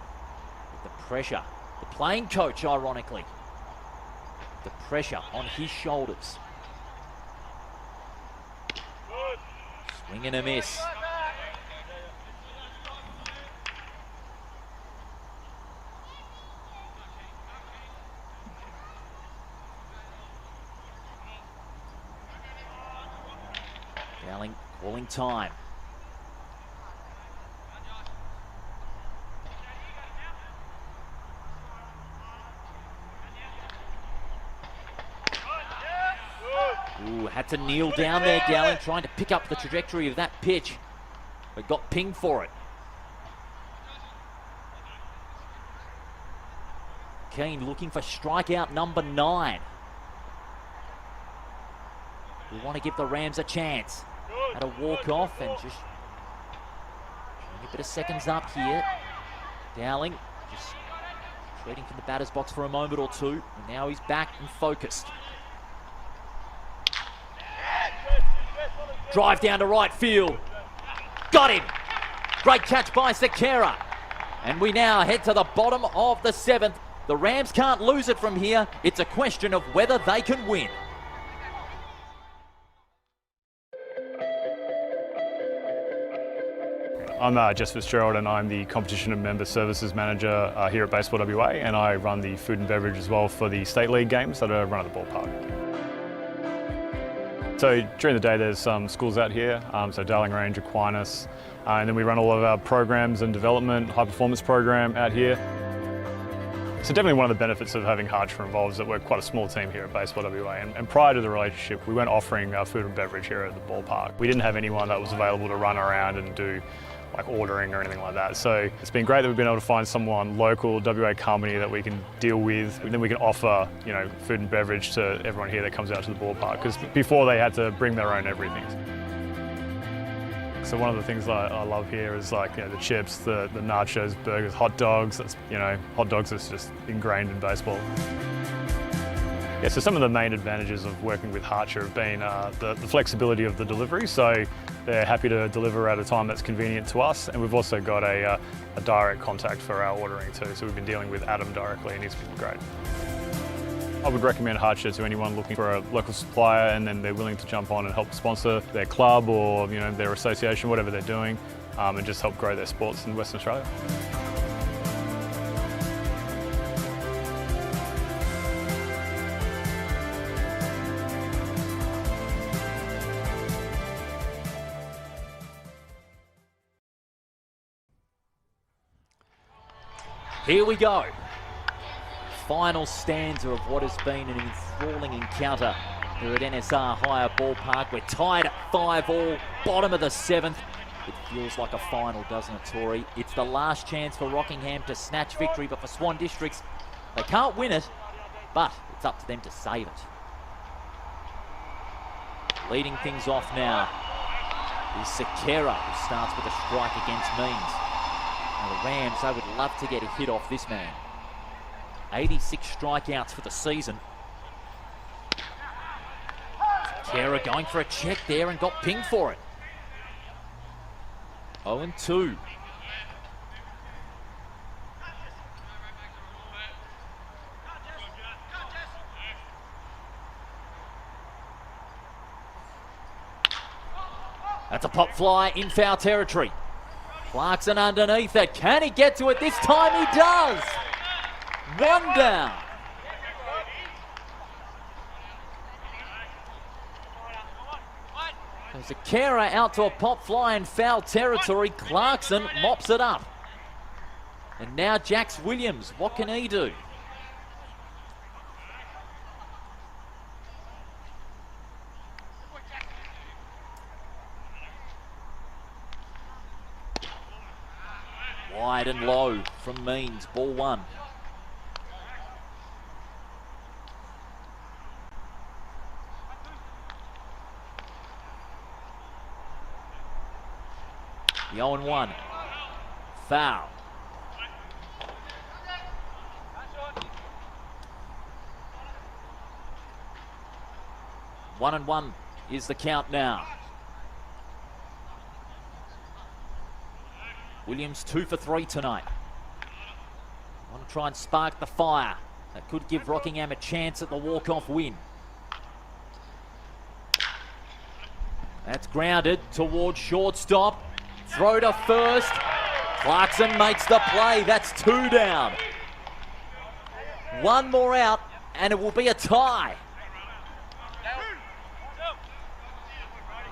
with the pressure. The playing coach, ironically. The pressure on his shoulders. Swing and a miss. Dowling calling time. Ooh, had to kneel down there, Dowling, trying to pick up the trajectory of that pitch, but got pinged for it. Keane looking for strikeout number 9. We want to give the Rams a chance. Had a walk-off and just a bit of seconds up here. Dowling just trading from the batter's box for a moment or two, and now he's back and focused. Drive down to right field. Got him. Great catch by Sekera. And we now head to the bottom of the 7th. The Rams can't lose it from here. It's a question of whether they can win. I'm Jess Fitzgerald and I'm the Competition and Member Services Manager here at Baseball WA, and I run the food and beverage as well for the State League games that are run at the ballpark. So during the day there's some schools out here, so Darling Range, Aquinas, and then we run all of our programs and development, high performance program out here. So definitely one of the benefits of having Harcher involved is that we're quite a small team here at Baseball WA, and prior to the relationship we weren't offering food and beverage here at the ballpark. We didn't have anyone that was available to run around and do like ordering or anything like that. So it's been great that we've been able to find someone local, WA company that we can deal with, and then we can offer, you know, food and beverage to everyone here that comes out to the ballpark, because before they had to bring their own everything. So one of the things that I love here is, like, you know, the chips, the nachos, burgers, hot dogs. That's, you know, hot dogs is just ingrained in baseball. Yeah, so some of the main advantages of working with Harcher have been the flexibility of the delivery. So they're happy to deliver at a time that's convenient to us, and we've also got a direct contact for our ordering too. So we've been dealing with Adam directly, and he's been great. I would recommend Harcher to anyone looking for a local supplier and then they're willing to jump on and help sponsor their club or, you know, their association, whatever they're doing, and just help grow their sports in Western Australia. Here we go. final stanza of what has been an enthralling encounter here at NSR Hire Ballpark. We're tied at 5-all, bottom of the 7th. It feels like a final, doesn't it, Tori? It's the last chance for Rockingham to snatch victory, but for Swan Districts, they can't win it, but it's up to them to save it. Leading things off now is Sakera, who starts with a strike against Means. Now the Rams, they would love to get a hit off this man. 86 strikeouts for the season. Sakera going for a check there and got pinged for it. 0-2. That's a pop fly in foul territory. Clarkson underneath it. Can he get to it this time? He does. One down. Sakera out to a pop fly in foul territory. Clarkson mops it up. And now Jax Williams. What can he do? Wide and low from Means. Ball one. The 0-1. Foul. One and one is the count now. Williams 2 for 3 tonight. Want to try and spark the fire. That could give Rockingham a chance at the walk-off win. That's grounded towards shortstop. Throw to first. Clarkson makes the play. That's 2 down. One more out and it will be a tie.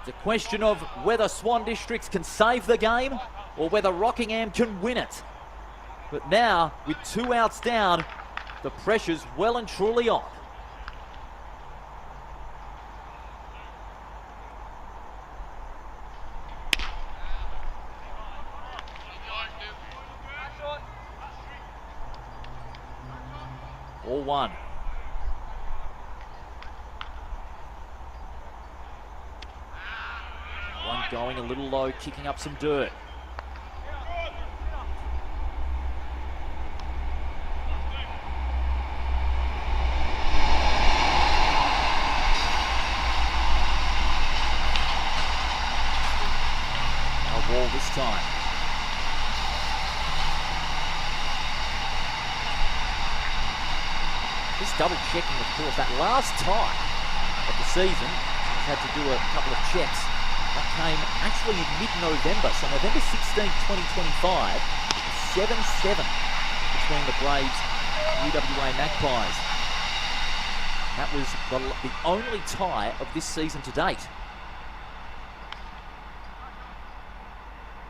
It's a question of whether Swan Districts can save the game or whether Rockingham can win it. But now, with 2 outs down, the pressure's well and truly on. All one. One going a little low, kicking up some dirt. Wall this time. Just double checking, of course, that last tie of the season. Had to do a couple of checks. That came actually in mid-November, so November 16, 2025, 7-7 between the Braves and UWA Magpies. And that was the only tie of this season to date.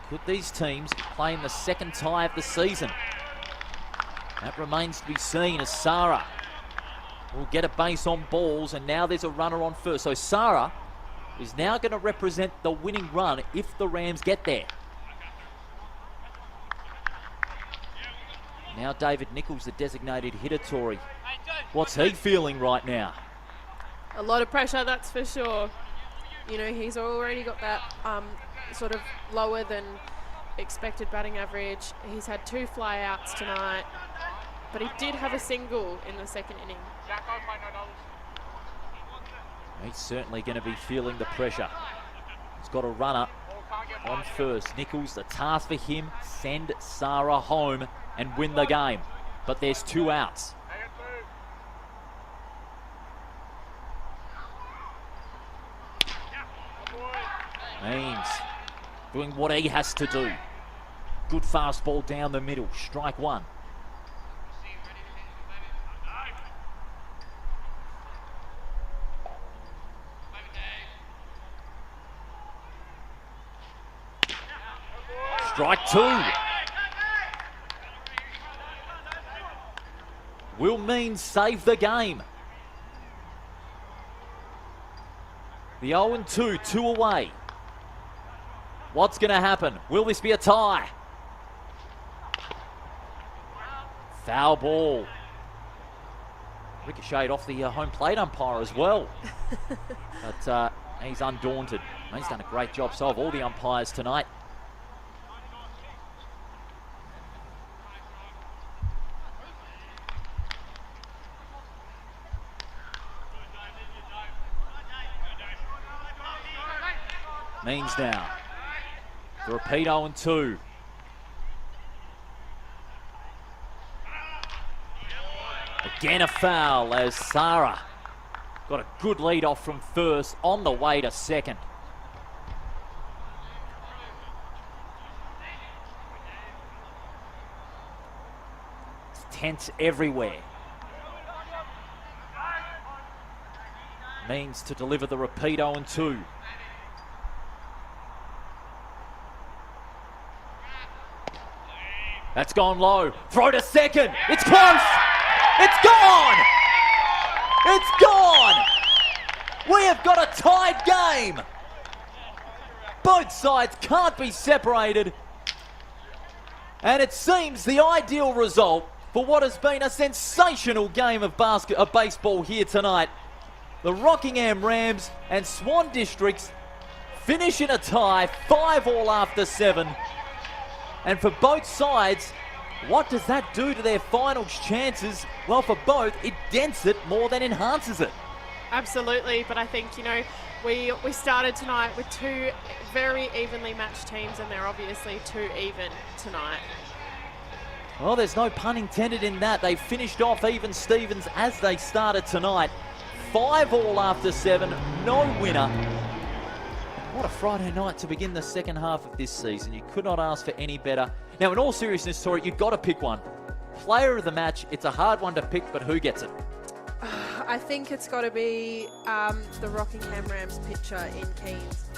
Could these teams play in the second tie of the season? That remains to be seen as Sara will get a base on balls, and now there's a runner on first. So Sara is now going to represent the winning run if the Rams get there. Now David Nichols, the designated hitter, Tory. What's he feeling right now? A lot of pressure, that's for sure. You know, he's already got that sort of lower than expected batting average. He's had 2 flyouts tonight, but he did have a single in the second inning. He's certainly going to be feeling the pressure. He's got a runner on first. Nichols, the task for him, send Sara home and win the game. But there's 2 outs. Means doing what he has to do. Good fastball down the middle. Strike 1. Strike 2. Will Means save the game? The 0-2, 2 away. What's going to happen? Will this be a tie? Foul ball. Ricocheted off the home plate umpire as well. But he's undaunted. He's done a great job, so have all the umpires tonight. Means now. The repeat 0-2. Again a foul as Sarah got a good lead off from first, on the way to second. It's tense everywhere. Means to deliver the repeat 0-2. That's gone low. Throw to second. It's close. It's gone. It's gone. We have got a tied game. Both sides can't be separated. And it seems the ideal result for what has been a sensational game of baseball here tonight. The Rockingham Rams and Swan Districts finish in a tie, 5-all after 7. And for both sides, what does that do to their finals chances? Well, for both, it dents it more than enhances it. Absolutely, but I think, we started tonight with two very evenly matched teams, and they're obviously too even tonight. Well, there's no pun intended in that. They finished off even Stevens as they started tonight. 5-all after 7, no winner. What a Friday night to begin the second half of this season. You could not ask for any better. Now, in all seriousness, Tori, you've got to pick one. Player of the match, it's a hard one to pick, but who gets it? I think it's got to be the Rockingham Rams pitcher in Keens.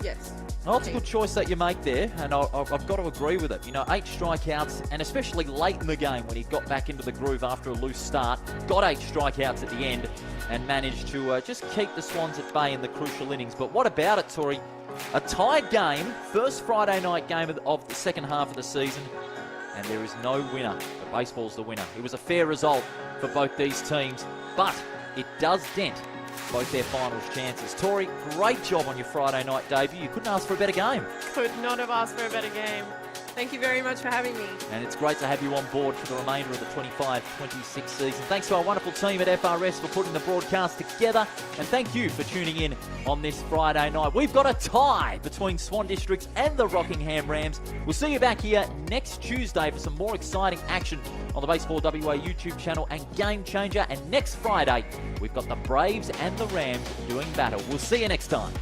Yes. Well, it's a good choice that you make there, and I've got to agree with it. 8 strikeouts, and especially late in the game when he got back into the groove after a loose start, got 8 strikeouts at the end, and managed to just keep the Swans at bay in the crucial innings. But what about it, Tori? A tied game, first Friday night game of the second half of the season, and there is no winner. But baseball's the winner. It was a fair result for both these teams, but it does dent both their finals chances. Tori, great job on your Friday night debut. You couldn't ask for a better game. Could not have asked for a better game. Thank you very much for having me. And it's great to have you on board for the remainder of the 25-26 season. Thanks to our wonderful team at FRS for putting the broadcast together. And thank you for tuning in on this Friday night. We've got a tie between Swan Districts and the Rockingham Rams. We'll see you back here next Tuesday for some more exciting action on the Baseball WA YouTube channel and Game Changer. And next Friday, we've got the Braves and the Rams doing battle. We'll see you next time.